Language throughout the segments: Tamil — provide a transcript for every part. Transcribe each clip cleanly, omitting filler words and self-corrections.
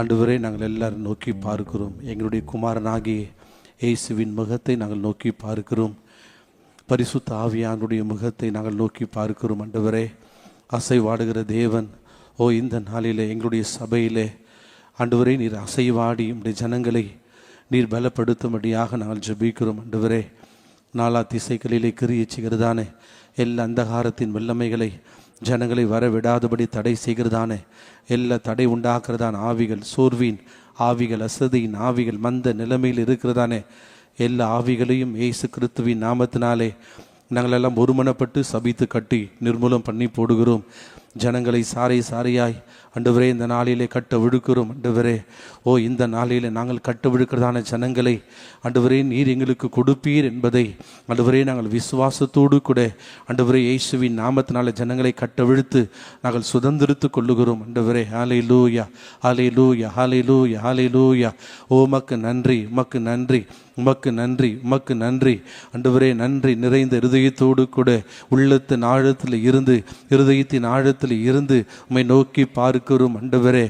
ஆண்டவரே, நாங்கள் எல்லாரும் நோக்கி பார்க்கிறோம். எங்களுடைய குமாரனாகிய இயேசுவின் முகத்தை நாங்கள் நோக்கி பார்க்கிறோம். பரிசுத்த ஆவியானுடைய முகத்தை நாங்கள் நோக்கி பார்க்கிறோம். ஆண்டவரே, அசைவாடுகிற தேவன், இந்த நாளிலே எங்களுடைய சபையிலே ஆண்டவரே, நீர் அசைவாடி உடைய ஜனங்களை நீர் பலப்படுத்தும்படியாக நாங்கள் ஜெபிக்கிறோம். ஆண்டவரே, நாலா திசைகளிலே கிரியை செய்கிறதானே எல்லா அந்தகாரத்தின் வல்லமைகளை ஜனங்களை வரவிடாதபடி தடை செய்கிறதானே எல்லா தடை உண்டாக்குறதான ஆவிகள், சோர்வின் ஆவிகள், அசதியின் ஆவிகள், மந்த நிலைமையில் இருக்கிறதானே எல்லா ஆவிகளையும் இயேசு கிறிஸ்துவின் நாமத்தினாலே நாங்கள் எல்லாம் ஒருமனப்பட்டு சபித்து கட்டி நிர்மூலம் பண்ணி போடுகிறோம். ஜனங்களை சாரை சாரையாய் ஆண்டவரே இந்த நாளிலே கட்ட விழுக்கிறோம். ஆண்டவரே, இந்த நாளிலே நாங்கள் கட்ட விழுக்கிறதான ஜனங்களை ஆண்டவரே நீர் எங்களுக்கு கொடுப்பீர் என்பதை ஆண்டவரே நாங்கள் விசுவாசத்தோடு கூட ஆண்டவரே இயேசுவின் நாமத்தினால ஜனங்களை கட்ட விழுத்து நாங்கள் சுதந்திரித்து கொள்ளுகிறோம். ஆண்டவரே, ஹல்லேலூயா, ஹல்லேலூயா, ஹல்லேலூயா, ஹல்லேலூயா. உமக்கு நன்றி, உமக்கு நன்றி, உமக்கு நன்றி, உமக்கு நன்றி. ஆண்டவரே, நன்றி நிறைந்த இருதயத்தோடு கூட உள்ளத்தின் ஆழத்தில் இருந்து இருதயத்தின் ஆழத்தில் இருந்து உம்மை நோக்கி பார்க்கிறோம். ஆண்டவரே,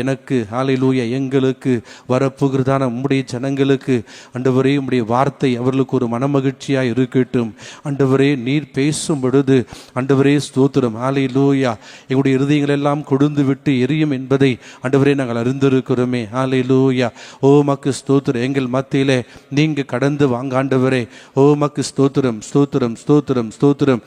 எனக்கு ஹல்லேலூயா, எங்களுக்கு வரப்போகிறதான உம்முடைய ஜனங்களுக்கு ஆண்டவரே உம்முடைய வார்த்தை அவர்களுக்கு ஒரு மனமகிழ்ச்சியாக இருக்கட்டும். ஆண்டவரே, நீர் பேசும் பொழுது ஆண்டவரே ஸ்தோத்திரம், ஹல்லேலூயா, எங்களுடைய இருதயங்கள் எல்லாம் கொடுந்து விட்டு எரியும் என்பதை ஆண்டவரே நாங்கள் அறிந்திருக்கிறோமே. ஹல்லேலூயா, உமக்கு ஸ்தோத்திரம். எங்கள் மத்தியிலே நீங்க கடந்து வாங்க ஆண்டவரே. உமக்கு ஸ்தோத்திரம், ஸ்தோத்திரம், ஸ்தோத்திரம், ஸ்தோத்திரம்.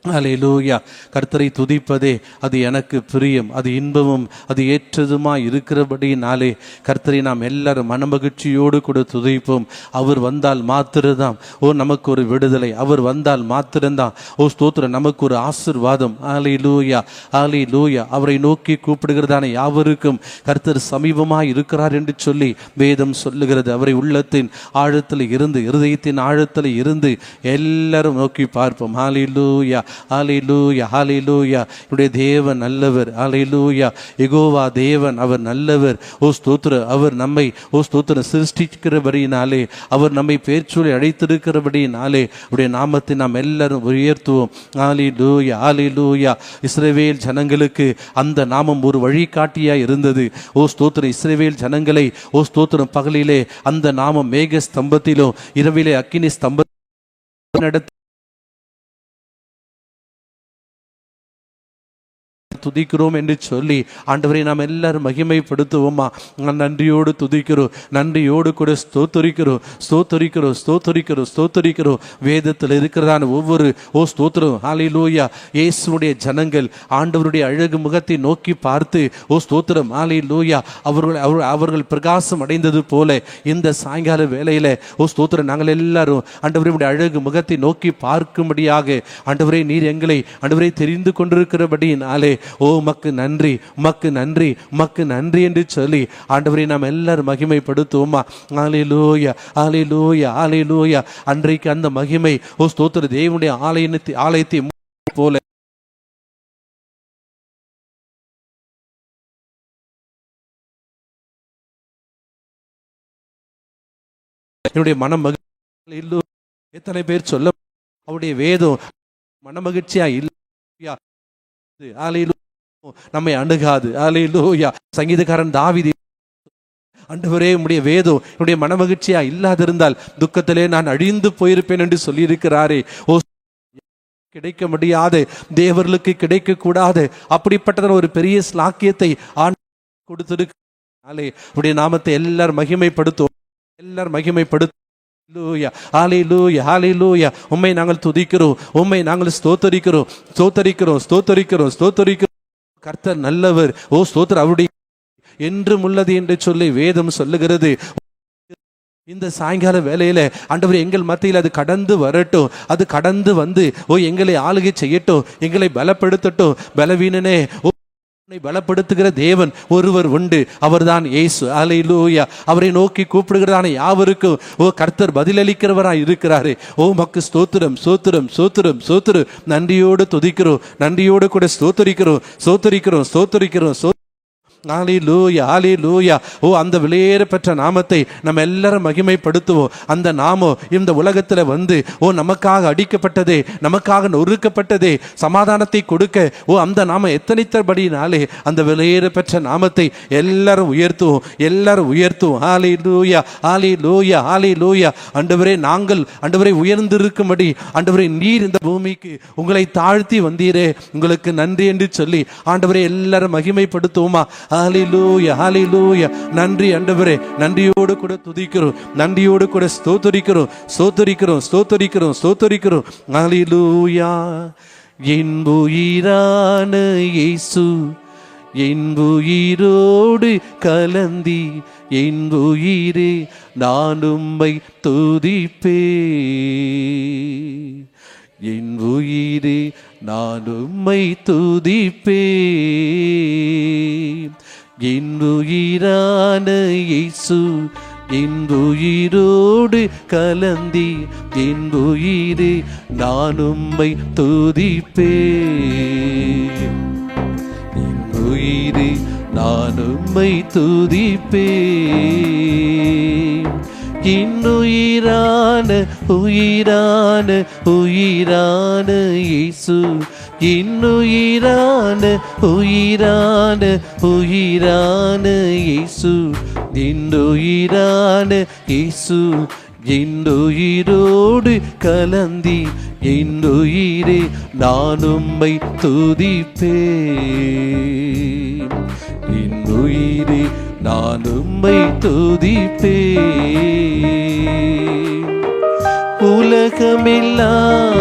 ஹல்லேலூயா. கர்த்தரை துதிப்பதே அது எனக்கு பிரியம், அது இன்பமும் அது ஏற்றதுமா இருக்கிறபடினாலே கர்த்தரை நாம் எல்லாரும் மனமகிழ்ச்சியோடு கூட துதிப்போம். அவர் வந்தால் மாத்திரம்தான் நமக்கு ஒரு விடுதலை, அவர் வந்தால் மாத்திரம்தான் ஸ்தோத்திரம் நமக்கு ஒரு ஆசீர்வாதம். ஹல்லேலூயா, ஹல்லேலூயா. அவரை நோக்கி கூப்பிடுகிறதான யாவருக்கும் கர்த்தர் சமீபமாய் இருக்கிறார் என்று சொல்லி வேதம் சொல்லுகிறது. அவரை உள்ளத்தின் ஆழத்தில் இருந்து இருதயத்தின் ஆழத்தில் இருந்து எல்லாரும் நோக்கி பார்ப்போம். ஹல்லேலூயா, ஹல்லேலூயா, ஹல்லேலூயா. என்னுடைய தேவன் நல்லவர். ஹல்லேலூயா. யெகோவா தேவன் அவர் நல்லவர். ஸ்தோத்திரம். அவர் நம்மை ஸ்தோத்திரம் சிருஷ்டிக்கிறபடியினாலே, அவர் நம்மை பேர் சொல்லி அழைத்திருக்கிறபடியினாலே அவருடைய நாமத்தை நாம் எல்லாரும் உயர்த்துவோம். ஹல்லேலூயா, ஹல்லேலூயா. இஸ்ரவேல் ஜனங்களுக்கு அந்த நாமம் ஒரு வழிகாட்டியா இருந்தது. ஸ்தோத்திரம். இஸ்ரவேல் ஜனங்களை ஸ்தோத்திரம் பகலிலே அந்த நாமம் மேக ஸ்தம்பத்திலும் இரவிலே அக்கினி ஸ்தம்பத்திலும் நடத்த துதிக்கிறோம் என்று சொல்லி ஆண்டவரை நாம் எல்லாரும் மகிமைப்படுத்துவோமா? நன்றியோடு துதிக்கிறோம், நன்றியோடு கூட ஸ்தோத்தரிக்கிறோம், ஸ்தோத்தரிக்கிறோம், ஸ்தோத்தரிக்கிறோம், ஸ்தோத்தரிக்கிறோம். வேதத்தில் இருக்கிறதான ஒவ்வொரு ஸ்தோத்திரம். ஹல்லேலூயா. இயேசுவுடைய ஜனங்கள் ஆண்டவருடைய அழகு முகத்தை நோக்கி பார்த்து ஸ்தோத்திரம், ஹல்லேலூயா, அவர்கள் பிரகாசம் அடைந்தது போல இந்த சாயங்கால வேளையில ஸ்தோத்திரம் நாங்கள் எல்லாரும் ஆண்டவருடைய அழகு முகத்தை நோக்கி பார்க்கும்படியாக ஆண்டவரே நீர் எங்களை ஆண்டவரை தெரிந்து கொண்டிருக்கிறபடியினாலே உமக்கு நன்றி, உமக்கு நன்றி, உமக்கு நன்றி என்று சொல்லி ஆண்டவரை நாம் எல்லாரும் மகிமைப்படுத்துவோமா? ஹல்லேலூயா, ஹல்லேலூயா, ஹல்லேலூயா. அன்றைக்கு அந்த மகிமை ஸ்தோத்திர தேவனுடைய ஆலயத்தை போல என்னுடைய மனம் எத்தனை பேர் சொல்ல அவருடைய வேதம் மனமகிழ்ச்சியா இல்லையா? நம்மை அணுகாது. ஹல்லேலூயா. சங்கீதக்காரன் தாவீது, ஆண்டவரே உம்முடைய வேதம் என்னுடைய மனமகிழ்ச்சியா இல்லாதிருந்தால் துக்கத்திலே நான் அழிந்து போயிருப்பேன் என்று சொல்லியிருக்கிறாரே. கிடைக்க முடியாது, தேவர்களுக்கு கிடைக்க கூடாது அப்படிப்பட்டதான ஒரு பெரிய ஸ்லாக்கியத்தை ஆண்டவர் கொடுத்திருக்கிறாரே. உடைய நாமத்தை எல்லாரும் மகிமைப்படுத்துவோம், எல்லாரும் மகிமைப்படுத்தும். ஹல்லேலூயா, ஹல்லேலூயா. உம்மை நாங்கள் துதிக்கிறோம், உம்மை நாங்கள் ஸ்தோத்தரிக்கிறோம், ஸ்தோத்தரிக்கிறோம், ஸ்தோத்தரிக்கிறோம், ஸ்தோத்தரிக்கிறோம். கர்த்தர் நல்லவர். ஸ்தோத்திரம். அவருடைய என்றும் உள்ளது என்று சொல்லி வேதம் சொல்லுகிறது. இந்த சாயங்கால வேளையில ஆண்டவர் எங்கள் மத்தியில் அது கடந்து வரட்டும், அது கடந்து வந்து எங்களை ஆளுகை செய்யட்டும், எங்களை பலப்படுத்தட்டும். பலவீனனே பலப்படுத்துகிற தேவன் ஒருவர் உண்டு, அவர்தான் இயேசு. ஹல்லேலூயா. அவரை நோக்கி கூப்பிடுகிறதான யாவருக்கும் கர்த்தர் பதிலளிக்கிறவராய் இருக்கிறாரே. மக்கு ஸ்தோத்திரம், ஸ்தோத்திரம், ஸ்தோத்திரம், ஸ்தோத்திரம். நன்றியோடு துதிக்கிறோம், நன்றியோடு கூட ஸ்தோத்தரிக்கிறோம், ஸ்தோத்தரிக்கிறோம், ஸ்தோத்தரிக்கிறோம். ஹல்லேலூயா, ஹல்லேலூயா. ஓ, அந்த விலையேற பெற்ற நாமத்தை நம்ம எல்லாரும் மகிமைப்படுத்துவோம். அந்த நாமம் இந்த உலகத்தில் வந்து நமக்காக அடிக்கப்பட்டதே, நமக்காக நொறுக்கப்பட்டதே, சமாதானத்தை கொடுக்க அந்த நாமம் எத்தனைத்தபடினாலே அந்த விலையேற பெற்ற நாமத்தை எல்லாரும் உயர்த்துவோம், எல்லாரும் உயர்த்துவோம். ஹல்லேலூயா, ஹல்லேலூயா, ஹல்லேலூயா. ஆண்டவரே, நாங்கள் ஆண்டவரை உயர்ந்திருக்கும்படி ஆண்டவரே நீர் இந்த பூமிக்கு உங்களை தாழ்த்தி வந்தீரே, உங்களுக்கு நன்றி என்று சொல்லி ஆண்டவரை எல்லாரும் மகிமைப்படுத்துவோமா? ஹல்லேலூயா, ஹல்லேலூயா. நன்றி ஆண்டவரே, நன்றியோடு கூட துதிக்கிறோம், நன்றியோடு கூட ஸ்தோத்திரிக்கிறோம், ஸ்தோத்திரிக்கிறோம், ஸ்தோத்திரிக்கிறோம், ஸ்தோத்திரிக்கிறோம். ஹல்லேலூயா. என் உயிரான இயேசு என் உயிரோடு கலந்தி, என் உயிரே நான் உம்மை துதிப்பேன், என் உயிரே நான் உம்மை துதிப்பேன். என் உயிரான இயேசு என் உயிரோடு கலந்தி, என் உயிரே நான் உம்மை துதிப்பேன், என் உயிரே நான் உம்மை துதிப்பேன். இன்னுயிரான உயிரான உயிரான இயேசு, இன்னுயிரான உயிரான உயிரான இயேசு, இன்னுயிரான இயேசு என் உயிரோடு கலந்தி, என் உயிரே நான் உம்மை துதிப்பேன், என் உயிரே நான் உம்மை துதிப்பேன். உலகமெல்லாம்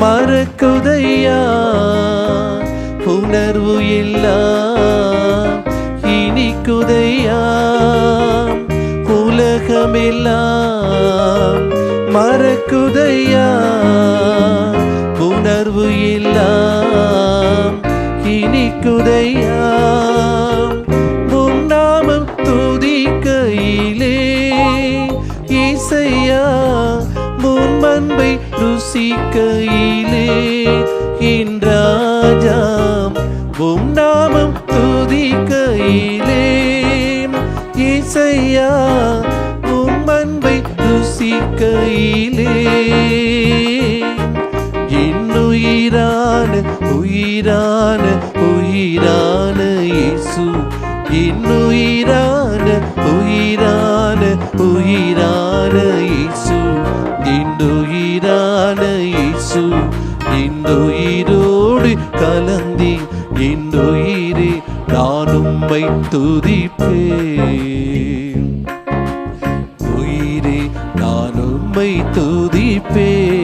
மறக்குதையா, உணர்வு எல்லாம் இனிக்குதையா. உலகமெல்லாம் மறக்குதையா, உணர்வு எல்லாம் இனிக்குதையா. நாமம் துதிக்கையிலே இசையா, முன்பை ருசிக்கையிலே என் ராஜா. நாமம் துதிக்கையிலே இசையா, முன்பை ருசிக்கையிலே என் உயிரான உயிரான உயிரான இயேசு, இன்னுயிரான உயிரான உயிரான இயேசு, இன்னுயிரான இயேசு இன்னுயிரோடு கலந்தி, இன்னுயிரே நான் உம்மை துதிப்பேன், உயிரே நான் உம்மை துதிப்பேன்.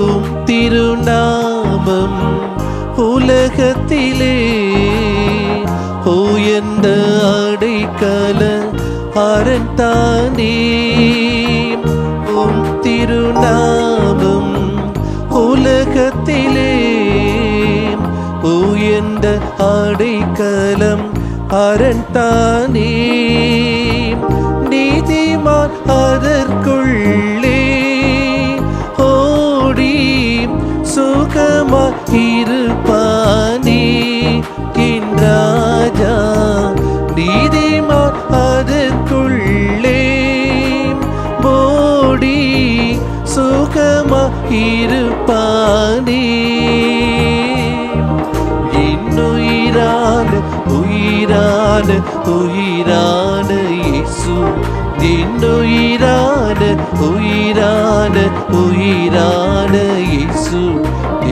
உம் திருநாமம் உலகத்திலே உயர்ந்த அடைக்கல அரண் தானே. உம் திருநாமம் உலகத்திலே உயர்ந்த அடைக்கலம் அரண் தானே. நீதிமான் அதற்குள்ளே ஓடி சுகமாயிருப்பானே என் ராஜா. நீதிமான் அதற்குள்ளே ஓடி சுகமாயிருப்பானே. இன்னுயிரான உயிரான உயிரான இயேசு, இன்னுயிரான உயிரான உயிரான இயேசு,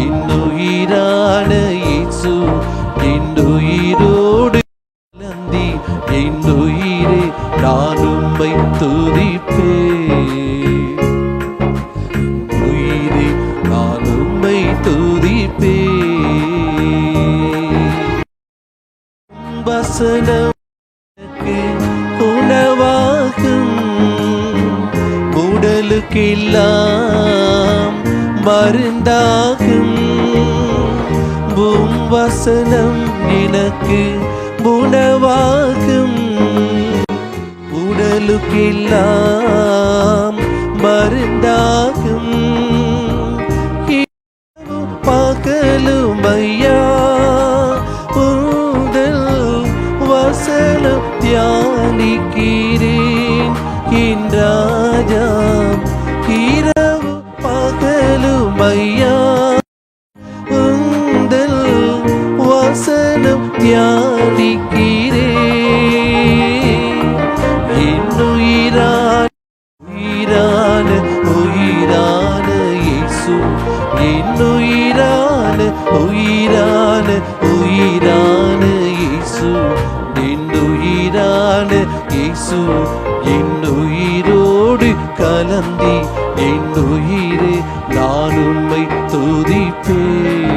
இன்னுயிரான இயேசு இன்னுயிரோடு கலந்தி, இன்னுயிரே நான் உம்மை துதிப்பேன், உயிரே நான் உம்மை துதிப்பேன். வசனம் உணவாகும், உடலுக்கெல்லாம் மருந்தாகும். உம் வசனம் எனக்கு உணவாகும், உடலுக்கெல்லாம் மருந்தாகும். பகலும் ஐயா என் ராஜா இரவு பகலும் ஐயா உந்தல் வசனம் தியானிக்கிறே இன்னுயிரான உயிரான இயேசு இன்னுயிரான உயிரான இயேசு இன்னுயிரான இயேசு இன்னுயிரோடு கலந்தி இன்னுயிரே நான் உம்மை துதிப்பேன்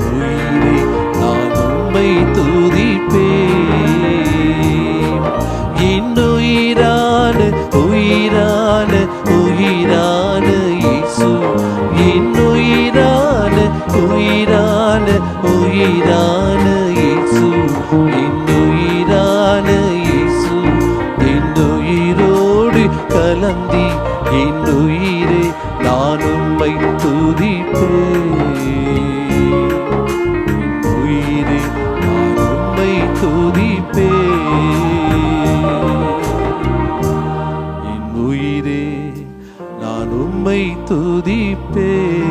உயிரே நான் உம்மை துதிப்பேன் இன்னுயிரான உயிரான இயேசு இன்னுயிரான இயேசு இன்னுயிரான இயேசு இன்னுயிரோடு கலந்தி இன்னுயிரே நான் உம்மை துதிப்பேன் உயிரே நான் உம்மை துதிப்பேன் உயிரே நான் உம்மை துதிப்பேன்.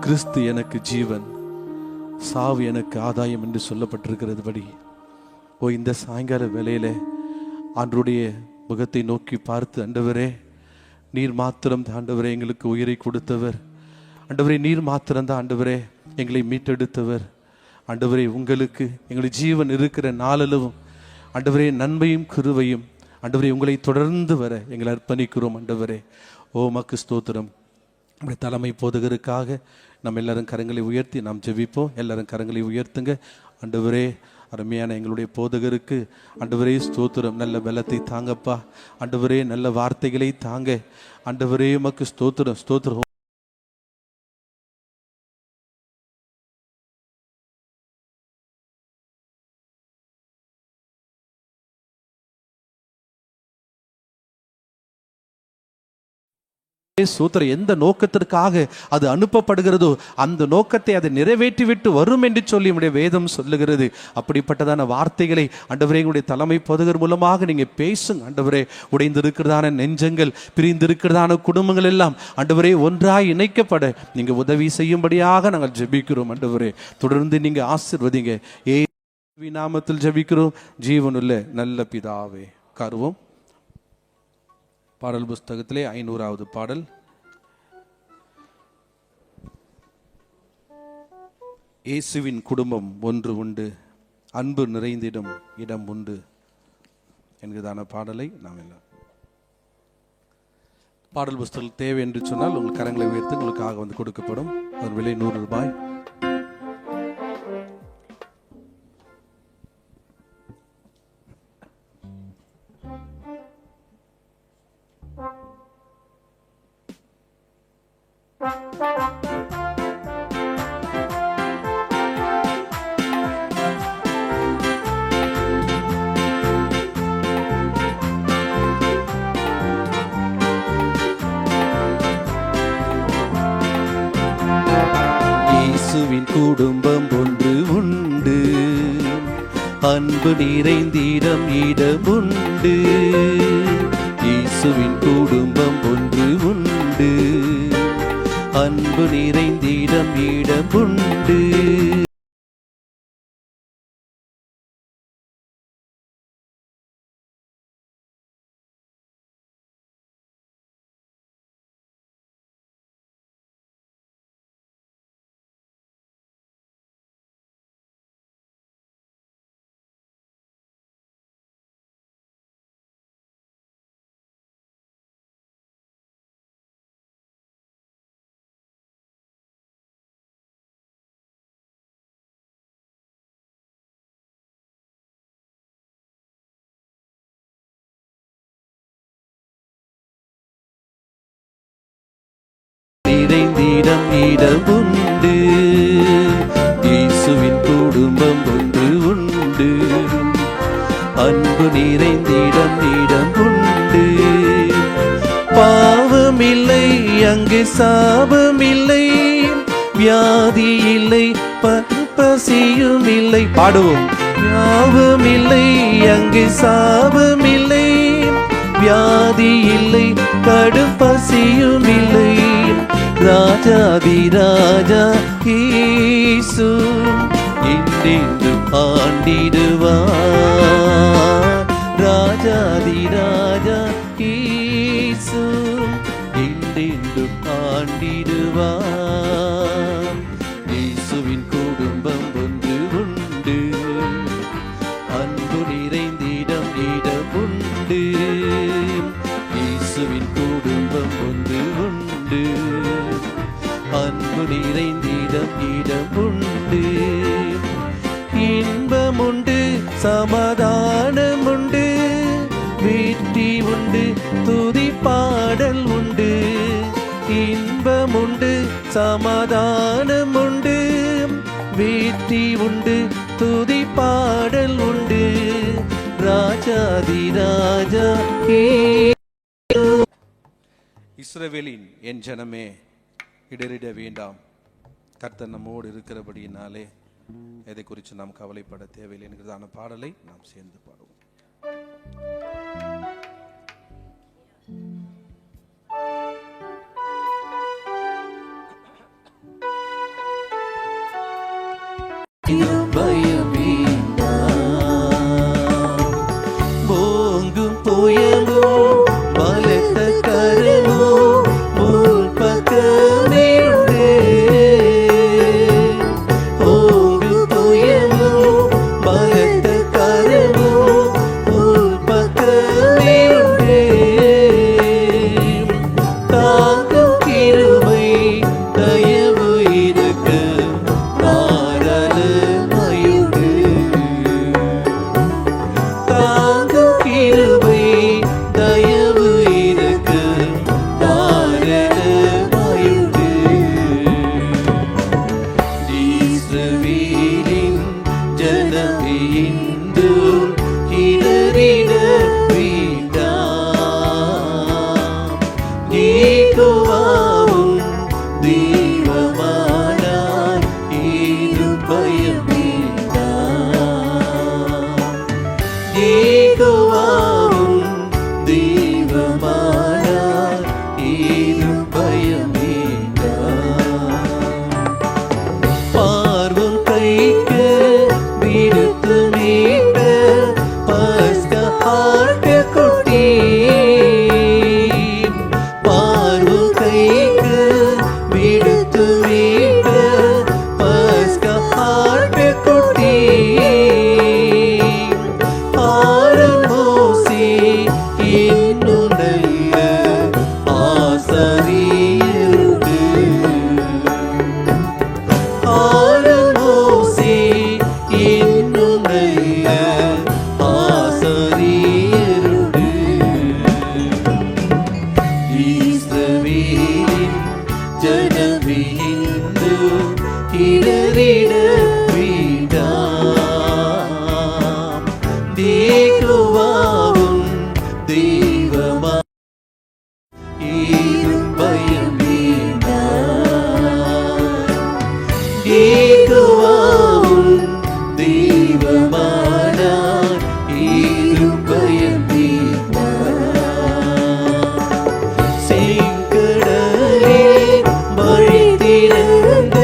கிறிஸ்து எனக்கு ஜீவன், சாவு எனக்கு ஆதாயம் என்று சொல்லப்பட்டிருக்கிறது படி இந்த சாயங்கால வேளையில ஆண்டவருடைய முகத்தை நோக்கி பார்த்து, ஆண்டவரே நீர் மாத்திரம் தான் ஆண்டவரே எங்களுக்கு உயிரை கொடுத்தவர், ஆண்டவரே நீர் மாத்திரம் தான் ஆண்டவரே எங்களை மீட்டெடுத்தவர், ஆண்டவரே உங்களுக்கு எங்களுக்கு ஜீவன் இருக்கிற நாளளவும் ஆண்டவரே நன்மையும் கிருபையும் ஆண்டவரே உங்களை தொடர்ந்து வர எங்களை அர்ப்பணிக்கிறோம். ஆண்டவரே மக்கு ஸ்தோத்திரம். நம்முடைய தலைமை போதகருக்காக நம்ம எல்லாரும் கரங்களை உயர்த்தி நாம் ஜெபிப்போம். எல்லாரும் கரங்களை உயர்த்துங்க. ஆண்டவரே அருமையான எங்களுடைய போதகருக்கு ஆண்டவரே ஸ்தோத்திரம், நல்ல பலத்தை தாங்கப்பா ஆண்டவரே, நல்ல வார்த்தைகளை தாங்க ஆண்டவரே, உமக்கு ஸ்தோத்திரம் ஸ்தோத்திரம். சூத்திரம் எந்த நோக்கத்திற்காக அது அனுப்பப்படுகிறதோ அந்த நோக்கத்தை அதை நிறைவேற்றி விட்டு வரும் என்று சொல்லி நம்முடைய வேதம் சொல்லுகிறது. அப்படிப்பட்டதான வார்த்தைகளை ஆண்டவரே எங்களுடைய தலைமை போதகர் மூலமாக நீங்க பேசுங்க. ஆண்டவரே உடைந்திருக்கிறதான நெஞ்சங்கள், பிரிந்திருக்கிறதான குடும்பங்கள் எல்லாம் ஆண்டவரே ஒன்றாய் இணைக்கப்பட நீங்க உதவி செய்யும்படியாக நாங்கள் ஜெபிக்கிறோம். ஆண்டவரே தொடர்ந்து நீங்க ஆசீர்வதிங்க. இயேசுவின் நாமத்தில் ஜெபிக்கிறோம் ஜீவனுள்ள நல்ல பிதாவே. கருவோம். பாடல் புஸ்தகத்திலே 500வது பாடல். இயேசுவின் குடும்பம் ஒன்று உண்டு, அன்பு நிறைந்திடும் இடம் உண்டு என்கிறதான பாடலை நாம் எல்லாம் பாடல் புஸ்தகம் தேவை என்று சொன்னால் உங்கள் கரங்களை உயர்த்து உங்களுக்காக வந்து கொடுக்கப்படும். அதன் விலை 100 ரூபாய். இயேசுவின் குடும்பம் ஒன்று உண்டு, அன்பு நிறைந்திடம் இடம் உண்டு. இயேசுவின் குடும்பம் ஒன்று உண்டு, அன்பு நிறைந்திடம் இடம் உண்டு. நிறைந்திடம் இடம் உண்டு, இயேசுவின் குடும்பம் ஒன்று உண்டு, அன்பு நிறைந்திடம் இடம் உண்டு. பாவம் இல்லை அங்கே, சாபம் இல்லை, வியாதி இல்லை, பசியும் இல்லை. பாடுவோம். யாவும் இல்லை அங்கு சாவும் இல்லை, வியாதி இல்லை கடும் பசியும் இல்லை. ராஜாதி ராஜா இயேசு என்றென்றும் ஆண்டிடுவார். ராஜாதி ராஜா இயேசு என்றென்றும் ஆண்டிடுவார். இயேசுவின் குடும்பம் ஒன்று உண்டு, அன்பு நிறைந்திடம் இடம் உண்டு. இயேசுவின் குடும்பம் ஒன்று உண்டு, அன்பு நிறைந்திடம் இடம் உண்டு. இன்பம் உண்டு, சமாதானம் உண்டு, வெற்றி உண்டு, துதி பாடல் உண்டு. இன்பம் உண்டு, சமாதானம் உண்டு, வெற்றி உண்டு, துதி பாடல் உண்டு. ராஜாதி ராஜா இஸ்ரவேலின் என் ஜனமே இடறிட வேண்டாம், கர்த்தர் நம்மோடு இருக்கிறபடியினாலே எதை குறித்து நாம் கவலைப்பட தேவையில்லை என்கிறதான பாடலை நாம் சேர்ந்து பாடுவோம். போங்கும் புயலும் பலத்த கரமும் முன் பக்கமே உண்டு. போங்கும் புயலும் பலத்த கரமும் முன் பக்கமே உண்டு. தாங்கும் கிருபை தயவு இருக்க தாராளமாயுண்டு. தாங்கும் கிருபை தயவு இருக்க தாராளமாயுண்டு. இஸ்ரவேலின் ஜனமே இன்றும் இடறிட வேண்டாம். யெகோவாவும் தெய்வமானார், ஏதும் பயம் வேண்டாம். யெகோவாவும் தெய்வமானார், ஏதும் பயம் வேண்டாம். பார்வும் கைக்கு விடுத்து மீட்ட பஸ்கா ஆட்டுக்குட்டி. பார்வும் கைக்கு விடுத்து மீட்ட பஸ்கா ஆட்டுக்குட்டி. ஆரமோசி என்னுடைய ஆசாரியருண்டு. ஆரமோசி என்னுடைய ஆசாரியருண்டு. இஸ்ரவேலின் ஜனமே இன்றும் இடறிட வேண்டாம். யெகோவாவும் தெய்வமா, ஏதும் பயம் வேண்டாம். யெகோவாவும் தெய்வமானார், ஏதும் பயம் வேண்டாம். செங்கடலே வழி திறந்த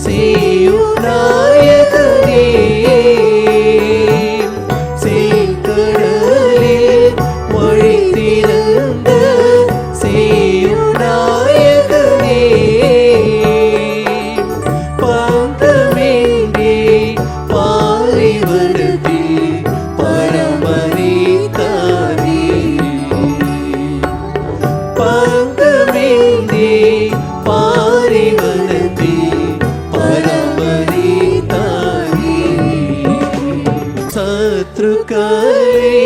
சீயோன் நாயகனே. செங்கடலே வழி திறந்த சீயோன் நாயகனே. பந்தமின்றி பாலைவனத்தில் பரமரித்தாரே. பந்தமின்றி பாலைவனத்தில் பரமரித்தாரே. சத்ருக்களை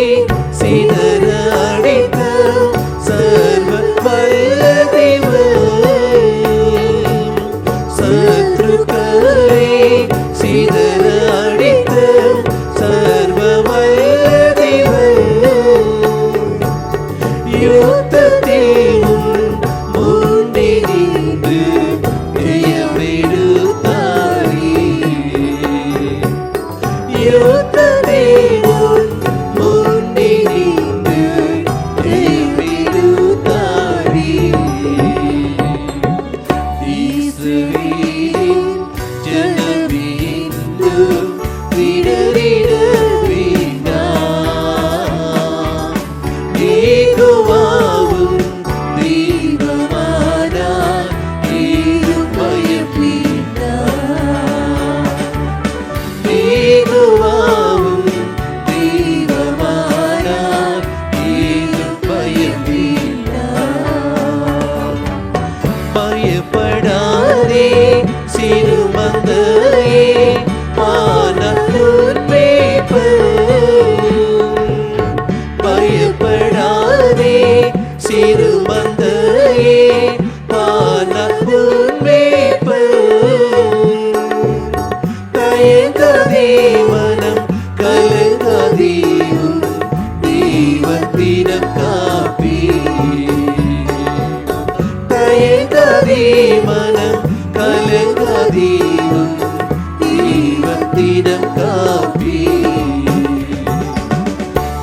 சிதற அடித்த சர்வ வல்ல தேவன். சத்ருக்களை சிதற அடித்த சர்வ வல்ல தேவன். யுத்தத்தில் முன்னே நின்று ஜெயமெடுத்தாரே. யுத்த சிறுமந்தையே வானத்துள் மேய்ப்பன். பயப்படாதே சிறுமந்தையே வானத்துள் மேய்ப்பன். தயங்காதே மனம் கலங்காதே தெய்வத்திடம் காப்பி. தயங்காதே மனம் கலங்காதே தெய்வத்திடம் காப்பி.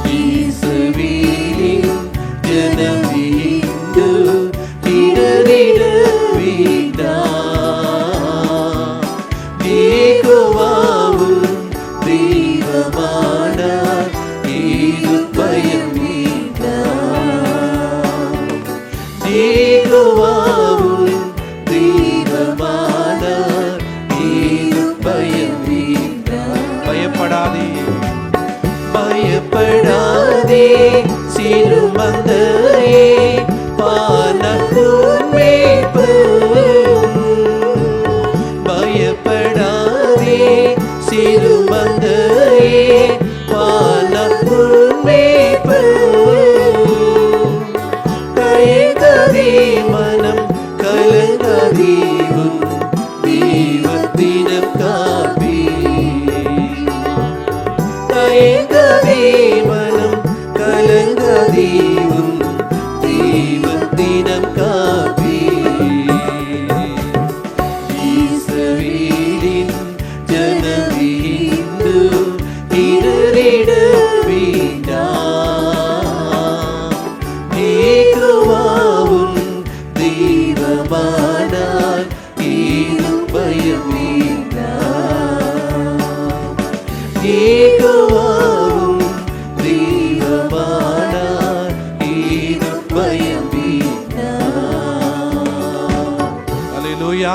இயேசுவின் ஜனம் இன்று இடறிட வேண்டாம். யெகோவாவும் தெய்வமானார் ஏது பயம் வேண்டாம். யெகோவாவும் தெய்வமானார் ஏது பயம் வேண்டாம். பயப்படாதே பயப்படாதே சிறுமந்தையே வானத்துள் மேய்ப்பன். பயப்படாதே சிறுமந்தையே வானத்துள் மேய்ப்பன். தயங்காதே மனம் கலங்காதே தெய்வத்திடம் காப்பி. தயங்காதே மனம் கலங்காதே தெய்வத்திடம் காப்பி. இயேசுவின் ஜனம் இன்று இடறிட வேண்டாம். யெகோவாவும் தெய்வமானார் ஏது பயம் வேண்டாம். யெகோவாவும் தெய்வமானார் ஏது பயம் வேண்டாம். அல்லேலூயா.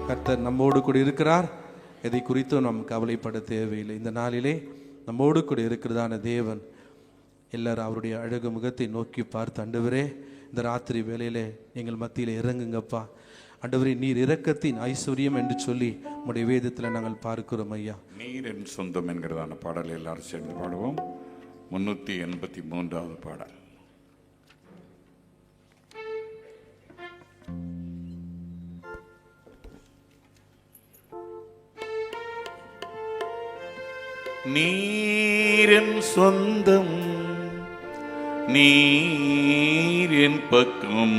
கர்த்தர் நம்மோடு கூட இருக்கிறார். எதை குறித்தும் நாம் கவலைப்பட தேவையில்லை. இந்த நாளிலே நம்மோடு கூட இருக்கிறதான தேவன் எல்லாரும் அவருடைய அழகு முகத்தை நோக்கி பார்த்து, ஆண்டவரே இந்த ராத்திரி வேளையிலே எங்கள் மத்தியில் இறங்குங்கப்பா. ஆண்டவரே நீர் இரக்கத்தின் ஐஸ்வர்யம் என்று சொல்லி உம்முடைய வேதத்தில் நாங்கள் பார்க்கிறோம் ஐயா. நீர் என் சொந்தம் என்கிறதான பாடல் எல்லாரும் சேர்ந்து பாடுவோம். 383வது பாடல். நீர் என் சொந்தம், நீர் என் பக்கம்,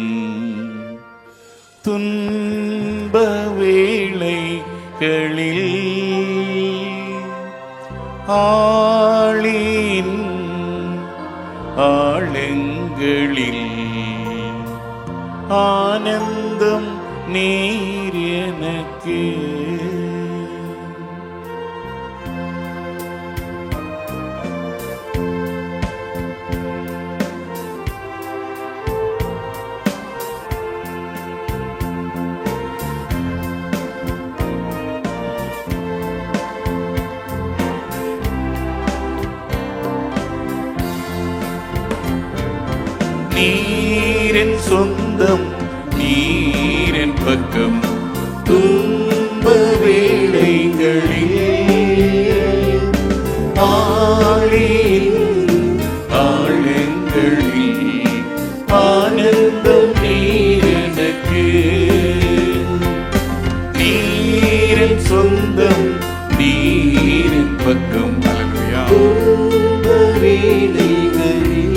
துன்ப வேளைகளில் ஆளின் ஆழங்களில் ஆனந்தம் நீர் எனக்கு. நீரின் சொந்தம், நீரின் பக்கம், துன்ப வேளைகளில் ஆழின் ஆழங்களில் ஆனந்தம் நீர் எனக்கு. நீரின் சொந்தம், நீரின் பக்கம். அல்லேலூயா. துன்ப வேளைகளில்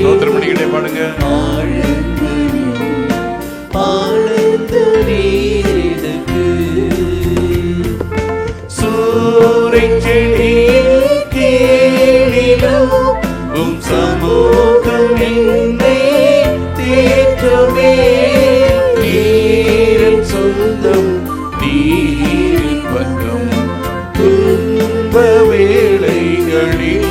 ஸ்தோத்திரமணிகளே பாடுங்க. ஆனந்த நீர் எனக்கு. சூறைச்செடியில் கீழிலும் உம் சமூகம் என்னை தேற்றுமே. நீரின் சொந்தம், நீரின் பக்கம், துன்ப வேளைகளில்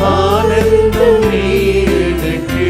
ஆனந்தம் நீர் எனக்கு.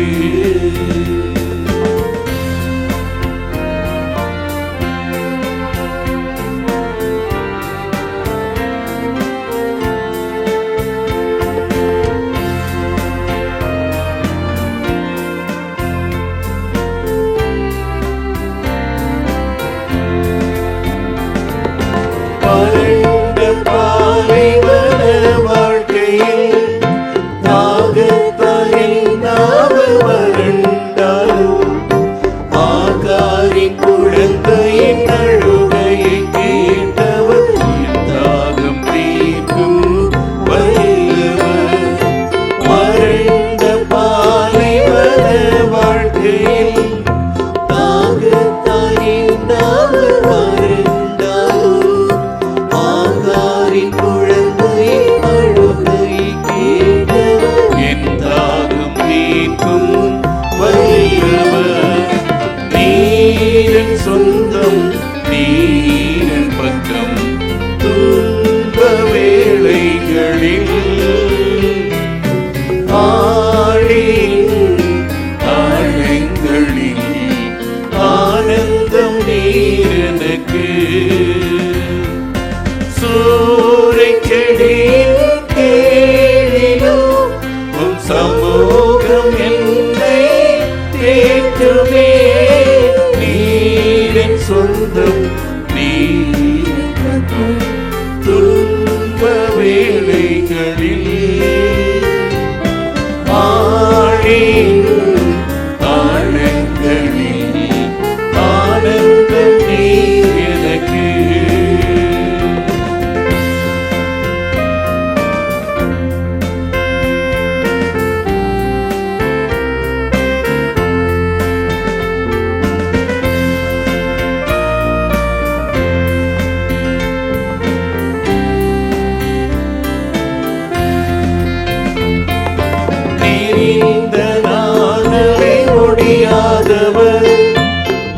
நீரிந்த நாணலை ஒடியாதவர்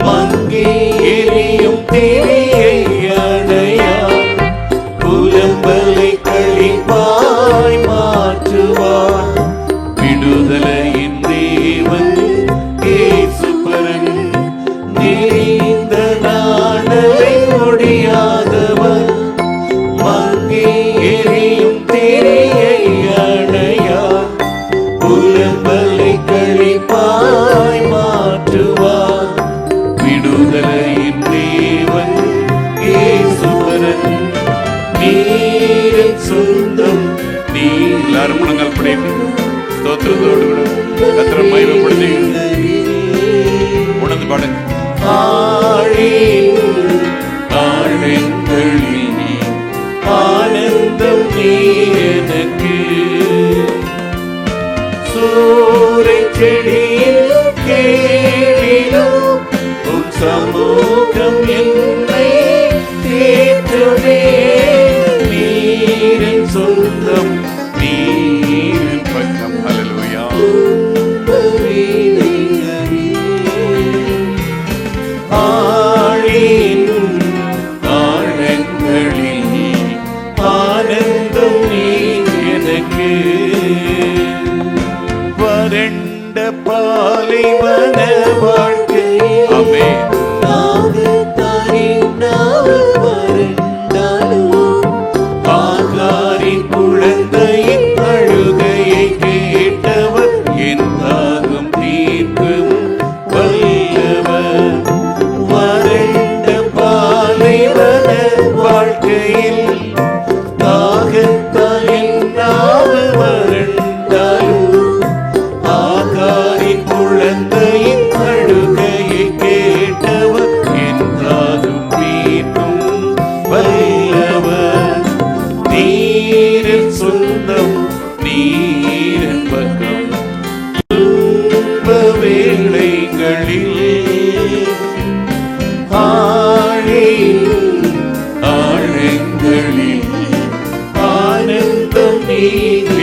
மங்கி எரியும் திரியை அணையார் புலம்பலை கழிப்பாய் மாற்றுவார் விடுதலையின் தேவன் இயேசுபரன் நீரிந்த நாணலை ஒடியாதவர் மங்கி எரியும் திரியை அணையார் புலம்பலை கழிப்பாய் மாற்றுவார் விடுதலையின் தேவன் இயேசுபரன் நீரின் சொந்தம் நீ. எல்லாரும் முழங்கால் படைத்து ஸ்தோத்திரத்தோடு கூட கர்த்தரை மகிமைப்படுத்தி உணர்ந்து பாடுங்க. ஆழங்களில் ஆனந்தம் நீ எனக்கு சூறை செடியில் கேளிலும் உன் சமூகம் என்னை தேற்றுமே நீரின் சொந்தம் நீரின் பக்கம். ஹல்லேலூயா. ஆழியின் ஆழங்களில் ஆனந்தம் நீ எனக்கு வறண்ட பாலைவன வாழ்க்கை ஆமென் ஆகாரின் குழந்தையின் அழுகையை கேட்டவர் என் தாகம் தீர்க்கும் வல்லவர் வறண்ட பாலைவன வாழ்க்கையில் தாகத்தால் என்னாவு வறண்டாலும் ஆகாரின் குழந்தையின் அழுகையை கேட்டவர் என் தாகம் தீர்க்கும் வல்லவர் நீரில் சொந்தம் நீரின் பக்கம் துன்ப வேளைகளில் ஆழங்களில் ஆனந்தம் நீ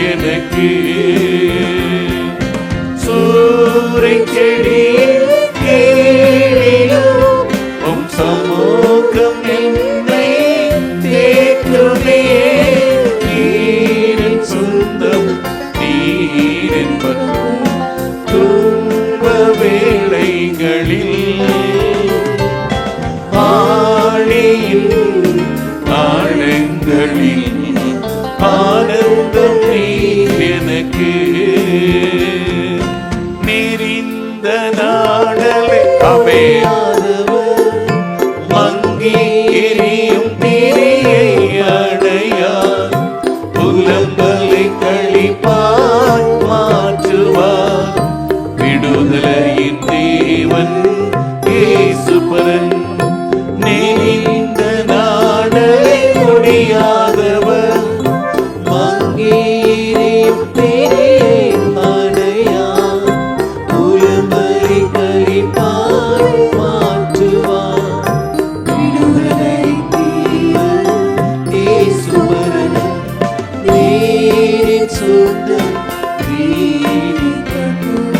எனக்கு சூறை செடியில் கேளிலும் உம் சமூகம் என்னை தேற்றுமே நீரின் சொந்தம் நீரின் பக்கம் துன்ப வேளைகளில் ஆழங்களில் ஆனந்தம் நீ எனக்கு நெறிந்த நாடலை அமையாதவர் மங்கி எரியும் திரியை அணையார் புலம்பலை கழிப்பாய் மாற்றுவார் விடுதலையின் தேவன் இயேசுபரன் நெறிந்த நாடலை முடியாதவர் மங்கி எரியும் திரியை அணையார் புலம்பலை கழிப்பாய் மாற்றுவார் விடுதலையின் தேவன் இயேசுபரன் நீரின் சொந்தம் நீரின் பக்கம்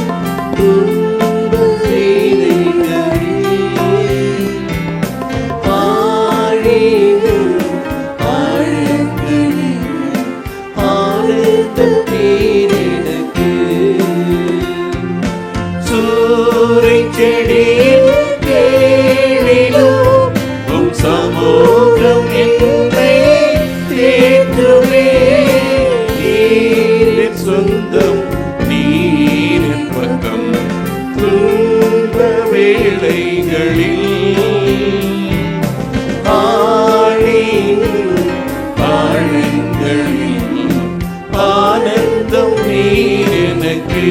துன்ப வேளைகளில் ஆழங்களில் ஆனந்தம் நீர் எனக்கு சூறை செடியில் கேளிலும் உம் சமூகம் என்னை தேற்றுமே நீரின் சொந்தம் நீரின் பக்கம் துன்ப வேளைகளில் ஆழங்களில் ஆனந்தம் நீர் எனக்கு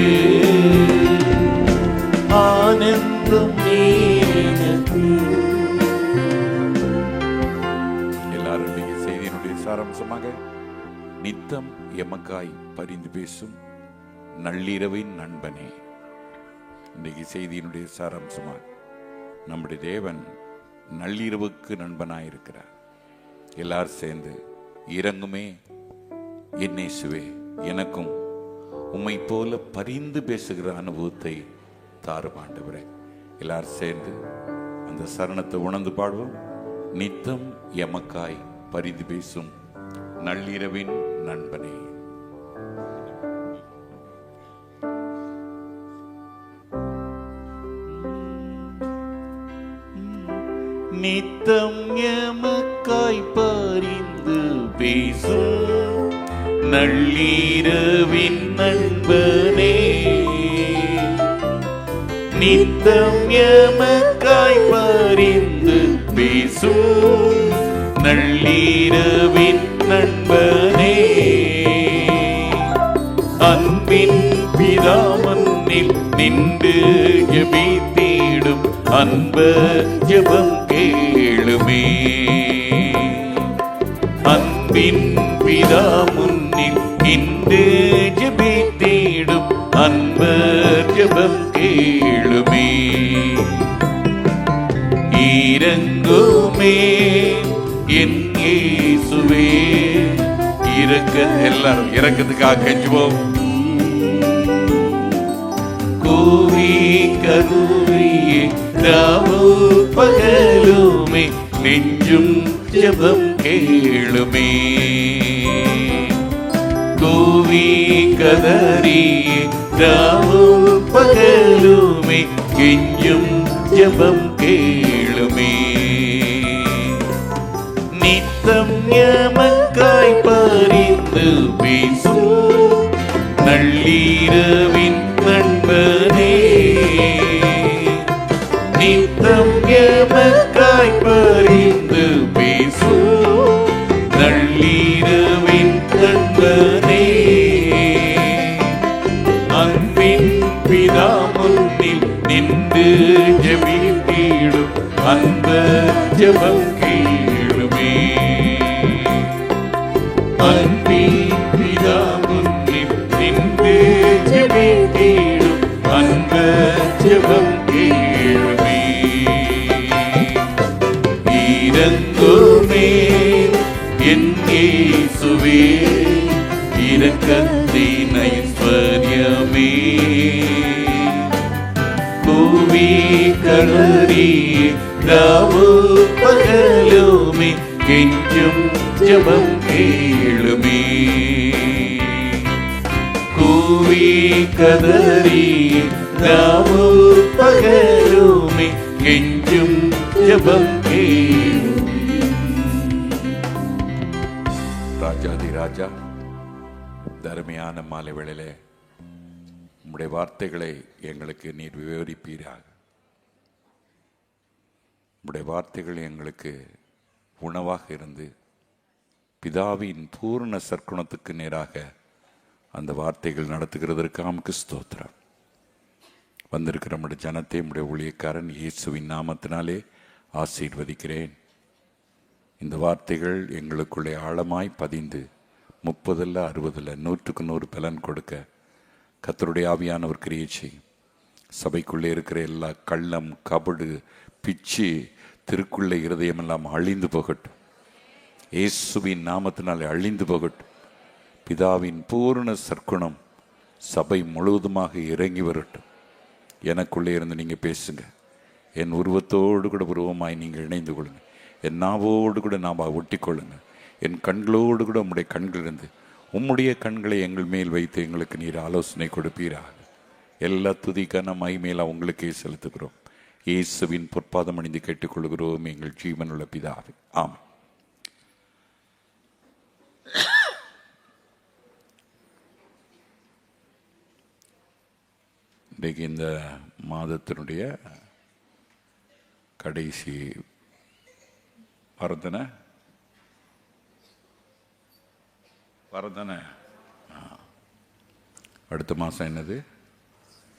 ஆனந்தம் நீர் எனக்கு. எல்லாரும் இன்னைக்கு செய்தியினுடைய சாராம்சமாக நித்தம் எமக்காய் பரிந்து பேசும் நள்ளிரவின் நண்பனே. இன்னைக்கு செய்தியினுடைய சாராம்சமாக நம்முடைய தேவன் நள்ளிரவுக்கு நண்பனாயிருக்கிறார். எல்லாரும் சேர்ந்து இறங்குமே என் இயேசுவே எனக்கும் உம்மை போல பரிந்து பேசுகிற அனுபவத்தை தாரும் ஆண்டவரே. எல்லாரும் சேர்ந்து அந்த சரணத்தை உணர்ந்து பாடுவோம். நித்தம் எமக்காய் பரிந்து பேசும் நள்ளிரவின் நண்பனே. நித்தம் எமக்காய் பரிந்து பேசும் நள்ளிரவின் நண்பனே. நித்தம் எமக்காய் பரிந்து பேசும் நள்ளிரவின் நண்பனே. அன்பின் பிதாமன்னில் நின்று ஜெபித்திடும் அன்ப ஜெபம் கேளுமே. அன்பின் பிதாமுன்னில் நின்று ஜெபித்திடும் அன்ப ஜெபம் கேளுமே. இரங்குமே என் இயேசுவே. எல்லாரும் இரக்கத்துக்காக கெஞ்சுவோம். கூவி கருவியே ராவு பகலுமே நெஞ்சும் ஜெபம் கேளுமே. கூவி கதறியே ராவு பகலுமே கெஞ்சும் ஜெபம் கேளுமே. நித்தம் எமக்காய் பரிந்து பேசும் நள்ளிரவின் நண்பனே. நித்தம் எமக்காய் பரிந்து பேசும் நள்ளிரவின் நண்பனே. அன்பின் பிதாமுன்னில் நின்று ஜெபித்திடும் அன்ப ஜெபம் கேளுமே. அன்பின் பிதாமுன்னில் நின்று ஜெபித்திடும் அன்ப ஜெபம் கேளுமே. இரங்குமே என் இயேசுவே. இரக்கத்தின் ஐஸ்வர்யமே. கூவி கதறி ராவு பகலுமே கெஞ்சும் ஜெபம் கேளுமே. கூவி கதறி ராவு பகலுமே கெஞ்சும் ஜெபம் கேளுமே. ராஜாதி ராஜா, தர்மையான மாலை வேளையிலே உம்முடைய வார்த்தைகளை எங்களுக்கு நீர் விவரிப்பீராக. உம்முடைய வார்த்தைகள் எங்களுக்கு உணவாக இருந்து பிதாவின் பூர்ண சற்குணத்துக்கு நேராக அந்த வார்த்தைகள் நடத்துகிறதற்கு நமக்கு ஸ்தோத்திரம். வந்திருக்கிற நம்முடைய ஜனத்தை நம்முடைய ஊழியக்காரன் இயேசுவின் நாமத்தினாலே ஆசீர்வதிக்கிறேன். இந்த வார்த்தைகள் எங்களுக்குள்ளே ஆழமாய் பதிந்து 30 அல்ல 60 அல்ல 100க்கு 100 பலன் கொடுக்க கர்த்தருடைய ஆவியானவர் கிரியை செய்யும். சபைக்குள்ளே இருக்கிற எல்லா கள்ளம் கபடு பிச்சு திருக்குள்ள இருதயமெல்லாம் அழிந்து போகட்டும். இயேசுவின் நாமத்தினாலே அழிந்து போகட்டும். பிதாவின் பூர்ண சற்குணம் சபை முழுவதுமாக இறங்கி வரட்டும். எனக்குள்ளே இருந்து நீங்கள் பேசுங்க. என் உருவத்தோடு கூட உருவமாய் நீங்கள் இணைந்து கொள்ளுங்க. என் நாவோடு கூட நாம ஒட்டி கொள்ளுங்க. என் கண்களோடு கூட உம்முடைய கண்கள் இருந்து உம்முடைய கண்களை எங்கள் மேல் வைத்து எங்களுக்கு நீர் ஆலோசனை கொடுப்பீராக. எல்லா துதிக்கான மகிமையில உங்களுக்கே செலுத்துகிறோம். இயேசுவின் பொற்பாதம் அணிந்து கேட்டுக்கொள்கிறோம் எங்கள் ஜீவனுள்ள பிதாவே, ஆமென். இன்றைக்கு இந்த மாதத்தினுடைய கடைசி வரதனை அடுத்த மாதம் என்னது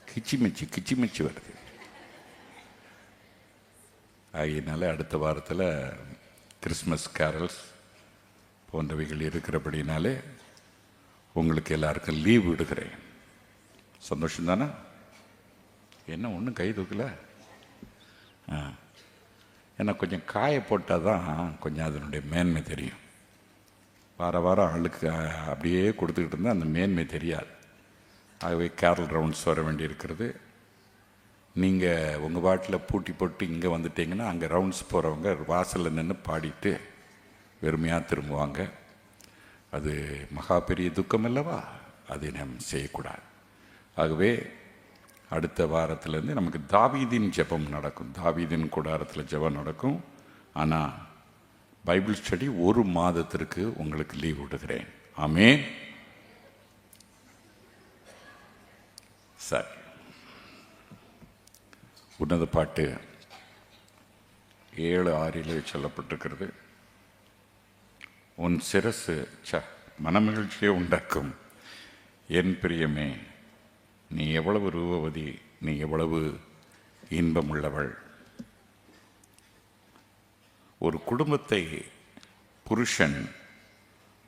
கிச்சிமிச்சி வருது. ஆகியனால அடுத்த வாரத்தில் கிறிஸ்மஸ் கேரல்ஸ் போன்றவைகள் இருக்கிறபடினாலே உங்களுக்கு எல்லாருக்கும் லீவ் விடுகிறேன். சந்தோஷம் தானே? என்ன ஒன்றும் கை தூக்கல? ஏன்னா கொஞ்சம் காய போட்டால் தான் கொஞ்சம் அதனுடைய மேன்மை தெரியும். வாரம் ஆளுக்கு அப்படியே கொடுத்துக்கிட்டு இருந்தால் அந்த மேன்மை தெரியாது. ஆகவே கேரல் ரவுண்ட்ஸ் வர வேண்டியிருக்கிறது. நீங்கள் உங்கள் பாட்டில் பூட்டி போட்டு இங்கே வந்துட்டீங்கன்னா அங்கே ரவுண்ட்ஸ் போகிறவங்க வாசலில் நின்று பாடிட்டு வெறுமையாக திரும்புவாங்க. அது மகா பெரிய துக்கம் அல்லவா? அதை நாம் செய்யக்கூடாது. ஆகவே அடுத்த வாரத்திலேருந்து நமக்கு தாவீதின் ஜெபம் நடக்கும். தாவீதின் கூடாரத்தில் ஜெபம் நடக்கும். ஆனால் பைபிள் ஸ்டடி 1 மாதத்திற்கு உங்களுக்கு லீவ் விடுகிறேன். ஆமென். சரி, உன்னத பாட்டு 7:6 சொல்லப்பட்டிருக்கிறது. உன் சிரசு மனமகிழ்ச்சியை உண்டாக்கும். என் பிரியமே, நீ எவ்வளவு ரூபவதி, நீ எவ்வளவு இன்பமுள்ளவள். ஒரு குடும்பத்தை புருஷன்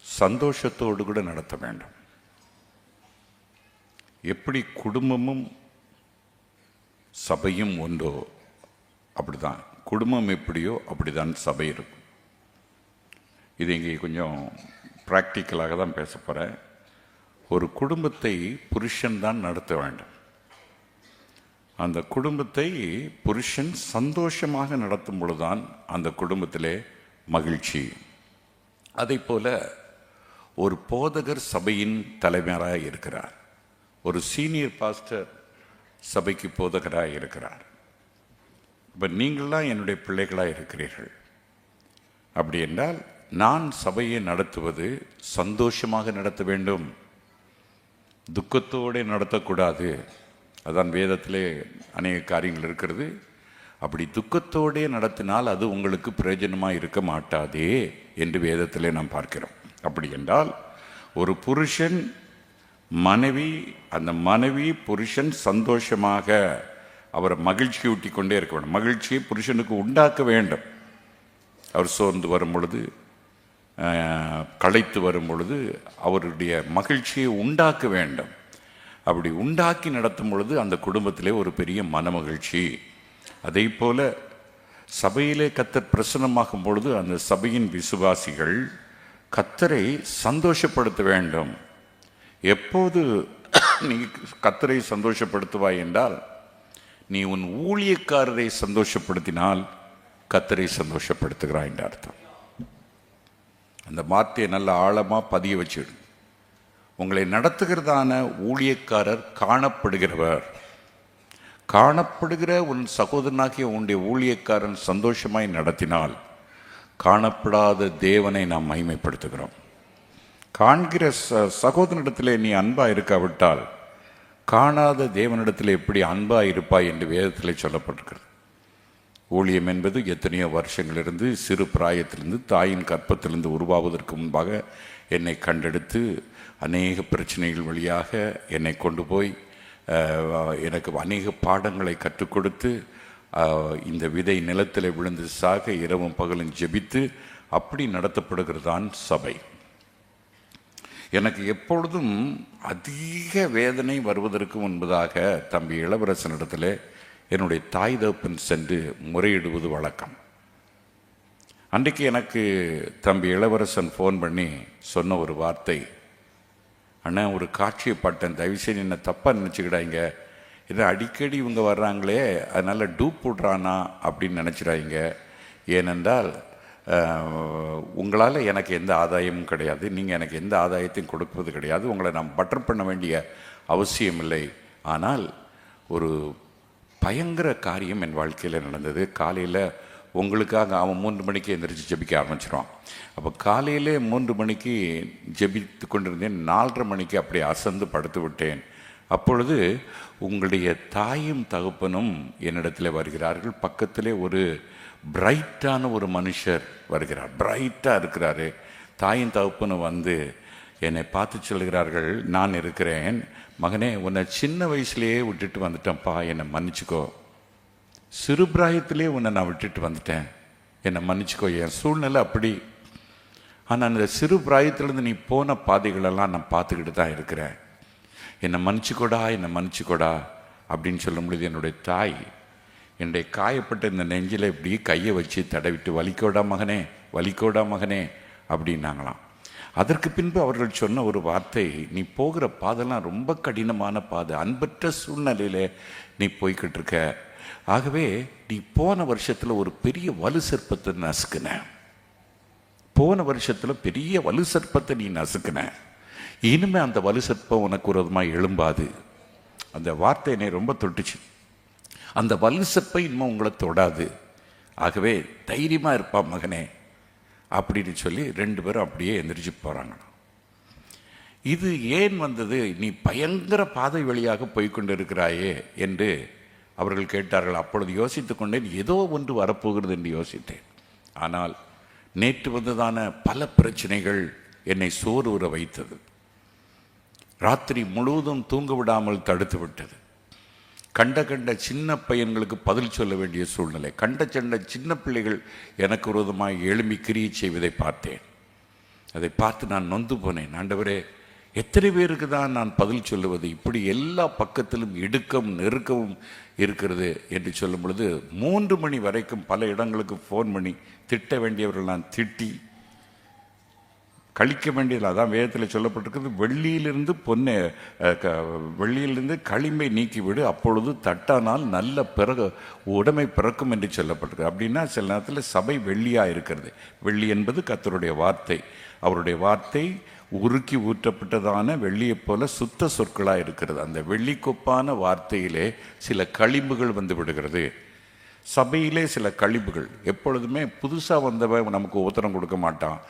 சந்தோஷத்தோடு கூட நடத்த வேண்டும். எப்படி குடும்பமும் சபையும் ஒன்றோ அப்படிதான், குடும்பம் எப்படியோ அப்படிதான் சபை இருக்கும். இது இங்கே கொஞ்சம் ப்ராக்டிக்கலாக தான் பேச போகிறேன். ஒரு குடும்பத்தை புருஷன் தான் நடத்த வேண்டும். அந்த குடும்பத்தை புருஷன் சந்தோஷமாக நடத்தும் பொழுதுதான் அந்த குடும்பத்திலே மகிழ்ச்சி. அதை போல ஒரு போதகர் சபையின் தலைவராக இருக்கிறார். ஒரு சீனியர் பாஸ்டர் சபைக்கு போதகராக இருக்கிறார். இப்போ நீங்களாம் என்னுடைய பிள்ளைகளாக இருக்கிறீர்கள். அப்படி என்றால் நான் சபையை நடத்துவது சந்தோஷமாக நடத்த வேண்டும், துக்கத்தோடு நடத்தக்கூடாது. அதான் வேதத்திலே அநேக காரியங்கள் இருக்கிறது. அப்படி துக்கத்தோடே நடத்தினால் அது உங்களுக்கு பிரயோஜனமாக இருக்க மாட்டாதே என்று வேதத்திலே நாம் பார்க்கிறோம். அப்படி என்றால் ஒரு புருஷன் மனைவி, அந்த மனைவி புருஷன் சந்தோஷமாக அவரை மகிழ்ச்சி ஊட்டி கொண்டே இருக்க வேண்டும். மகிழ்ச்சியை புருஷனுக்கு உண்டாக்க வேண்டும். அவர் சோர்ந்து வரும் பொழுது, களைத்து வரும் பொழுது அவருடைய மகிழ்ச்சியை உண்டாக்க வேண்டும். அப்படி உண்டாக்கி நடத்தும் பொழுது அந்த குடும்பத்திலே ஒரு பெரிய மனமகிழ்ச்சி. அதே போல சபையிலே கர்த்தர் பிரசன்னமாகும் பொழுது அந்த சபையின் விசுவாசிகள் கர்த்தரை சந்தோஷப்படுத்த வேண்டும். எப்போது நீ கர்த்தரை சந்தோஷப்படுத்துவாய் என்றால், நீ உன் ஊழியக்காரரை சந்தோஷப்படுத்தினால் கர்த்தரை சந்தோஷப்படுத்துகிறாய் என்ற அர்த்தம். அந்த வார்த்தையை நல்ல ஆழமாக பதிய வச்சிடு. உங்களை நடத்துகிறதான ஊழியக்காரர் காணப்படுகிறவர். காணப்படுகிற உன் சகோதரனாகிய உன்னுடைய ஊழியக்காரன் சந்தோஷமாய் நடத்தினால் காணப்படாத தேவனை நாம் மகிமைப்படுத்துகிறோம். காண்கிற சகோதரனிடத்திலே நீ அன்பாக இருக்காவிட்டால் காணாத தேவனிடத்தில் எப்படி அன்பாக இருப்பாய் என்று வேதத்திலே சொல்லப்பட்டிருக்கிறது. ஊழியம் என்பது எத்தனையோ வருஷங்களிலிருந்து, சிறு பிராயத்திலிருந்து, தாயின் கற்பத்திலிருந்து உருவாவதற்கு முன்பாக என்னை கண்டெடுத்து அநேக பிரச்சனைகள் வழியாக என்னை கொண்டு போய் எனக்கு அநேக பாடங்களை கற்றுக் கொடுத்து இந்த விதை நிலத்தில் விழுந்து சாக இரவும் பகலும் ஜெபித்து அப்படி நடத்தப்படுகிறதான் சபை. எனக்கு எப்பொழுதும் அதிக வேதனை வருவதற்கு முன்பதாக தம்பி இளவரசனிடத்தில் என்னுடைய தாய் தகப்பன் சென்று முறையிடுவது வழக்கம். அன்றைக்கு எனக்கு தம்பி இளவரசன் ஃபோன் பண்ணி சொன்ன ஒரு வார்த்தை, அண்ணா ஒரு காட்சியை பட்டேன், தயவுசெய்து என்ன தப்பாக நினச்சிக்கிடாங்க, இதை அடிக்கடி இவங்க வர்றாங்களே அதனால் டூப் போடுறானா அப்படின்னு நினச்சிடாங்க. ஏனென்றால் உங்களால் எனக்கு எந்த ஆதாயமும் கிடையாது, நீங்கள் எனக்கு எந்த ஆதாயத்தையும் கொடுப்பது கிடையாது, உங்களை நான் பட்டர் பண்ண வேண்டிய அவசியம் இல்லை. ஆனால் ஒரு பயங்கர காரியம் என் வாழ்க்கையில் நடந்தது. காலையில் உங்களுக்காக அவன் 3 மணிக்கு எந்திரிச்சு ஜெபிக்க ஆரம்பிச்சிடுவான். அப்போ காலையிலே 3 மணிக்கு ஜெபித்து கொண்டிருந்தேன். 4:30 மணிக்கு அப்படி அசந்து படுத்து விட்டேன். அப்பொழுது உங்களுடைய தாயும் தகப்பனும் என்னிடத்தில் வருகிறார்கள். பக்கத்திலே ஒரு பிரைட்டான ஒரு மனுஷர் வருகிறார், பிரைட்டாக இருக்கிறாரு. தாயின் தகப்பனும் வந்து என்னை பார்த்து சொல்கிறார்கள், நான் இருக்கிறேன் மகனே, உன்னை சின்ன வயசுலேயே விட்டுட்டு வந்துட்டேன்ப்பா, என்னை மன்னிச்சுக்கோ. சிறு பிராயத்திலே உன்னை நான் விட்டுட்டு வந்துட்டேன், என்னை மன்னிச்சுக்கோ, என் சூழ்நிலை அப்படி. ஆனால் அந்த சிறு பிராயத்திலேருந்து நீ போன பாதைகளெல்லாம் நான் பார்த்துக்கிட்டு தான் இருக்கிறேன், என்னை மன்னிச்சுக்கோடா, என்னை மன்னிச்சுக்கோடா அப்படின்னு சொல்லும் பொழுது என்னுடைய தாய் என்னுடைய காயப்பட்ட இந்த நெஞ்சில் இப்படி கையை வச்சு தடவிட்டு, வலிக்கோடா மகனே, வலிக்கோடா மகனே அப்படின்னாங்களாம். அதற்கு பின்பு அவர்கள் சொன்ன ஒரு வார்த்தை, நீ போகிற பாதெல்லாம் ரொம்ப கடினமான பாதை, அன்பற்ற சூழ்நிலையில நீ போய்கிட்டு இருக்க. ஆகவே நீ போன வருஷத்துல ஒரு பெரிய வலு சர்ப்பத்தை நசுக்கின, போன வருஷத்துல பெரிய வலு சர்ப்பத்தை நீ நசுக்கின, இனிமே அந்த வலு சர்ப்பம் உனக்கு விரோதமாக எழும்பாது. அந்த வார்த்தை என்னை ரொம்ப தொட்டுச்சு. அந்த வலு சர்ப்பம் இனிமே உங்களை தொடாது, ஆகவே தைரியமா இருப்பா மகனே அப்படின்னு சொல்லி 2 பேரும் அப்படியே எந்திரிச்சு போறாங்க. இது ஏன் வந்தது? நீ பயங்கர பாதை வழியாக போய்கொண்டு இருக்கிறாயே என்று அவர்கள் கேட்டார்கள். அப்பொழுது யோசித்துக் கொண்டேன், ஏதோ ஒன்று வரப்போகிறது என்று யோசித்தேன். ஆனால் நேற்று வந்ததான பல பிரச்சனைகள் என்னை சோர்வுற வைத்தது. ராத்திரி முழுவதும் தூங்க விடாமல் தடுத்து விட்டது. கண்ட சின்ன பையன்களுக்கு பதில் சொல்ல வேண்டிய சூழ்நிலை, கண்ட சின்ன பிள்ளைகள் எனக்கு விரோதமாக எழும்பி கிரியை செய்வதை பார்த்தேன். அதை பார்த்து நான் நொந்து போனேன். ஆண்டவரே, எத்தனை பேருக்கு தான் நான் பதில் சொல்லுவது? இப்படி எல்லா பக்கத்திலும் இடுக்கம் நெருக்கமும் இருக்கிறது என்று சொல்லும் பொழுது 3 மணி வரைக்கும் பல இடங்களுக்கு ஃபோன் பண்ணி திட்ட வேண்டியவர்கள் நான் திட்டி கழிக்க வேண்டியதில்லை. அதான் வேதத்தில் சொல்லப்பட்டிருக்கிறது, வெள்ளியிலிருந்து களிம்பை நீக்கிவிடு, அப்பொழுது தட்டானால் நல்ல உடைமை பிறக்கும் என்று சொல்லப்பட்டிருக்கு. அப்படின்னா சில நேரத்தில் சபை வெள்ளியாக இருக்கிறது. வெள்ளி என்பது கர்த்தருடைய வார்த்தை. அவருடைய வார்த்தை உருக்கி ஊற்றப்பட்டதான வெள்ளியை போல சுத்த சொற்களாக இருக்கிறது. அந்த வெள்ளிக்கொப்பான வார்த்தையிலே சில களிம்புகள் வந்து விடுகிறது. சபையிலே சில களிம்புகள். எப்பொழுதுமே புதுசாக வந்தவன் நமக்கு உபத்திரம் கொடுக்க மாட்டான்.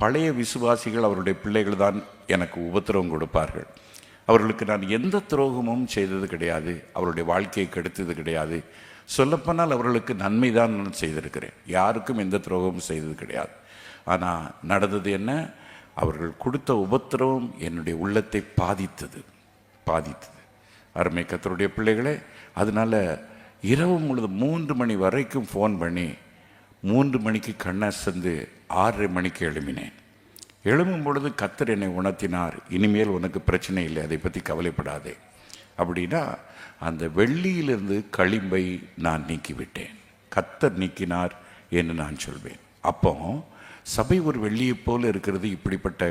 பழைய விசுவாசிகள், அவருடைய பிள்ளைகள் தான் எனக்கு உபத்திரவம் கொடுப்பார்கள். அவர்களுக்கு நான் எந்த துரோகமும் செய்தது கிடையாது, அவருடைய வாழ்க்கையை கெடுத்தது கிடையாது. சொல்லப்போனால் அவர்களுக்கு நன்மை தான் நான் செய்திருக்கிறேன், யாருக்கும் எந்த துரோகமும் செய்தது கிடையாது. ஆனால் நடந்தது என்ன? அவர்கள் கொடுத்த உபத்திரவம் என்னுடைய உள்ளத்தை பாதித்தது. அருமை கர்த்தருடைய பிள்ளைகளே, அதனால இரவு முழுது 3 மணி வரைக்கும் ஃபோன் பண்ணி 3 மணிக்கு கண்ணசந்து 6:30 மணிக்கு எழும்பினேன். எழும்பும் பொழுது கர்த்தர் என்னை உணர்த்தினார், இனிமேல் உனக்கு பிரச்சனை இல்லை, அதை பற்றி கவலைப்படாதே அப்படின்னா. அந்த வெள்ளியிலிருந்து களிம்பை நான் நீக்கிவிட்டேன், கர்த்தர் நீக்கினார் என்று நான் சொல்வேன். அப்போ சபை ஒரு வெள்ளியை போல இருக்கிறது. இப்படிப்பட்ட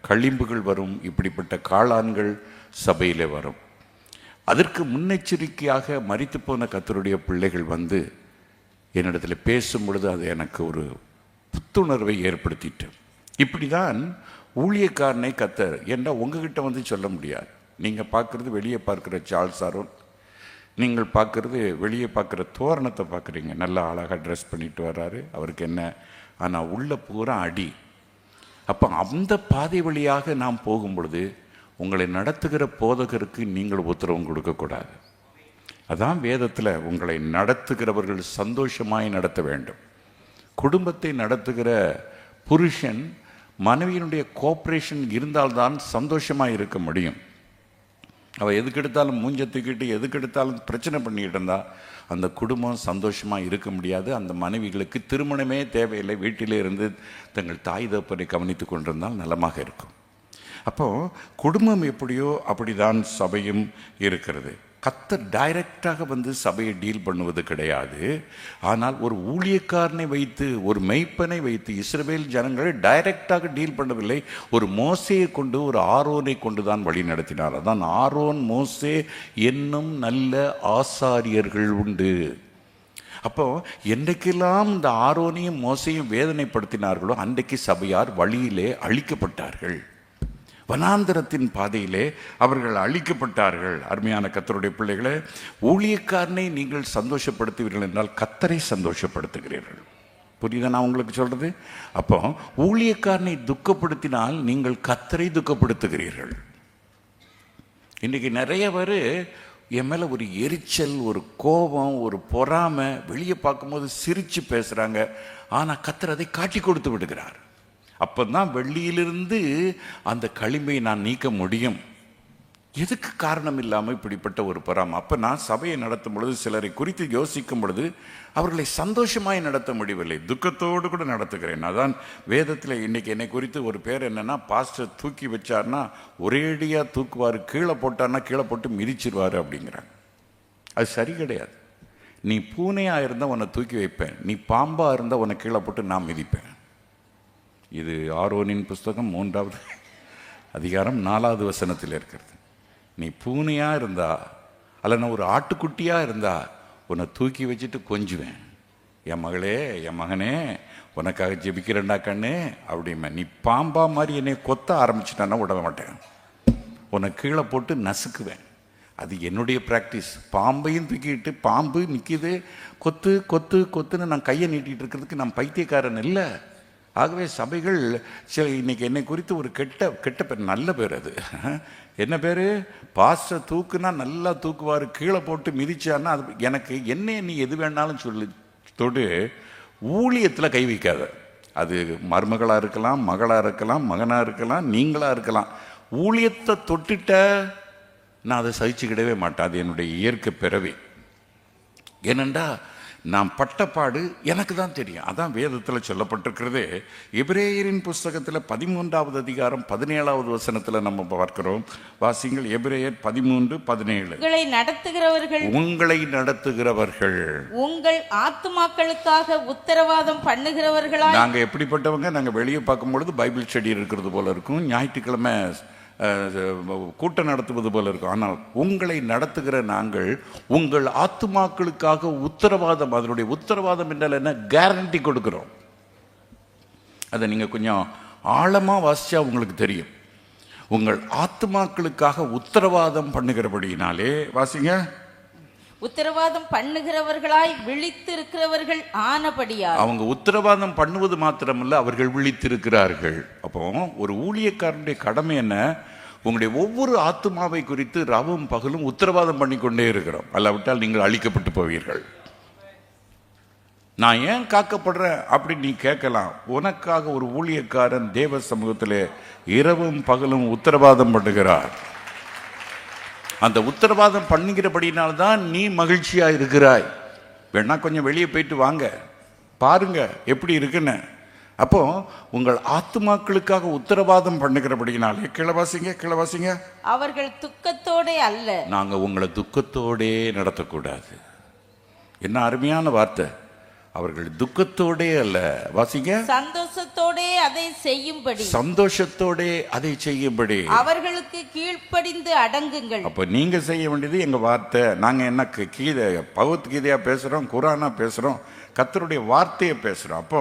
களிம்புகள் வரும், இப்படிப்பட்ட காளான்கள் சபையிலே வரும். அதற்கு முன்னெச்சரிக்கையாக மரித்து போன கர்த்தருடைய பிள்ளைகள் வந்து என்னிடத்தில் பேசும் பொழுது அது எனக்கு ஒரு புத்துணர்வை ஏற்படுத்திட்டு, இப்படிதான் ஊழியக்காரனை கர்த்தர் என்ன உங்ககிட்ட வந்து சொல்ல முடியாது. நீங்கள் பார்க்குறது வெளியே பார்க்குற சார்ல்ஸ் ஆரோன், நீங்கள் பார்க்குறது வெளியே பார்க்குற தோரணத்தை பார்க்குறீங்க. நல்லா அழகாக ட்ரெஸ் பண்ணிட்டு வர்றாரு, அவருக்கு என்ன, ஆனால் உள்ள பூரா அடி. அப்போ அந்த பாதை வழியாக நாம் போகும் பொழுது உங்களை நடத்துகிற போதகருக்கு நீங்கள் உத்தரவும் கொடுக்கக்கூடாது. அதான் வேதத்தில் உங்களை நடத்துகிறவர்கள் சந்தோஷமாய் நடத்த வேண்டும். குடும்பத்தை நடத்துகிற புருஷன் மனைவியினுடைய கோஆப்ரேஷன் இருந்தால்தான் சந்தோஷமாக இருக்க முடியும். அவள் எதுக்கெடுத்தாலும் மூஞ்ச தூக்கிட்டு எதுக்கெடுத்தாலும் பிரச்சனை பண்ணிக்கிட்டு இருந்தா அந்த குடும்பம் சந்தோஷமாக இருக்க முடியாது. அந்த மனைவிகளுக்கு திருமணமே தேவையில்லை, வீட்டிலே இருந்து தங்கள் தாய் தகப்பனை கவனித்து கொண்டிருந்தால் நலமாக இருக்கும். அப்போது குடும்பம் எப்படியோ அப்படிதான் சபையும் இருக்கிறது. கர்த்தர் டைரக்டாக வந்து சபையை டீல் பண்ணுவது கிடையாது. ஆனால் ஒரு ஊழியக்காரனை வைத்து, ஒரு மெய்ப்பனை வைத்து இஸ்ரவேல் ஜனங்களை டைரக்டாக டீல் பண்ணவில்லை. ஒரு மோசையை கொண்டு, ஒரு ஆரோனை கொண்டு தான் வழி நடத்தினார். அதான் ஆரோன் மோசே என்னும் நல்ல ஆசாரியர்கள் உண்டு. அப்போ என்றைக்கெல்லாம் இந்த ஆரோனையும் மோசையும் வேதனைப்படுத்தினார்களோ அன்றைக்கு சபையார் வழியிலே அழிக்கப்பட்டார்கள். வனாந்தரத்தின் பாதையிலே அவர்கள் அழிக்கப்பட்டார்கள். அருமையான கர்த்தருடைய பிள்ளைகளே, ஊழியக்காரனை நீங்கள் சந்தோஷப்படுத்துவீர்கள் என்றால் கர்த்தரை சந்தோஷப்படுத்துகிறீர்கள். புரியுதா நான் உங்களுக்கு சொல்றது? அப்போ ஊழியக்காரனை துக்கப்படுத்தினால் நீங்கள் கர்த்தரை துக்கப்படுத்துகிறீர்கள். இன்னைக்கு நிறைய பேர் என் மேலே ஒரு எரிச்சல், ஒரு கோபம், ஒரு பொறாமை, வெளியே பார்க்கும்போது சிரித்து பேசுகிறாங்க. ஆனால் கர்த்தர் அதை காட்டி கொடுத்து விடுகிறார். அப்போ தான் வெள்ளியிலிருந்து அந்த களிம்பை நான் நீக்க முடியும். எதுக்கு காரணம் இல்லாமல் இப்படிப்பட்ட ஒரு பொறாமை? அப்போ நான் சபையை நடத்தும் பொழுது சிலரை குறித்து யோசிக்கும் பொழுது அவர்களை சந்தோஷமாய் நடத்த முடியவில்லை, துக்கத்தோடு கூட நடத்துகிறேன். அதான் வேதத்தில் இன்னைக்கு என்னை குறித்து ஒரு பேர் என்னன்னா, பாஸ்டர் தூக்கி வச்சார்னா ஒரேடியாக தூக்குவார், கீழே போட்டார்னா கீழே போட்டு மிதிச்சிருவார் அப்படிங்கிறாங்க. அது சரி கிடையாது. நீ பூனையாக இருந்தால் உன்னை தூக்கி வைப்பேன், நீ பாம்பாக இருந்தால் உன்னை கீழே போட்டு நான் மிதிப்பேன். இது ஆரோனின் புஸ்தகம் 3வது அதிகாரம் 4வது வசனத்தில் இருக்கிறது. நீ பூனையா இருந்தா அல்ல ஒரு ஆட்டுக்குட்டியா இருந்தா உன்னை தூக்கி வச்சுட்டு கொஞ்சுவேன். என் மகளே, என் மகனே, உனக்காக ஜெபிக்கிறேன்டா கண்ணு அப்படிமே. நீ பாம்பா மாதிரி என்னை கொத்த ஆரம்பிச்சிட்டான்னா விட மாட்டேன், உன்னை கீழே போட்டு நசுக்குவேன். அது என்னுடைய ப்ராக்டிஸ். பாம்பையும் தூக்கிட்டு பாம்பு நிற்கிது, கொத்து கொத்து கொத்துன்னு நான் கையை நீட்டிகிட்டு இருக்கிறதுக்கு நான் பைத்தியக்காரன் இல்லை. ஆகவே சபைகள் இன்னைக்கு என்னை குறித்து ஒரு கெட்ட பேர், நல்ல பேர் அது. என்ன பேர்? பாஸ்டர் தூக்குனா நல்லா தூக்குவார், கீழே போட்டு மிதிச்சான்னா அது எனக்கு என்ன, நீ எது வேணாலும் சொல்லி தொடு, ஊழியத்தில் கை வைக்காத. அது மருமகளாக இருக்கலாம், மகளாக இருக்கலாம், மகனாக இருக்கலாம், நீங்களாக இருக்கலாம். ஊழியத்தை தொட்டுட்ட நான் அதை சகிச்சுக்கிடவே மாட்டேன். அது என்னுடைய இயற்கை பிறவி. ஏனெண்டா நான் பட்டப்பாடு எனக்கு தான் தெரியும். அதான் வேதத்தில் சொல்லப்பட்டிருக்கிறது. எபிரேயரின் புஸ்தகத்தில் 13வது அதிகாரம் 17வது வசனத்தில் நம்ம பார்க்கிறோம். வாசிங்கள், எபிரேயர் 13:17. உங்களை நடத்துகிறவர்கள் உங்கள் ஆத்துமாக்களுக்காக உத்தரவாதம் பண்ணுகிறவர்களாய். நாங்க எப்படிப்பட்டவங்க? நாங்க வெளியே பார்க்கும் பொழுது பைபிள் ஸ்டடி இருக்கிறது போல இருக்கும், ஞாயிற்றுக்கிழமை கூட்டம் நடத்துவது போல இருக்கும். ஆனால் உங்களை நடத்துகிற நாங்கள் உங்கள் ஆத்துமாக்களுக்காக உத்தரவாதம், அதனுடைய உத்தரவாதம் என்றால் என்ன? கேரண்டி கொடுக்கிறோம். அதை நீங்க கொஞ்சம் ஆழமா வாசிச்சா உங்களுக்கு தெரியும். உங்கள் ஆத்துமாக்களுக்காக உத்தரவாதம் பண்ணுகிறபடினாலே, வாசிங்க, உத்தரவாதம் பண்ணுகிறவர்களாய் விழித்திருக்கிறவர்கள் ஆனபடியால். அவங்க உத்தரவாதம் பண்ணுவது மாத்திரமல்ல, அவர்கள் விழித்திருக்கிறார்கள். அப்போ ஒரு ஊழியக்காரனுடைய கடமை என்ன? உங்களுடைய ஒவ்வொரு ஆத்துமாவை குறித்து ரவும் பகலும் உத்தரவாதம் பண்ணிக்கொண்டே இருக்கிறோம். அல்லாவிட்டால் நீங்கள் அழிக்கப்பட்டு போவீர்கள். நான் ஏன் காக்கப்படுறேன் அப்படி நீ கேட்கலாம். உனக்காக ஒரு ஊழியக்காரன் தேவ சமூகத்திலே இரவும் பகலும் உத்தரவாதம் பண்ணுகிறார். அந்த உத்தரவாதம் பண்ணுகிறபடினால்தான் நீ மகிழ்ச்சியா இருக்கிறாய். வேணா கொஞ்சம் வெளியே போயிட்டு வாங்க, பாருங்க எப்படி இருக்குன்னு. அப்போ உங்கள் ஆத்துமாக்களுக்காக உத்தரவாதம் பண்ணுகிறபடினாலே, கிளவாசிங்க, அவர்கள் துக்கத்தோடே அல்ல. நாங்க உங்களை துக்கத்தோடே நடத்தக்கூடாது. என்ன அருமையான வார்த்தை! அவர்கள் துக்கத்தோடே அல்ல, வாசிங்க, சந்தோஷத்தோடே அதை செய்யும்படி. சந்தோஷத்தோடே அதை செய்யும்படி அவர்களுக்கு கீழ்ப்படிந்து அடங்குங்கள். அப்ப நீங்க செய்ய வேண்டியது எங்க வார்த்தை. நாங்க என்ன பகவத்கீதையா பேசுறோம், குரானா பேசுறோம், கர்த்தருடைய வார்த்தையை பேசுறோம். அப்போ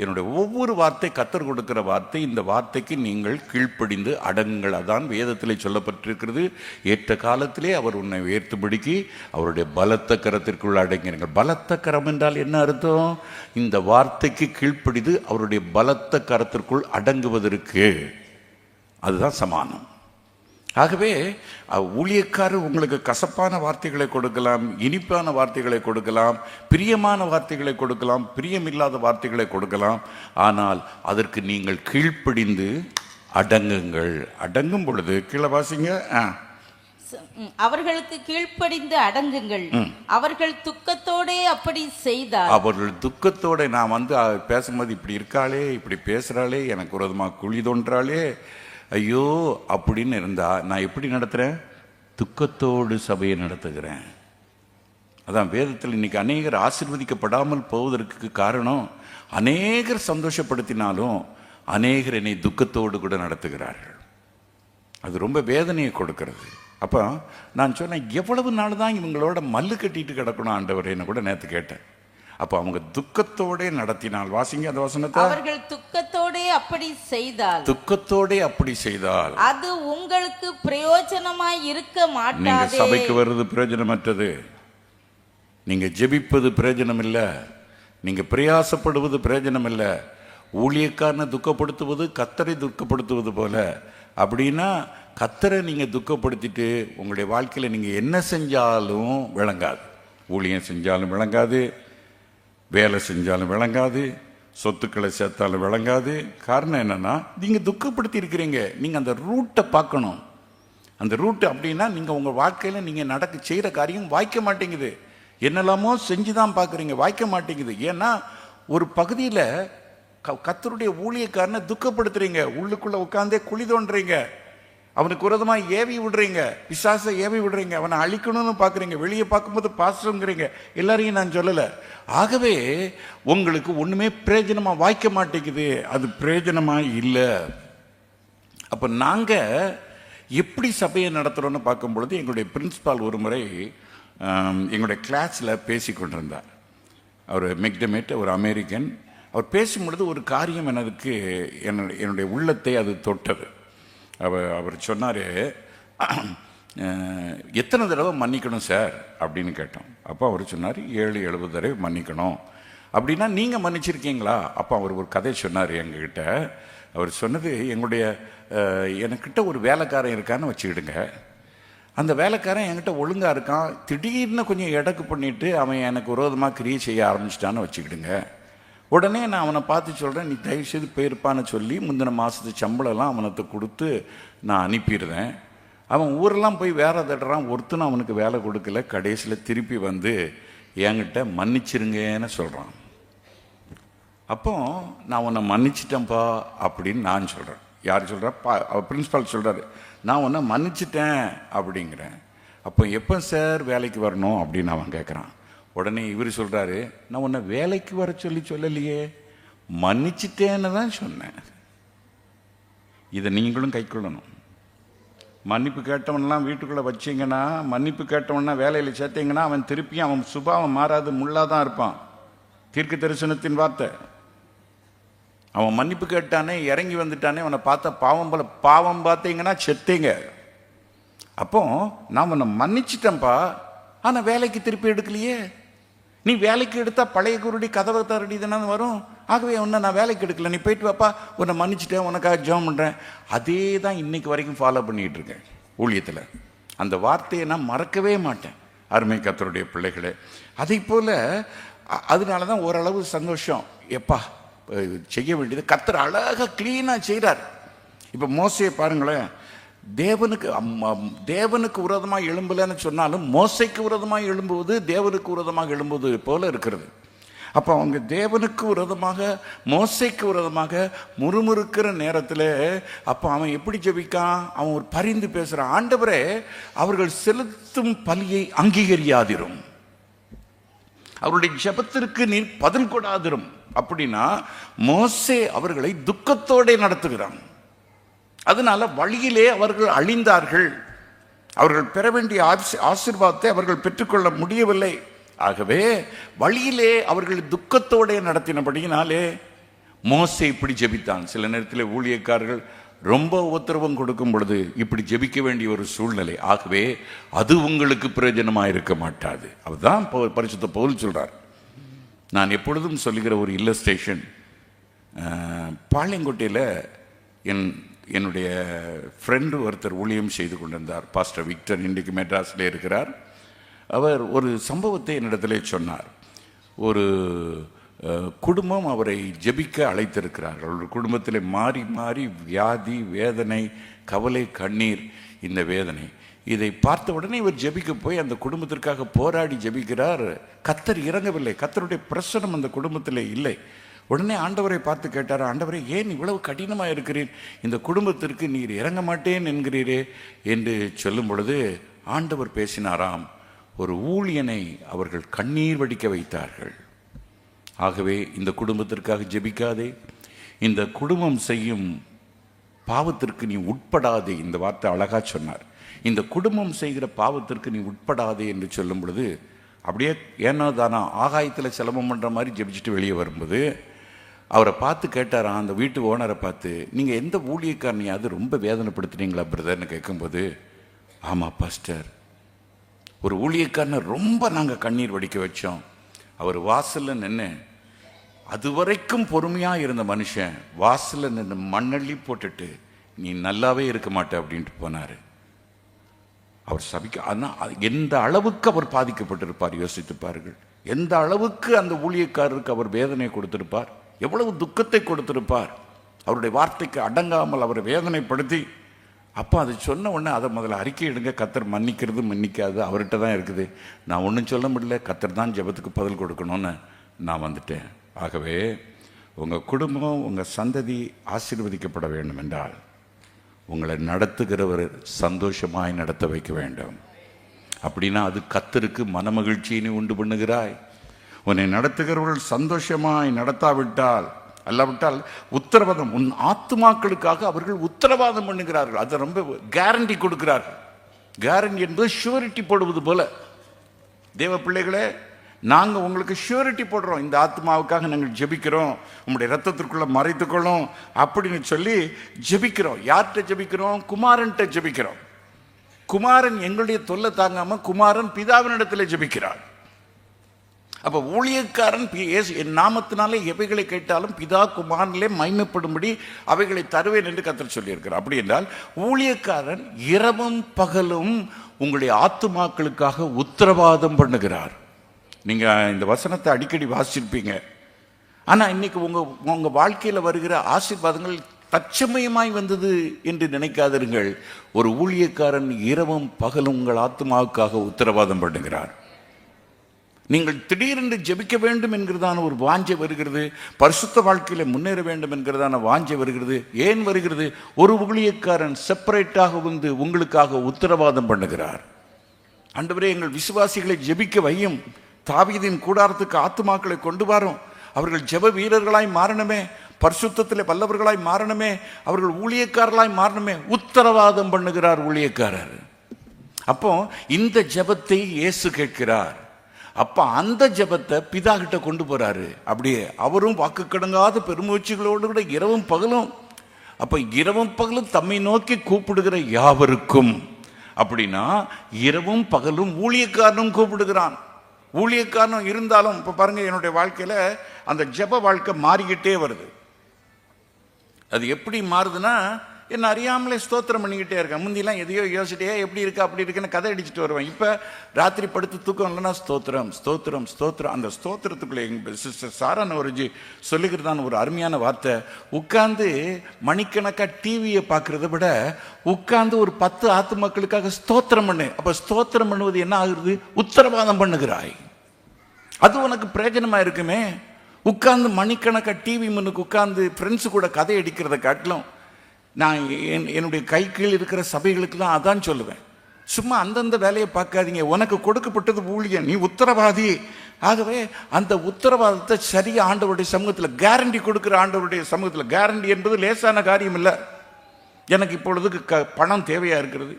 என்னுடைய ஒவ்வொரு வார்த்தை கர்த்தர் கொடுக்கிற வார்த்தை. இந்த வார்த்தைக்கு நீங்கள் கீழ்ப்படிந்து அடங்குங்கள். அதான் வேதத்திலே சொல்லப்பட்டிருக்கிறது. ஏற்ற காலத்திலே அவர் உன்னை உயர்த்தும்படிக்கு அவருடைய பலத்த கரத்திற்குள் அடங்கினீர்கள். பலத்த கரம் என்றால் என்ன அர்த்தம்? இந்த வார்த்தைக்கு கீழ்ப்படிந்து அவருடைய பலத்த கரத்திற்குள் அடங்குவதற்கு அதுதான் சமானம். ஆகவே ஊழியக்காரர் உங்களுக்கு கசப்பான வார்த்தைகளை கொடுக்கலாம், இனிப்பான வார்த்தைகளை கொடுக்கலாம், பிரியமான வார்த்தைகளை கொடுக்கலாம், பிரியமில்லாத வார்த்தைகளை கொடுக்கலாம். ஆனால் அதற்கு நீங்கள் கீழ்ப்படிந்து அடங்குங்கள். அடங்கும் பொழுது கீழே வாசிங்க, அவர்களுக்கு கீழ்ப்படிந்து அடங்குங்கள். அவர்கள் துக்கத்தோடே அப்படி செய்தார். அவர்கள் துக்கத்தோட, நான் பேசும்போது இப்படி இருக்காளே, இப்படி பேசுறாளே, எனக்கு விரோதமாக குழி தோன்றாளே, ஐயோ அப்படின்னு இருந்தா நான் எப்படி நடத்துறேன்? துக்கத்தோடு சபையை நடத்துகிறேன். அதான் வேதத்தில் இன்னைக்கு அநேகர் ஆசீர்வதிக்கப்படாமல் போவதற்கு காரணம், அநேகர் சந்தோஷப்படுத்தினாலும் அநேகர் என்னை துக்கத்தோடு கூட நடத்துகிறார்கள். அது ரொம்ப வேதனையை கொடுக்கிறது. அப்போ நான் சொன்னேன், எவ்வளவு நாள் தான் இவங்களோட மல்லு கட்டிட்டு கிடக்கணும் ஆண்டவர் என்ன கூட நேற்று கேட்டேன். அப்போ அவங்க துக்கத்தோட நடத்தினால், வாசிங்க அந்த வசனத்தை, அவர்கள் துக்கத்தோடே அப்படி செய்தால், துக்கத்தோட அப்படி செய்தால் அது உங்களுக்கு பிரயோஜனமாய் இருக்க மாட்டாது. நீங்க சபைக்கு வர்றது பிரயோஜனமற்றது, நீங்க ஜெபிப்பது பிரயோஜனம் இல்லை, நீங்க பிரயாசப்படுவது பிரயோஜனம் இல்லை. ஊழியக்காரனை துக்கப்படுத்துவது கர்த்தரை துக்கப்படுத்துவது போல. அப்படின்னா கர்த்தரை நீங்க துக்கப்படுத்திட்டு உங்களுடைய வாழ்க்கையில நீங்க என்ன செஞ்சாலும் விளங்காது. ஊழியம் செஞ்சாலும் விளங்காது, வேலை செஞ்சாலும் விளங்காது, சொத்துக்களை சேர்த்தாலும் விளங்காது. காரணம் என்னன்னா, நீங்க துக்கப்படுத்தி இருக்கிறீங்க. நீங்க அந்த ரூட்டை பார்க்கணும். அந்த ரூட் அப்படின்னா நீங்க உங்க வாழ்க்கையில நீங்க செய்யற காரியம் வாய்க்க மாட்டேங்குது. என்னெல்லாமோ செஞ்சுதான் பார்க்குறீங்க, வாய்க்க மாட்டேங்குது. ஏன்னா ஒரு பகுதியில் கர்த்தருடைய ஊழியக்காரனை துக்கப்படுத்துறீங்க, உள்ளுக்குள்ள உட்கார்ந்தே குழி தோன்றீங்க. அவனுக்கு விரோதமாக ஏவி விடுறீங்க, பிசாசை ஏவி விடுறீங்க, அவனை அழிக்கணும்னு பார்க்குறீங்க. வெளியே பார்க்கும்போது பாஸ்டருங்கிறீங்க, எல்லாரையும் நான் சொல்லலை. ஆகவே உங்களுக்கு ஒன்றுமே பிரயோஜனமாக வாய்க்க மாட்டேங்குது, அது பிரயோஜனமாக இல்லை. அப்போ நாங்கள் எப்படி சபையை நடத்துகிறோன்னு பார்க்கும் பொழுது எங்களுடைய பிரின்சிபால் ஒரு முறை எங்களுடைய கிளாஸில் பேசி கொண்டிருந்தார். அவர் மெக்டமேட், ஒரு அமெரிக்கன். அவர் பேசும்பொழுது ஒரு காரியம் எனக்கு என்னுடைய உள்ளத்தை அது தொட்டது. அவர் சொன்னார், எத்தனை தடவை மன்னிக்கணும் சார் அப்படின்னு கேட்டோம். அப்போ அவர் சொன்னார், 7-70 தடவை மன்னிக்கணும். அப்படின்னா நீங்கள் மன்னிச்சிருக்கீங்களா? அப்போ அவர் ஒரு கதை சொன்னார் எங்ககிட்ட. அவர் சொன்னது, எனக்கிட்ட ஒரு வேலைக்காரன் இருக்கான்னு வச்சுக்கிடுங்க. அந்த வேலைக்காரன் என்கிட்ட ஒழுங்காக இருக்கான், திடீர்னு கொஞ்சம் எடக்கு பண்ணிவிட்டு அவன் எனக்கு விரோதமாக கிரியை செய்ய ஆரம்பிச்சிட்டான்னு வச்சுக்கிடுங்க. உடனே நான் அவனை பார்த்து சொல்கிறேன், நீ தயவுசெய்து போயிருப்பான்னு சொல்லி முந்தின மாதத்து சம்பளம்லாம் அவனுக்கு கொடுத்து நான் அனுப்பிடுறேன். அவன் ஊரெல்லாம் போய் வேலை தட்டுறான், ஒருத்தனும் அவனுக்கு வேலை கொடுக்கல. கடைசியில் திருப்பி வந்து என்கிட்ட மன்னிச்சிருங்கன்னு சொல்கிறான். அப்போ நான் உன்னை மன்னிச்சிட்டேன்ப்பா அப்படின்னு நான் சொல்கிறேன். யார் சொல்கிறா? பிரின்சிபால் சொல்கிறாரு, நான் உன்னை மன்னிச்சிட்டேன் அப்படிங்கிறேன். அப்போ எப்போ சார் வேலைக்கு வரணும் அப்படின்னு அவன் கேட்குறான். உடனே இவர் சொல்கிறாரு, நான் உன்னை வேலைக்கு வர சொல்லலையே, மன்னிச்சிட்டேன்னு தான் சொன்னேன். இதை நீங்களும் கைக்கொள்ளணும். மன்னிப்பு கேட்டவன்லாம் வீட்டுக்குள்ளே வச்சிங்கன்னா, மன்னிப்பு கேட்டவன்னா வேலையில் சேர்த்தீங்கன்னா, அவன் திருப்பியும் அவன் சுபாவம் மாறாது, முள்ளாக தான் இருப்பான். தீர்க்க தரிசனத்தின் வார்த்தை. அவன் மன்னிப்பு கேட்டானே, இறங்கி வந்துட்டானே, அவனை பார்த்தா பாவம் பார்த்தீங்கன்னா செத்தீங்க. அப்போ நான் உன்னை மன்னிச்சிட்டேன்ப்பா, ஆனால் வேலைக்கு திருப்பி எடுக்கலையே. நீ வேலைக்கு எடுத்தால் பழைய குருடி கதவை தரடி தானே வரும். ஆகவே உன்னை நான் வேலைக்கு எடுக்கல, நீ போயிட்டு வாப்பா, உன்னை மன்னிச்சிட்டேன், உனக்காக ஜெபம் பண்ணுறேன். அதே தான் இன்னைக்கு வரைக்கும் ஃபாலோ பண்ணிகிட்டு இருக்கேன் ஊழியத்தில். அந்த வார்த்தையை நான் மறக்கவே மாட்டேன். அருமை கர்த்தருடைய பிள்ளைகளே, அதே போல் அதனால தான் ஓரளவு சந்தோஷம். எப்பா செய்ய வேண்டியது கர்த்தர் அழகாக கிளீனாக செய்கிறார். இப்போ மோசையை பாருங்களேன், தேவனுக்கு விரோதமாக எழும்பலன்னு சொன்னாலும் மோசைக்கு விரோதமாக எழும்புவது தேவனுக்கு விரோதமாக எழும்புவது போல இருக்கிறது. அப்போ அவங்க தேவனுக்கு விரோதமாக, மோசைக்கு விரோதமாக முறுமுறுக்கிற நேரத்தில் அப்போ அவன் எப்படி ஜெபிக்கான்? அவன் ஒரு பரிந்து பேசுகிறான், ஆண்டவரே அவர்கள் செலுத்தும் பலியை அங்கீகரியாதிரும், அவருடைய ஜெபத்திற்கு நீர் பதில் கொடாதிரும். அப்படின்னா மோசே அவர்களை துக்கத்தோடு நடத்துகிறான். அதனால வழியிலே அவர்கள் அழிந்தார்கள். அவர்கள் பெற வேண்டிய ஆசீர்வாதத்தை அவர்கள் பெற்றுக்கொள்ள முடியவில்லை. ஆகவே வழியிலே அவர்கள் துக்கத்தோடு நடத்தினபடியினாலே மோசே இப்படி ஜெபித்தான். சில நேரத்தில் ஊழியக்காரர்கள் ரொம்ப உத்தரவும் கொடுக்கும் பொழுது இப்படி ஜெபிக்க வேண்டிய ஒரு சூழ்நிலை. ஆகவே அது உங்களுக்கு பிரயோஜனமாக இருக்க மாட்டாது. அதுதான் பரிசுத்த பவுல் சொல்றார். நான் எப்பொழுதும் சொல்லுகிற ஒரு இல்லஸ்ட்ரேஷன், பாளையங்கோட்டையில் என்னுடைய ஃப்ரெண்டு ஒருத்தர் ஊழியம் செய்து கொண்டிருந்தார், பாஸ்டர் விக்டர். இன்றைக்கு மெட்ராஸில் இருக்கிறார். அவர் ஒரு சம்பவத்தை என்னிடத்தில் சொன்னார். ஒரு குடும்பம் அவரை ஜெபிக்க அழைத்திருக்கிறார்கள். ஒரு குடும்பத்தில் மாறி மாறி வியாதி, வேதனை, கவலை, கண்ணீர், இந்த வேதனை இதை பார்த்த உடனே இவர் ஜெபிக்க போய் அந்த குடும்பத்திற்காக போராடி ஜெபிக்கிறார். கர்த்தர் இறங்கவில்லை, கர்த்தருடைய பிரசனம் அந்த குடும்பத்தில் இல்லை. உடனே ஆண்டவரை பார்த்து கேட்டார், ஆண்டவரே ஏன் இவ்வளவு கடினமாக இருக்கிறீர், இந்த குடும்பத்திற்கு நீர் இறங்க மாட்டேன் என்கிறீரே என்று சொல்லும் பொழுது ஆண்டவர் பேசினாராம், ஒரு ஊழியனை அவர்கள் கண்ணீர் வடிக்க வைத்தார்கள். ஆகவே இந்த குடும்பத்திற்காக ஜெபிக்காதே, இந்த குடும்பம் செய்யும் பாவத்திற்கு நீ உட்படாதே. இந்த வார்த்தை அழகா சொன்னார். இந்த குடும்பம் செய்கிற பாவத்திற்கு நீ உட்படாதே என்று சொல்லும் பொழுது அப்படியே ஏனோ தானா ஆகாயத்தில் சிலம்பம் பண்ணுற மாதிரி ஜெபிச்சுட்டு வெளியே வரும்போது அவரை பார்த்து கேட்டாராம், அந்த வீட்டு ஓனரை பார்த்து, நீங்கள் எந்த ஊழியக்காரனையாவது ரொம்ப வேதனைப்படுத்துனீங்களா பிரதர்னு கேட்கும்போது, ஆமாம் பாஸ்டர், ஒரு ஊழியக்காரனை ரொம்ப நாங்கள் கண்ணீர் வடிக்க வச்சோம். அவர் வாசலில் நின்று, அது வரைக்கும் பொறுமையாக இருந்த மனுஷன் வாசலில் நின்று மண்ணள்ளி போட்டுட்டு நீ நல்லாவே இருக்க மாட்டே அப்படின்ட்டு போனார். அவர் சபிக்க, ஆனால் எந்த அளவுக்கு அவர் பாதிக்கப்பட்டிருப்பார் யோசித்து பாருங்கள். எந்த அளவுக்கு அந்த ஊழியக்காரருக்கு அவர் வேதனை கொடுத்திருப்பார், எவ்வளவு துக்கத்தை கொடுத்திருப்பார். அவருடைய வார்த்தைக்கு அடங்காமல் அவரை வேதனைப்படுத்தி, அப்போ அது சொன்ன உடனே அதை முதல்ல அறிக்கை எடுங்க, கர்த்தர் மன்னிக்கிறது மன்னிக்காது அவர்கிட்ட தான் இருக்குது, நான் ஒன்றும் சொல்ல முடியல, கர்த்தர் தான் ஜெபத்துக்கு பதில் கொடுக்கணும்னு நான் வந்துட்டேன். ஆகவே உங்கள் குடும்பம், உங்கள் சந்ததி ஆசீர்வதிக்கப்பட வேண்டும் என்றால் உங்களை நடத்துகிறவர் சந்தோஷமாய் நடத்த வைக்க வேண்டும். அப்படின்னா அது கர்த்தருக்கு மனமகிழ்ச்சியினை உண்டு பண்ணுகிறாய். உன்னை நடத்துகிறவர்கள் சந்தோஷமாய் நடத்தாவிட்டால் அல்லாவிட்டால் உத்தரவாதம், உன் ஆத்துமாக்களுக்காக அவர்கள் உத்தரவாதம் பண்ணுகிறார்கள். அதை ரொம்ப கேரண்டி கொடுக்கிறார்கள். கேரண்டி என்பது ஷூரிட்டி போடுவது போல. தேவ பிள்ளைகளே, நாங்கள் உங்களுக்கு ஷூரிட்டி போடுறோம், இந்த ஆத்மாவுக்காக நாங்கள் ஜெபிக்கிறோம், உங்களுடைய ரத்தத்திற்குள்ள மறைத்துக்கொள்ளும் அப்படின்னு சொல்லி ஜெபிக்கிறோம். யார்கிட்ட ஜெபிக்கிறோம்? குமாரன்கிட்ட ஜெபிக்கிறோம். குமாரன் எங்களுடைய தொல்லை தாங்காம குமாரன் பிதாவினிடத்தில் ஜெபிக்கிறார். அப்ப ஊழியக்காரன் என் நாமத்தினாலே எவைகளை கேட்டாலும் பிதா குமாரனிலே மகிமைப்படும்படி அவைகளை தருவேன் என்று கர்த்தர் சொல்லியிருக்கிறார். அப்படி என்றால் ஊழியக்காரன் இரவும் பகலும் உங்களுடைய ஆத்துமாக்களுக்காக உத்தரவாதம் பண்ணுகிறார். நீங்க இந்த வசனத்தை அடிக்கடி வாசிச்சிருப்பீங்க. ஆனா இன்னைக்கு உங்க வாழ்க்கையில வருகிற ஆசீர்வாதங்கள் தற்சமயமாய் வந்தது என்று நினைக்காதிருங்கள். ஒரு ஊழியக்காரன் இரவும் பகலும் உங்கள் ஆத்துமாவுக்காக உத்தரவாதம் பண்ணுகிறார். நீங்கள் திடீரென்று ஜெபிக்க வேண்டும் என்கிறதான ஒரு வாஞ்சை வருகிறது. பரிசுத்த வாழ்க்கையில முன்னேற வேண்டும் என்கிறதான வாஞ்சை வருகிறது. ஏன் வருகிறது? ஒரு ஊழியக்காரன் செப்பரேட்டாக வந்து உங்களுக்காக உத்தரவாதம் பண்ணுகிறார். ஆண்டவரே, எங்கள் விசுவாசிகளை ஜெபிக்க வையும், தாவீதின் கூடாரத்துக்கு ஆத்துமாக்களை கொண்டு வரோம், அவர்கள் ஜெப வீரர்களாய் மாறணுமே, பரிசுத்தத்தில் வல்லவர்களாய் மாறணுமே, அவர்கள் ஊழியக்காரர்களாய் மாறணுமே. உத்தரவாதம் பண்ணுகிறார் ஊழியக்காரர். அப்போ இந்த ஜெபத்தை இயேசு கேட்கிறார். அப்ப அந்த ஜெபத்தை பிதா கிட்ட கொண்டு போறாரு. அப்படியே அவரும் வாக்கு கடங்காத பெருமூச்சுகளோடு கூட இரவும் பகலும், அப்ப இரவும் பகலும் தம்மை நோக்கி கூப்பிடுகிற யாவருக்கும், அப்படின்னா இரவும் பகலும் ஊழியக்காரனும் கூப்பிடுகிறான். ஊழியக்காரனும் இருந்தாலும் இப்ப பாருங்க, என்னுடைய வாழ்க்கையில அந்த ஜெப வாழ்க்கை மாறிக்கிட்டே வருது. அது எப்படி மாறுதுன்னா, என்ன அறியாமலே ஸ்தோத்திரம் பண்ணிக்கிட்டே இருக்கேன். முந்திலாம் எதையோ யோசிச்சிட்டே எப்படி இருக்கா அப்படி இருக்குன்னு கதை அடிச்சுட்டு வருவேன். இப்போ ராத்திரி படுத்து தூக்கம் இல்லைன்னா ஸ்தோத்திரம் ஸ்தோத்திரம் ஸ்தோத்திரம். அந்த ஸ்தோத்திரத்துக்குள்ளே எங்கள் சிஸ்டர் சாரான ஒரு சொல்லுகிறதான ஒரு அருமையான வார்த்தை, உட்கார்ந்து மணிக்கணக்காக டிவியை பார்க்கறத விட உட்கார்ந்து ஒரு 10 ஆத்துமக்களுக்காக ஸ்தோத்திரம் பண்ணு. அப்போ ஸ்தோத்திரம் பண்ணுவது என்ன ஆகுறது? உத்தரவாதம் பண்ணுகிறாய். அது உனக்கு பிரயோஜனமாக இருக்குமே. உட்கார்ந்து மணிக்கணக்காக டிவி முன்னுக்கு உட்கார்ந்து ஃப்ரெண்ட்ஸு கூட கதை அடிக்கிறத காட்டிலும் நான் என்னுடைய கை கீழ் இருக்கிற சபைகளுக்கெல்லாம் அதான் சொல்லுவேன். சும்மா அந்தந்த வேலையை பார்க்காதீங்க. உனக்கு கொடுக்கப்பட்டது ஊழியம், நீ உத்தரவாதி. ஆகவே அந்த உத்தரவாதத்தை சரியா ஆண்டவருடைய சமூகத்தில் கேரண்டி கொடுக்குற ஆண்டவருடைய சமூகத்தில். கேரண்டி என்பது லேசான காரியம் இல்லை. எனக்கு இப்பொழுதுக்கு பணம் தேவையா இருக்கிறது,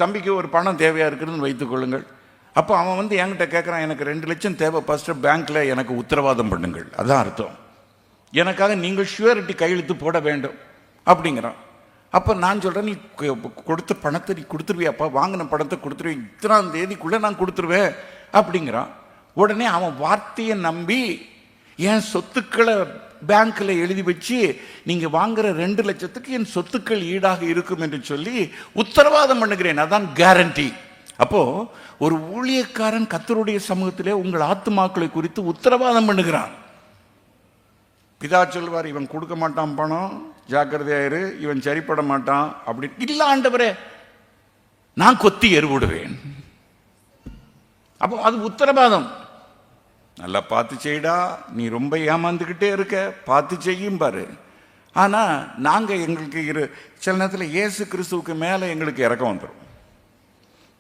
தம்பிக்கு ஒரு பணம் தேவையா இருக்கிறதுன்னு வைத்துக்கொள்ளுங்கள். அப்போ அவன் வந்து என்கிட்ட கேட்குறான், எனக்கு 2 லட்சம் தேவை பாஸ்டர், பேங்க்ல எனக்கு உத்தரவாதம் பண்ணுங்கள். அதான் அர்த்தம். எனக்காக நீங்கள் ஷூரிட்டி கையெழுத்து போட வேண்டும் அப்படிங்கிறான். அப்போ நான் சொல்கிறேன், நீ கொடுத்த பணத்தை நீ கொடுத்துருவியாப்பா, வாங்கின பணத்தை கொடுத்துருவேன், இத்தனாம் தேதிக்குள்ளே நான் கொடுத்துருவேன் அப்படிங்கிறான். உடனே அவன் வார்த்தையை நம்பி என் சொத்துக்களை பேங்க்ல எழுதி வச்சு, நீங்கள் வாங்குற 2 லட்சத்துக்கு என் சொத்துக்கள் ஈடாக இருக்கும் என்று சொல்லி உத்தரவாதம் பண்ணுகிறேன். அதான் கேரண்டி. அப்போ ஒரு ஊழியக்காரன் கர்த்தருடைய சமூகத்திலே உங்கள் ஆத்துமாக்களை குறித்து உத்தரவாதம் பண்ணுகிறான். பிதா சொல்வார், இவன் கொடுக்க மாட்டான் பணம், ஜாக்கிரதையாயிரு, இவன் சரிப்பட மாட்டான் அப்படி இல்ல ஆண்டவரே, நான் கொத்தி எருவிடுவேன். அப்போ அது உத்தரவாதம். நல்லா பார்த்து செய்டா, நீ ரொம்ப ஏமாந்துக்கிட்டே இருக்க, பார்த்து செய்யும் பாரு. ஆனா நாங்க எங்களுக்கு சில நேரத்தில் இயேசு கிறிஸ்துவுக்கு மேல எங்களுக்கு இறக்கம் வந்துடும்.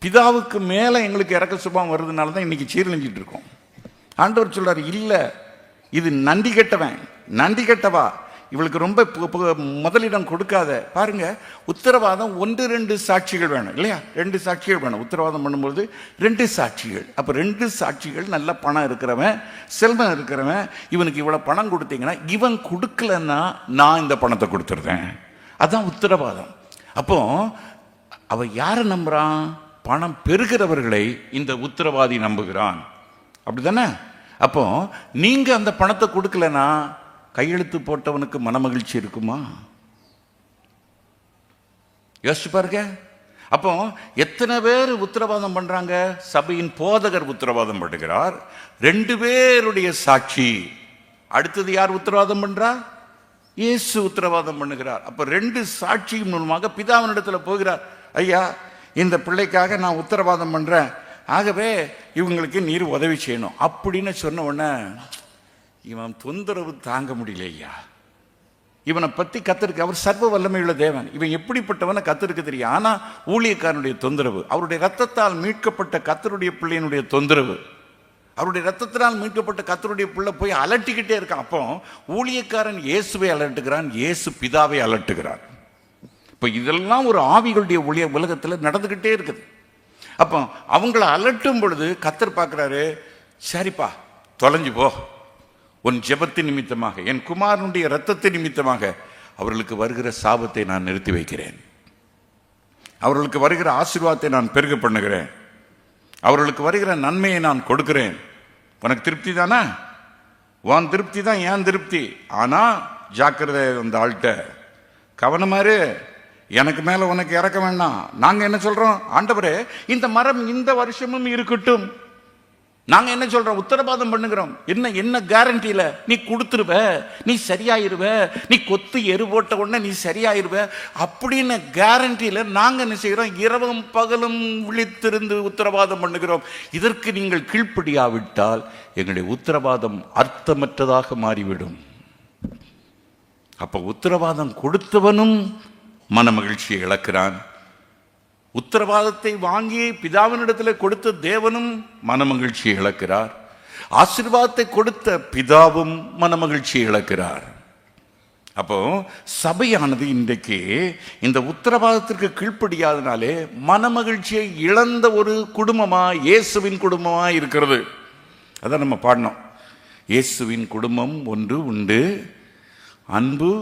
பிதாவுக்கு மேல எங்களுக்கு இறக்க சுபாவம் வருதுனால தான் இன்னைக்கு சீரழிஞ்சிட்டு இருக்கோம். ஆண்டவர் சொல்றாரு, இல்ல இது நன்றி கெட்டவன், நன்றி கெட்டவா, இவளுக்கு ரொம்ப முதலிடம் கொடுக்காத. பாருங்க, உத்தரவாதம் 1-2 சாட்சிகள் வேணும் இல்லையா? 2 சாட்சிகள் வேணும் உத்தரவாதம் பண்ணும்போது. 2 சாட்சிகள். அப்ப 2 சாட்சிகள், நல்ல பணம் இருக்கிறவன், செல்வம் இருக்கிறவன், இவனுக்கு இவ்வளவு பணம் கொடுத்தீங்கன்னா, இவன் கொடுக்கலன்னா நான் இந்த பணத்தை கொடுத்துருந்தேன். அதான் உத்தரவாதம். அப்போ அவ யாரை நம்புறான்? பணம் பெறுகிறவர்களை இந்த உத்தரவாதி நம்புகிறான். அப்படிதானே? அப்போ நீங்க அந்த பணத்தை கொடுக்கலன்னா கையெழுத்து போட்டவனுக்கு மனமகிழ்ச்சி இருக்குமா? யோசிச்சு பாருங்க. அப்போ எத்தனை பேர் உத்தரவாதம் பண்றாங்க? சபையின் போதகர் உத்தரவாதம் பண்ணுகிறார், 2 பேருடைய சாட்சி. அடுத்தது யார் உத்தரவாதம் பண்றா? இயேசு உத்தரவாதம் பண்ணுகிறார். அப்ப 2 சாட்சியின் மூலமாக பிதாவினிடத்துல போகிறார், ஐயா இந்த பிள்ளைக்காக நான் உத்தரவாதம் பண்றேன், ஆகவே இவங்களுக்கு நீர் உதவி செய்யணும் அப்படின்னு சொன்ன உடனே இவன் தொந்தரவு தாங்க முடியல. ஐயா இவனை பற்றி கர்த்தருக்கு, அவர் சர்வ வல்லமையுள்ள தேவன், இவன் எப்படிப்பட்டவனை கர்த்தருக்கு தெரியும். ஆனால் ஊழியக்காரனுடைய தொந்தரவு, அவருடைய ரத்தத்தால் மீட்கப்பட்ட கர்த்தருடைய பிள்ளையினுடைய தொந்தரவு, அவருடைய ரத்தத்தினால் மீட்கப்பட்ட கர்த்தருடைய பிள்ளை போய் அலட்டிக்கிட்டே இருக்கான். அப்போ ஊழியக்காரன் இயேசுவை அலட்டுகிறான், இயேசு பிதாவை அலட்டுகிறார். இப்போ இதெல்லாம் ஒரு ஆவிகளுடைய உலகத்தில் நடந்துக்கிட்டே இருக்குது. அப்போ அவங்கள அலட்டும் பொழுது கர்த்தர் பார்க்குறாரு, சரிப்பா தொலைஞ்சு போ, உன் ஜெபத்தின் நிமித்தமாக, என் குமாரனுடைய இரத்தத்தின் நிமித்தமாக அவர்களுக்கு வருகிற சாபத்தை நான் நிறுத்தி வைக்கிறேன், அவர்களுக்கு வருகிற ஆசீர்வாதத்தை நான் பெருக பண்ணுகிறேன், அவர்களுக்கு வருகிற நன்மையை நான் கொடுக்கிறேன். உனக்கு திருப்தி தானே? உன் திருப்தி தான் ஏன் திருப்தி. ஆனா ஜாக்கிரதை, அந்த ஆள்கிட்ட கவனமாரு, எனக்கு மேல உனக்கு இறக்க வேண்டாம். நாங்க என்ன சொல்றோம்? ஆண்டவரே இந்த மரம் இந்த வருஷமும் இருக்கட்டும். நாங்க என்ன சொல்றோம்? உத்தரவாதம் பண்ணுகிறோம். என்ன கேரண்டியில? நீ கொடுத்துருவ, நீ சரியாயிருவ, நீ கொத்து எரு போட்ட உடனே நீ சரியாயிருவ அப்படின்னு கேரண்டியில நாங்க என்ன செய்யறோம்? இரவும் பகலும் விழித்திருந்து உத்தரவாதம் பண்ணுகிறோம். இதற்கு நீங்கள் கீழ்ப்படியாவிட்டால் எங்களுடைய உத்தரவாதம் அர்த்தமற்றதாக மாறிவிடும். அப்ப உத்தரவாதம் கொடுத்தவனும் மன மகிழ்ச்சியை இழக்கிறான், உத்தரவாதத்தை வாங்கி பிதாவினிடத்தில் கொடுத்த தேவனும் மனமகிழ்ச்சியை இழக்கிறார், ஆசீர்வாதத்தை கொடுத்த பிதாவும் மனமகிழ்ச்சியை இழக்கிறார். அப்போ சபையானது இன்றைக்கு இந்த உத்தரவாதத்திற்கு கீழ்ப்படியாதனாலே மனமகிழ்ச்சியை இழந்த ஒரு குடும்பமா, இயேசுவின் குடும்பமா இருக்கிறது. அதான் நம்ம பாடினோம், இயேசுவின் குடும்பம் ஒன்று உண்டு, அன்பு.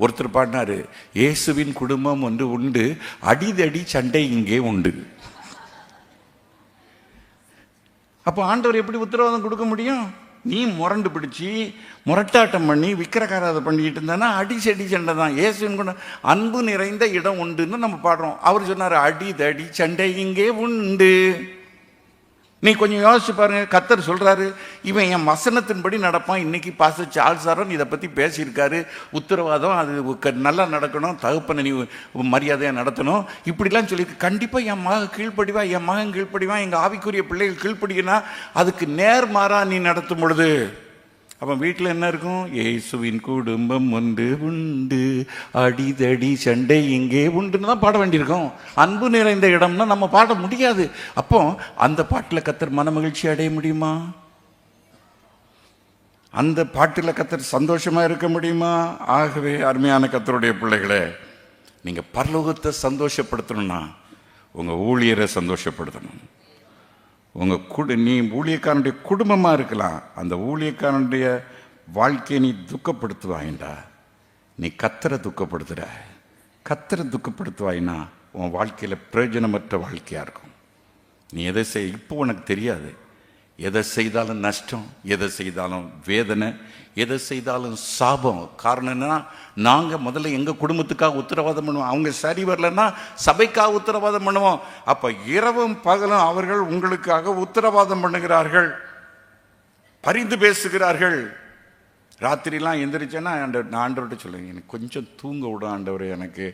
ஒருத்தர் பாடினாரு, இயேசுவின் குடும்பம் ஒன்று உண்டு, அடிதடி சண்டை இங்கே உண்டு. அப்போ ஆண்டவர் எப்படி உத்தரவாதம் கொடுக்க முடியும்? நீ முரண்டு பிடிச்சி முரட்டாட்டம் பண்ணி விக்கிரகாரத்தை பண்ணிக்கிட்டு இருந்தானா அடி செடி சண்டை தான். இயேசுவின் குடும்பம் அன்பு நிறைந்த இடம் உண்டுன்னு நம்ம பாடுறோம். அவர் சொன்னார், அடிதடி சண்டை இங்கே உண்டு. நீ கொஞ்சம் யோசிச்சு பாருங்க. கர்த்தர் சொல்றாரு, இவன் என் வசனத்தின்படி நடப்பான். இன்னைக்கு பாஸ்டர் சார்ல்ஸ் சாரன் இதை பத்தி பேசியிருக்காரு. உத்தரவாதம் அது நல்லா நடக்கணும், தகப்பனை நீ மரியாதையா நடத்தணும், இப்படிலாம் சொல்லியிருக்கு. கண்டிப்பா என் மகன் கீழ்ப்படிவா, என் மகன் கீழ்ப்படிவான், எங்க ஆவிக்குரிய பிள்ளைகள் கீழ்ப்படினா அதுக்கு நேர்மாறா நீ நடத்தும் பொழுது அப்ப வீட்டில் என்ன இருக்கும்? இயேசுவின் குடும்பம் ஒன்று உண்டு, அடிதடி சண்டை இங்கே உண்டுன்னு தான் பாட வேண்டியிருக்கும். அன்பு நிறைந்த இடம்னா நம்ம பாட முடியாது. அப்போ அந்த பாட்டில் கர்த்தர் மனமகிழ்ச்சி அடைய முடியுமா? அந்த பாட்டில் கர்த்தர் சந்தோஷமா இருக்க முடியுமா? ஆகவே அருமையான கர்த்தருடைய பிள்ளைகளே, நீங்க பரலோகத்தை சந்தோஷப்படுத்தணும்னா உங்க ஊழியரை சந்தோஷப்படுத்தணும். நீ ஊழியக்காரனுடைய குடும்பமாக இருக்கலாம், அந்த ஊழியக்காரனுடைய வாழ்க்கையை நீ துக்கப்படுத்துவாயின்டா, நீ கர்த்தரை துக்கப்படுத்துற. கர்த்தரை துக்கப்படுத்துவாயின்னா உன் வாழ்க்கையில் பிரயோஜனமற்ற வாழ்க்கையாக இருக்கும். நீ எதை செய், இப்போ உனக்கு தெரியாது, எதை செய்தாலும் நஷ்டம், எதை செய்தாலும் வேதனை, எதை செய்தாலும் சாபம். காரணம் என்னன்னா, நாங்கள் முதல்ல எங்கள் குடும்பத்துக்காக உத்தரவாதம் பண்ணுவோம், அவங்க சரி வரலன்னா சபைக்காக உத்தரவாதம் பண்ணுவோம். அப்போ இரவும் பகலும் அவர்கள் உங்களுக்காக உத்தரவாதம் பண்ணுகிறார்கள், பரிந்து பேசுகிறார்கள். ராத்திரிலாம் எந்திரிச்சேன்னா நான் ஆண்டவர்கிட்ட சொல்லுவேன், எனக்கு கொஞ்சம் தூங்க விட ஆண்டவர், எனக்கு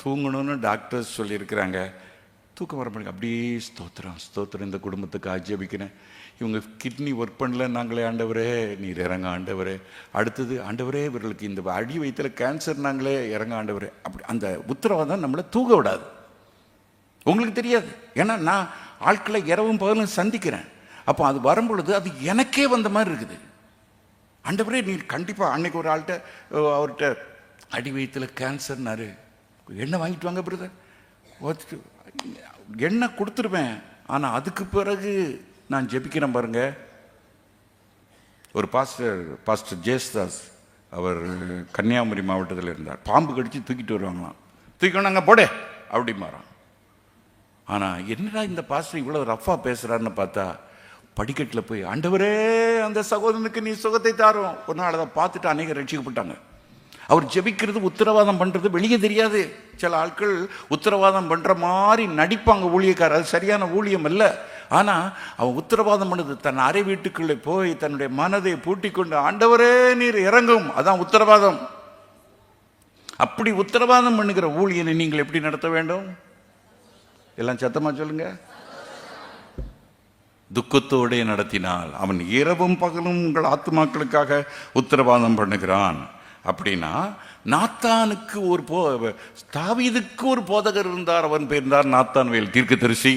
தூங்கணும்னு டாக்டர்ஸ் சொல்லியிருக்கிறாங்க, தூக்கம் வர முடியும். அப்படியே ஸ்தோத்திரம் ஸ்தோத்திரம், இந்த குடும்பத்துக்கு ஆஜபிக்கிறேன். இவங்க கிட்னி ஒர்க் பண்ணல, நாங்களே ஆண்டவரே நீர் இறங்க ஆண்டவரே. அடுத்தது ஆண்டவரே இவர்களுக்கு இந்த அடி வயிற்றுல கேன்சர், நாங்களே இறங்க ஆண்டவரே. அப்படி அந்த உத்தரவாதம் நம்மளை தூங்க விடாது. உங்களுக்கு தெரியாது, ஏன்னா நான் ஆட்களை இரவும் பகலும் சந்திக்கிறேன். அப்போ அது வரும்பொழுது அது எனக்கே வந்த மாதிரி இருக்குது. ஆண்டவரே நீர் கண்டிப்பாக, அன்னைக்கு ஒரு ஆள்கிட்ட அவர்கிட்ட அடி வயிற்றுல கேன்சர்னாரு, எண்ணெய் வாங்கிட்டு வாங்க பிரதர், எண்ணெய் கொடுத்துருவேன். ஆனால் அதுக்கு பிறகு நான் ஜெபிக்கிறேன் பாருங்க. ஒரு பாஸ்டர் ஜேஸ்தாஸ், அவர் கன்னியாகுமரி மாவட்டத்தில் இருந்தார். பாம்பு கடிச்சு தூக்கிட்டு வருவாங்களாம், தூக்கினாங்க போடே அப்படி மாறான். ஆனால் என்னடா இந்த பாஸ்டர் இவ்வளோ ரஃபா பேசுகிறாருன்னு பார்த்தா, படிக்கட்டில் போய் ஆண்டவரே அந்த சகோதரனுக்கு நீ சுகத்தை தாரும். ஒரு நாள் அதை பார்த்துட்டு அநேகர் ரட்சிக்கப்பட்டாங்க. அவர் ஜெபிக்கிறது, உத்தரவாதம் பண்ணுறது வெளியே தெரியாது. சில ஆட்கள் உத்தரவாதம் பண்ணுற மாதிரி நடிப்பாங்க ஊழியக்காரர், அது சரியான ஊழியம் அல்ல. ஆனால் அவன் உத்தரவாதம் பண்ணுது, தன் அறை வீட்டுக்குள்ளே போய் தன்னுடைய மனதை பூட்டி கொண்டு ஆண்டவரே நீர் இறங்கும், அதான் உத்தரவாதம். அப்படி உத்தரவாதம் பண்ணுகிற ஊழியனை நீங்கள் எப்படி நடத்த வேண்டும்? எல்லாம் சத்தமா சொல்லுங்க. துக்கத்தோடு நடத்தினால் அவன் இரவும் பகலும் உங்கள் ஆத்துமாக்களுக்காக உத்தரவாதம் பண்ணுகிறான். அப்படின்னா நாத்தானுக்கு தாவீதுக்கு ஒரு போதகர் இருந்தார், அவன் பேர் தான் நாத்தான்வேல் தீர்க்கதரிசி.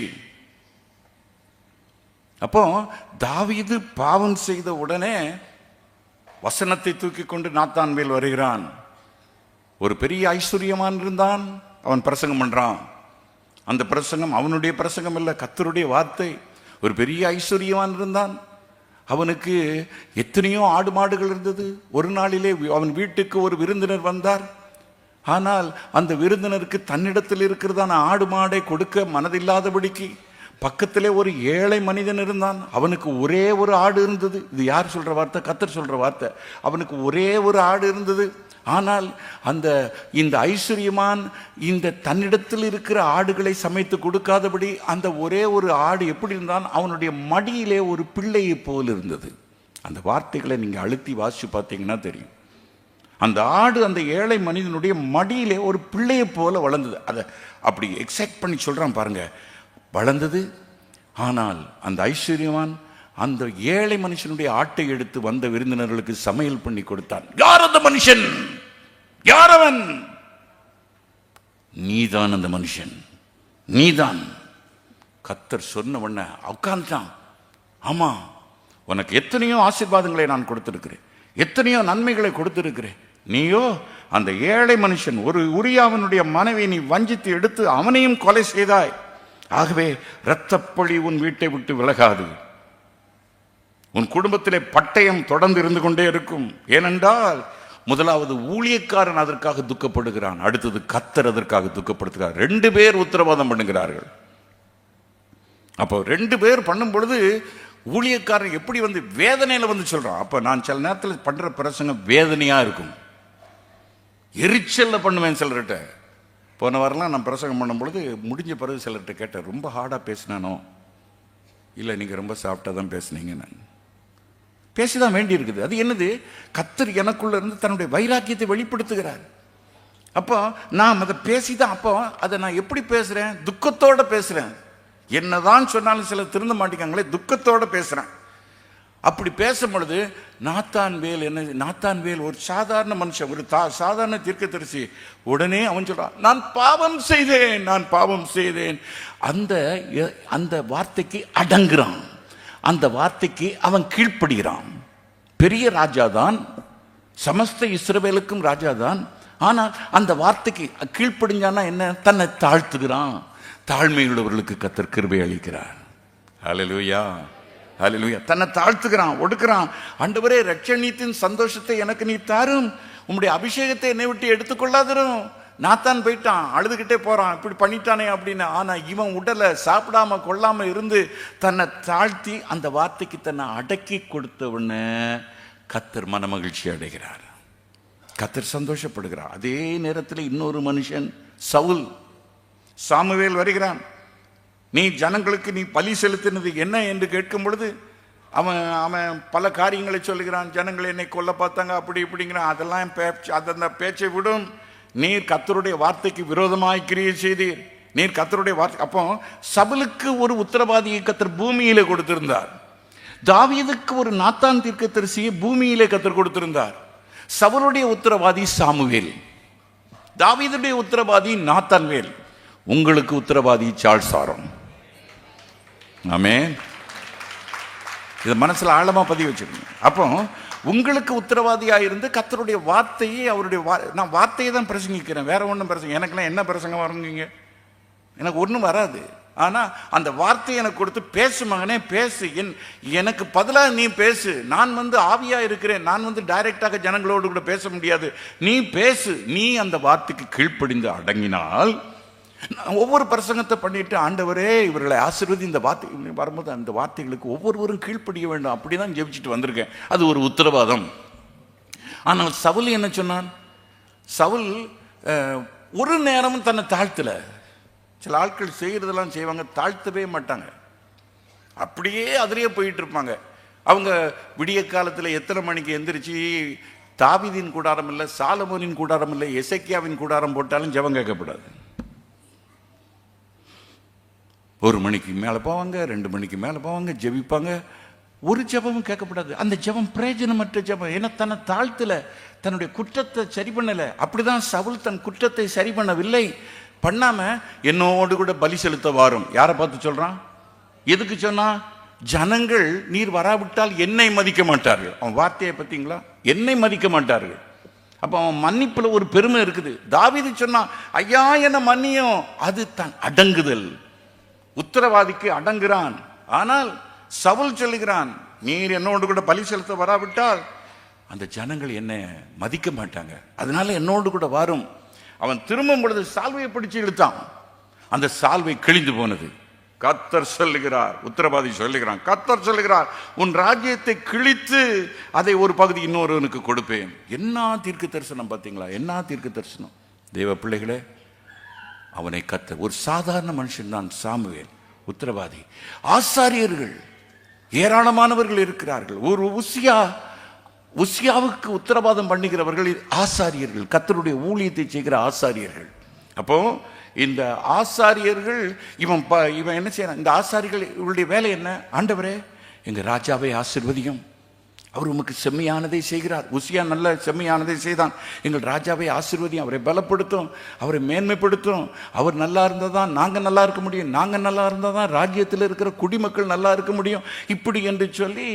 அப்போ தாவீது பாவம் செய்த உடனே வசனத்தை தூக்கி கொண்டு நாத்தான்வேல் வருகிறான். ஒரு பெரிய ஐஸ்வர்யமான் இருந்தான், அவன் பிரசங்கம் பண்றான். அந்த பிரசங்கம் அவனுடைய பிரசங்கம் இல்ல, கர்த்தருடைய வார்த்தை. ஒரு பெரிய ஐஸ்வர்யவான் இருந்தான், அவனுக்கு எத்தனையோ ஆடு மாடுகள் இருந்தது. ஒரு நாளிலே அவன் வீட்டுக்கு ஒரு விருந்தினர் வந்தார். ஆனால் அந்த விருந்தினருக்கு தன்னிடத்தில் இருக்கிறதான ஆடு மாடை கொடுக்க மனதில்லாதபடிக்கு பக்கத்திலே ஒரு ஏழை மனிதன் இருந்தான். அவனுக்கு ஒரே ஒரு ஆடு இருந்தது. இது யார் சொல்ற வார்த்தை? கர்த்தர் சொல்ற வார்த்தை. அவனுக்கு ஒரே ஒரு ஆடு இருந்தது. ஆனால் இந்த ஐஸ்வர்யமான் இந்த தன்னிடத்தில் இருக்கிற ஆடுகளை சமைத்து கொடுக்காதபடி அந்த ஒரே ஒரு ஆடு எப்படி இருந்தான்? அவனுடைய மடியிலே ஒரு பிள்ளையை போல் இருந்தது. அந்த வார்த்தைகளை நீங்க அழுத்தி வாசிச்சு பார்த்தீங்கன்னா தெரியும். அந்த ஆடு அந்த ஏழை மனிதனுடைய மடியிலே ஒரு பிள்ளையை போல வளர்ந்தது. அதை அப்படி எக்ஸைட் பண்ணி சொல்றான் பாருங்க, வளர்ந்தது. ஆனால் அந்த ஐஸ்வர்யவான் அந்த ஏழை மனுஷனுடைய ஆட்டை எடுத்து வந்த விருந்தினர்களுக்கு சமையல் பண்ணி கொடுத்தான். யார் அந்த மனுஷன்? யார் அவன்? நீதான் அந்த மனுஷன், நீதான். கர்த்தர் சொன்ன உடனே உட்கார்ந்தான். ஆமா, உனக்கு எத்தனையோ ஆசீர்வாதங்களை நான் கொடுத்திருக்கிறேன், எத்தனையோ நன்மைகளை கொடுத்திருக்கிறேன். நீயோ அந்த ஏழை மனுஷன், ஒரு உரியாவனுடைய மனைவியை நீ வஞ்சித்து எடுத்து அவனையும் கொலை செய்தாய். ஆகவே இரத்தப்பழி உன் வீட்டை விட்டு விலகாது. உன் குடும்பத்திலே பட்டயம் தொடர்ந்து இருந்து கொண்டே இருக்கும். ஏனென்றால் முதலாவது ஊழியக்காரன் அதற்காக துக்கப்படுகிறான், அடுத்தது கர்த்தர் அதற்காக துக்கப்படுத்துகிறார். 2 பேர் உத்தரவாதம் பண்ணுகிறார்கள். அப்போ 2 பேர் பண்ணும் பொழுது ஊழியக்காரன் எப்படி வேதனையில சொல்றான். அப்ப நான் சில நேரத்தில் பண்ற பிரசங்கம் வேதனையா இருக்கும், எரிச்சல்ல பண்ணுவேன் சிலர்கிட்ட. போன வாரம்லாம் நான் பிரசங்கம் பண்ணும் பொழுது முடிஞ்ச பிறகு சிலர்கிட்ட கேட்டேன், ரொம்ப ஹார்டாக பேசினானோ? இல்லை, நீங்கள் ரொம்ப சாஃப்டாக தான் பேசுனீங்க. நான் பேசிதான் வேண்டி இருக்குது. அது என்னது? கர்த்தர் எனக்குள்ள இருந்து தன்னுடைய வைராக்கியத்தை வெளிப்படுத்துகிறார். அப்போ நான் அதை பேசிதான். அப்போ அதை நான் எப்படி பேசுகிறேன்? துக்கத்தோடு பேசுகிறேன். என்னதான் சொன்னாலும் சிலர் திருந்த மாட்டேங்காங்களே, துக்கத்தோடு பேசுகிறேன். அப்படி பேசும் பொழுது நாத்தான்வேல் ஒரு சாதாரண மனுஷன், ஒரு சாதாரண தீர்க்கதரிசி. உடனே அவன் சொல்றான், நான் பாவம் செய்தேன், நான் பாவம் செய்தேன். அந்த வார்த்தைக்கு அடங்குறான், அந்த வார்த்தைக்கு அவன் கீழ்ப்படுகிறான். பெரிய ராஜாதான், சமஸ்த இஸ்ரவேலுக்கும் ராஜாதான். ஆனால் அந்த வார்த்தைக்கு கீழ்ப்படிஞ்சானா என்ன? தன்னை தாழ்த்துகிறான். தாழ்மையுள்ளவர்களுக்கு கர்த்தர் கிருபை அளிக்கிறார். ஹல்லேலூயா, ஹல்லேலூயா. தன்னை தாழ்த்துகிறான், ஒடுக்கிறான். ஆண்டவரே, ரட்சணியத்தின் சந்தோஷத்தை எனக்கு நீ தாரும், உம்முடைய அபிஷேகத்தை என்னை விட்டு எடுத்துக்கொள்ளாதரும். நாத்தான் போயிட்டான், அழுதுகிட்டே போறான், இப்படி பண்ணிட்டானே அப்படின்னு. ஆனா இவன் உடலை சாப்பிடாம கொள்ளாம இருந்து தன்னை தாழ்த்தி அந்த வார்த்தைக்கு தன்னை அடக்கி கொடுத்தவன கர்த்தர் மன மகிழ்ச்சி அடைகிறார், கர்த்தர் சந்தோஷப்படுகிறார். அதே நேரத்தில் இன்னொரு மனுஷன் சவுல், சாமுவேல் வருகிறான். நீ ஜனங்களுக்கு நீ பலி செலுத்தினது என்ன என்று கேட்கும் பொழுது அவன் பல காரியங்களை சொல்லுகிறான். ஜனங்கள் என்னை கொல்ல பார்த்தாங்க, அப்படி இப்படிங்கிறான். அதெல்லாம் அந்த பேச்சை விடும். நீர் கர்த்தருடைய வார்த்தைக்கு விரோதமாய் கிரியை செய்தீர், நீர் கர்த்தருடைய வார்த்தை. அப்போ சவுலுக்கு ஒரு உத்தரவாதியை கர்த்தர் பூமியிலே கொடுத்திருந்தார். தாவீதுக்கு ஒரு நாத்தான் தீர்க்கதரிசியை பூமியிலே கர்த்தர் கொடுத்திருந்தார். சவுலுடைய உத்தரவாதி சாமுவேல், தாவீதுடைய உத்தரவாதி நாத்தான்வேல், உங்களுக்கு உத்தரவாதி சார்ல்ஸ் ஆரோன். ஆமென். இதை மனசுல ஆழமா பதிவு வச்சிருக்கீங்க. அப்போ உங்களுக்கு உத்தரவாதியாக இருந்து கர்த்தருடைய வார்த்தையை, அவருடைய நான் வார்த்தையை தான் பிரசங்கிக்கிறேன், வேற ஒன்றும் பிரசங்க எனக்குலாம் என்ன பிரசங்கம் வருங்க? எனக்கு ஒன்றும் வராது. ஆனால் அந்த வார்த்தையை எனக்கு கொடுத்து, பேசு மகனே பேசு, எனக்கு பதிலாக நீ பேசு. நான் ஆவியா இருக்கிறேன், நான் டைரக்டாக ஜனங்களோடு கூட பேச முடியாது. நீ பேசு. நீ அந்த வார்த்தைக்கு கீழ்ப்படிந்து அடங்கினால், ஒவ்வொரு பிரசங்கத்தை பண்ணிட்டு, ஆண்டவரே இவர்களை ஆசீர்வதி, இந்த வார்த்தை வரும்போது அந்த வார்த்தைகளுக்கு ஒவ்வொருவரும் கீழ்ப்படிய வேண்டும், அப்படிதான் ஜெபிச்சுட்டு வந்திருக்கேன். அது ஒரு உத்தரவாதம். ஆனால் சவுல் என்ன சொன்னான்? சவுல் ஒரு நேரமும் தன்னை தாழ்த்தல. சில ஆட்கள் செய்யறதெல்லாம் செய்வாங்க, தாழ்த்தவே மாட்டாங்க, அப்படியே அதிலேயே போயிட்டு இருப்பாங்க. அவங்க விடிய காலத்தில் எத்தனை மணிக்கு எந்திரிச்சு தாவீதின் கூடாரம் இல்லை, சாலமோனின் கூடாரம் இல்லை, எசேக்கியாவின் கூடாரம் போட்டாலும் ஜெபம் கேட்கப்படாது. 1 மணிக்கு மேலே போவாங்க, 2 மணிக்கு மேலே போவாங்க, ஜெபிப்பாங்க. ஒரு ஜெபமும் கேட்கப்படாது. அந்த ஜெபம் பிரயோஜனமற்ற ஜெபம். ஏன்னா தன்னை தாழ்த்தல, தன்னுடைய குற்றத்தை சரி பண்ணல. அப்படிதான் சவுல் தன் குற்றத்தை சரி பண்ணவில்லை. பண்ணாம என்னோடு கூட பலி செலுத்த வாரும். யாரை பார்த்து சொல்றான்? எதுக்கு சொன்னா? ஜனங்கள் நீர் வராவிட்டால் என்னை மதிக்க மாட்டார்கள். அவன் வார்த்தையை பார்த்தீங்களா? என்னை மதிக்க மாட்டார்கள். அப்ப அவன் மன்னிப்புல ஒரு பெருமை இருக்குது. தாவீது சொன்னான், ஐயா என்ன மன்னியும். அது தான் அடங்குதல். உத்தரவாதிக்கு அடங்குறான். ஆனால் சவுல் சொல்லுகிறான், நீர் என்னோடு கூட பலி செலுத்த வராவிட்டால் அந்த ஜனங்கள் என்ன மதிக்க மாட்டாங்க, அதனால என்னோடு கூட வரும். அவன் திரும்பும் பொழுது சால்வையை பிடிச்சு இழுத்தான். அந்த சால்வை கிழிந்து போனது. கர்த்தர் சொல்லுகிறார், உத்தரவாதி சொல்லுகிறான், கர்த்தர் சொல்லுகிறார், உன் ராஜ்யத்தை கிழித்து அதை ஒரு பகுதி இன்னொருவனுக்கு கொடுப்பேன். என்ன தீர்க்க தரிசனம் பார்த்தீங்களா? என்ன தீர்க்க தரிசனம்! தேவ பிள்ளைகளே, அவனை கர்த்தர், ஒரு சாதாரண மனுஷன் தான் சாமுவேல், உத்தரவாதி. ஆசாரியர்கள் ஏராளமானவர்கள் இருக்கிறார்கள். ஒரு உசியாவுக்கு உத்தரவாதம் பண்ணுகிறவர்கள் ஆசாரியர்கள், கர்த்தருடைய ஊழியத்தை செய்கிற ஆசாரியர்கள். அப்போ இந்த ஆசாரியர்கள் இவன் என்ன செய்யறான்? இந்த ஆசாரியர்கள் இவருடைய வேலை என்ன? ஆண்டவரே, எங்க ராஜாவை ஆசீர்வதியும், அவர் உமக்கு செம்மையானதை செய்கிறார். உசியா நல்ல செம்மையானதை செய்தான். எங்கள் ராஜாவை ஆசீர்வதியும், அவரை பலப்படுத்தும், அவரை மேன்மைப்படுத்தும். அவர் நல்லா இருந்தால் தான் நாங்கள் நல்லா இருக்க முடியும், நாங்கள் நல்லா இருந்தால் தான் ராஜ்யத்தில் இருக்கிற குடிமக்கள் நல்லா இருக்க முடியும். இப்படி என்று சொல்லி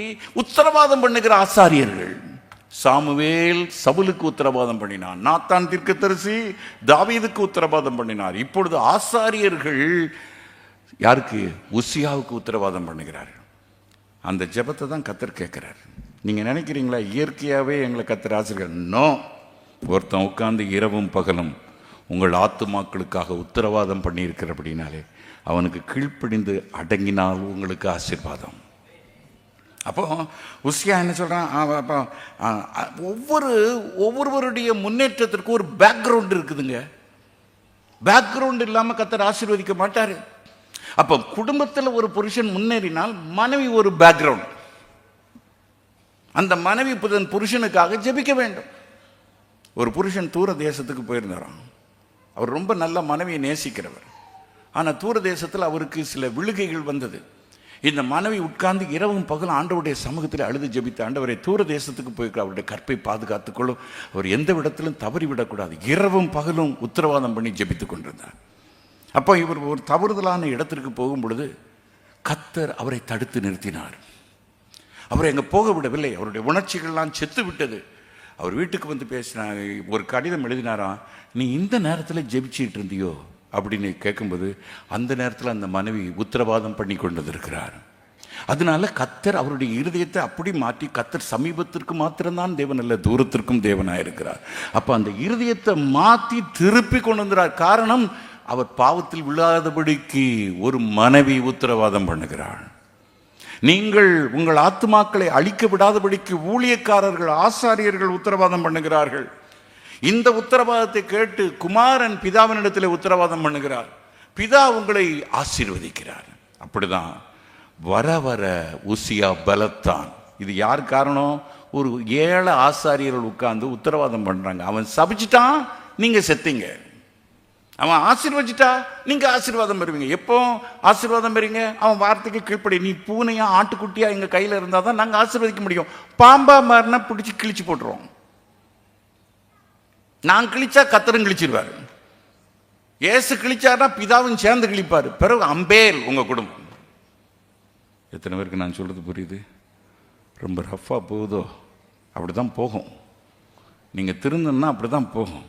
உத்தரவாதம் பண்ணுகிற ஆசாரியர்கள். சாமுவேல் சவுலுக்கு உத்தரவாதம் பண்ணினான். நாத்தான் தீர்க்கதரிசி தாவீதுக்கு உத்தரவாதம் பண்ணினார். இப்பொழுது ஆசாரியர்கள் யாருக்கு? உசியாவுக்கு உத்தரவாதம் பண்ணுகிறார்கள். அந்த ஜெபத்தை தான் கர்த்தர் கேட்கிறார். நீங்க நினைக்கிறீங்களா இயற்கையாகவே எங்களை கர்த்தர் ஆசிரியர்? நோ. ஒருத்தன் உட்கார்ந்து இரவும் பகலும் உங்கள் ஆத்துமாக்களுக்காக உத்தரவாதம் பண்ணியிருக்கிற அப்படின்னாலே அவனுக்கு கீழ்ப்படிந்து அடங்கினால் உங்களுக்கு ஆசீர்வாதம். அப்போ உசியா என்ன சொல்றான்? அப்போ ஒவ்வொருவருடைய முன்னேற்றத்திற்கு ஒரு பேக்ரவுண்ட் இருக்குதுங்க. பேக்ரவுண்ட் இல்லாமல் கர்த்தர் ஆசீர்வதிக்க மாட்டாரு. அப்போ குடும்பத்தில் ஒரு புருஷன் முன்னேறினால் மனைவி ஒரு பேக்ரவுண்ட். அந்த மனைவி தன் புருஷனுக்காக ஜெபிக்க வேண்டும். ஒரு புருஷன் தூர தேசத்துக்கு போயிருந்தாராம். அவர் ரொம்ப நல்ல மனைவியை நேசிக்கிறவர். ஆனால் தூர தேசத்தில் அவருக்கு சில விழுகைகள் வந்தது. இந்த மனைவி உட்கார்ந்து இரவும் பகலும் ஆண்டவருடைய சமூகத்தில் அழுது ஜெபித்து, ஆண்டவரை தூர தேசத்துக்கு போயிருக்கிற அவருடைய கற்பை பாதுகாத்துக்கொள்ளும், அவர் எந்த இடத்திலும் தவறிவிடக்கூடாது, இரவும் பகலும் உத்தரவாதம் பண்ணி ஜெபித்து கொண்டிருந்தார். அப்போ இவர் ஒரு தவறுதலான இடத்திற்கு போகும் பொழுது கர்த்தர் அவரை தடுத்து நிறுத்தினார். அவரை எங்கே போக விடவில்லை. அவருடைய உணர்ச்சிகள்லாம் செத்து விட்டது. அவர் வீட்டுக்கு வந்து பேசினார். ஒரு கடிதம் எழுதினாராம், நீ இந்த நேரத்தில் ஜெபிச்சிட்டு இருந்தியோ அப்படின்னு கேட்கும்போது அந்த நேரத்தில் அந்த மனைவி உத்தரவாதம் பண்ணி கொண்டு இருக்கிறார். அதனால கர்த்தர் அவருடைய இருதயத்தை அப்படி மாற்றி, கர்த்தர் சமீபத்திற்கு மாத்திரம்தான் தேவன் அல்ல, தூரத்திற்கும் தேவனாக இருக்கிறார். அப்போ அந்த இருதயத்தை மாற்றி திருப்பி கொண்டு வந்தார். காரணம், அவர் பாவத்தில் விழாதபடிக்கு ஒரு மனைவி உத்தரவாதம் பண்ணுகிறார். நீங்கள் உங்கள் ஆத்துமாக்களை அழிக்க விடாதபடிக்கு ஊழியக்காரர்கள் ஆசாரியர்கள் உத்தரவாதம் பண்ணுகிறார்கள். இந்த உத்தரவாதத்தை கேட்டு குமாரன் பிதாவினிடத்தில் உத்தரவாதம் பண்ணுகிறார். பிதா உங்களை ஆசீர்வதிக்கிறார். அப்படிதான் வர வர உசியா பலத்தான். இது யார் காரணம்? ஒரு 7 ஆசாரியர்கள் உட்கார்ந்து உத்தரவாதம் பண்றாங்க. அவன் சபிச்சிட்டான், நீங்க செத்தீங்க. அவன் ஆசீர்வதிச்சிட்டா நீங்க ஆசீர்வாதம் பெறுவீங்க. எப்போ ஆசீர்வாதம் பெறுவீங்க? அவன் வார்த்தைக்கு கீழ்ப்படி. நீ பூனையா ஆட்டுக்குட்டியா எங்க கையில இருந்தால் தான் நாங்கள் ஆசீர்வதிக்க முடியும். பாம்பா மாறினா பிடிச்சி கிழிச்சு போட்டுருவோம். நான் கிழிச்சா கர்த்தரும் கிழிச்சிருவாரு. ஏசு கிழிச்சாருன்னா பிதாவும் சேர்ந்து கிழிப்பாரு. பிறகு அம்பேல் உங்க குடும்பம். எத்தனை பேருக்கு நான் சொல்றது புரியுது? ரொம்ப ரஃபா போகுதோ அப்படிதான் போகும். நீங்க திருந்தன்னா அப்படிதான் போகும்.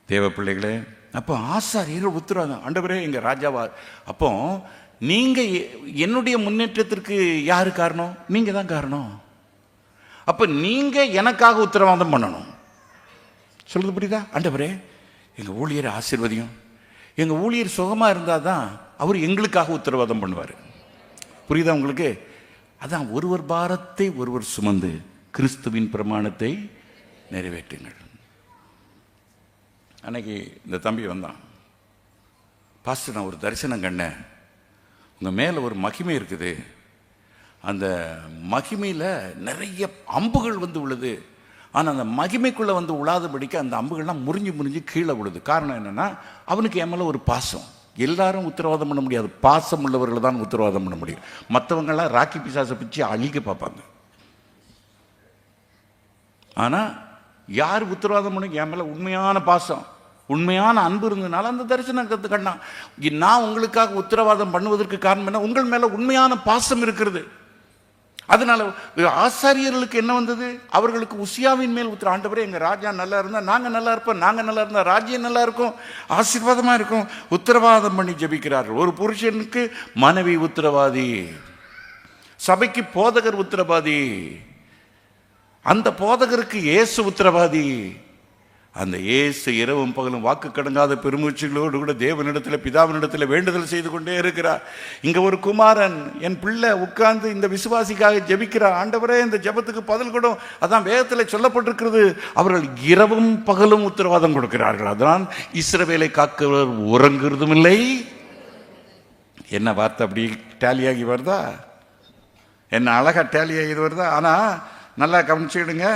தேவ பிள்ளைகளே, அப்போ ஆசாரியர்கள் உத்தரவாதம், ஆண்டவரே எங்க ராஜாவா. அப்போ நீங்க என்னுடைய முன்னேற்றத்திற்கு யாரு காரணம்? நீங்க தான் காரணம். அப்ப நீங்க எனக்காக உத்தரவாதம் பண்ணணும். சொல்றது புரியுதா? ஆண்டவரே எங்க ஊழியரை ஆசீர்வதியும், எங்க ஊழியர் சுகமா இருந்தாதான் அவர் எங்களுக்காக உத்தரவாதம் பண்ணுவார். புரியுதா உங்களுக்கு? அதான் ஒருவர் பாரத்தை ஒருவர் சுமந்து கிறிஸ்துவின் பிரமாணத்தை நிறைவேற்றுங்கள். அன்னைக்கு இந்த தம்பி வந்தான். பாஸ்டர், நான் ஒரு தரிசனம் கண்டேன், உங்க மேல ஒரு மகிமை இருக்குது, அந்த மகிமையில நிறைய அம்புகள் வந்து விழுது, ஆனால் அந்த மகிமைக்குள்ளே வந்து உழாதபடிக்கு அந்த அம்புகள்லாம் முறிஞ்சு கீழே விழுது. காரணம் என்னன்னா, அவனுக்கு என் மேலே ஒரு பாசம். எல்லாரும் உத்தரவாதம் பண்ண முடியாது. பாசம் உள்ளவர்கள் தான் உத்தரவாதம் பண்ண முடியும். மற்றவங்கெல்லாம் ராக்கி பிசாசை பிச்சு அழிக்க பார்ப்பாங்க. ஆனால் யார் உத்தரவாதம் பண்ண, என் மேலே உண்மையான பாசம், உண்மையான அன்பு இருந்ததுனால அந்த தரிசனம் கற்றுக்கண்ணா. நான் உங்களுக்காக உத்தரவாதம் பண்ணுவதற்கு காரணம் என்ன? உங்கள் மேலே உண்மையான பாசம் இருக்கிறது. அதனால ஆசாரியர்களுக்கு என்ன வந்தது? அவர்களுக்கு உசியாவின் மேல் ஆண்டவரே, எங்க ராஜா நல்லா இருந்தா நாங்க நல்லா இருப்போம், நாங்க நல்லா இருந்தா ராஜ்யம் நல்லா இருக்கும், ஆசீர்வாதமா இருக்கும். உத்தரவாதம் பண்ணி ஜெபிக்கிறார்கள். ஒரு புருஷனுக்கு மனைவி உத்தரவாதி, சபைக்கு போதகர் உத்தரவாதி, அந்த போதகருக்கு இயேசு உத்தரவாதி. அந்த இயேசு இரவும் பகலும் வாக்கு கடங்காத பெருமூச்சுகளோடு கூட தேவனிடத்தில் பிதாவினிடத்தில் வேண்டுதல் செய்து கொண்டே இருக்கிறார். இங்க ஒரு குமாரன், என் பிள்ளை உட்கார்ந்து இந்த விசுவாசிக்காக ஜெபிக்கிறார். ஆண்டவரே, இந்த ஜெபத்துக்கு பதில் கொடும். அதான் வேதத்தில் சொல்லப்பட்டிருக்கிறது. அவர்கள் இரவும் பகலும் உத்தரவாதம் கொடுக்கிறார்கள். அதான் இஸ்ரவேலை காக்கிறவர் உறங்குறதும் இல்லை. என்ன வார்த்தை அப்படி டேலியாகி வருதா? என்ன அழகா டேலியாகி வருதா? ஆனா நல்லா கவனிச்சுக்கிடுங்க.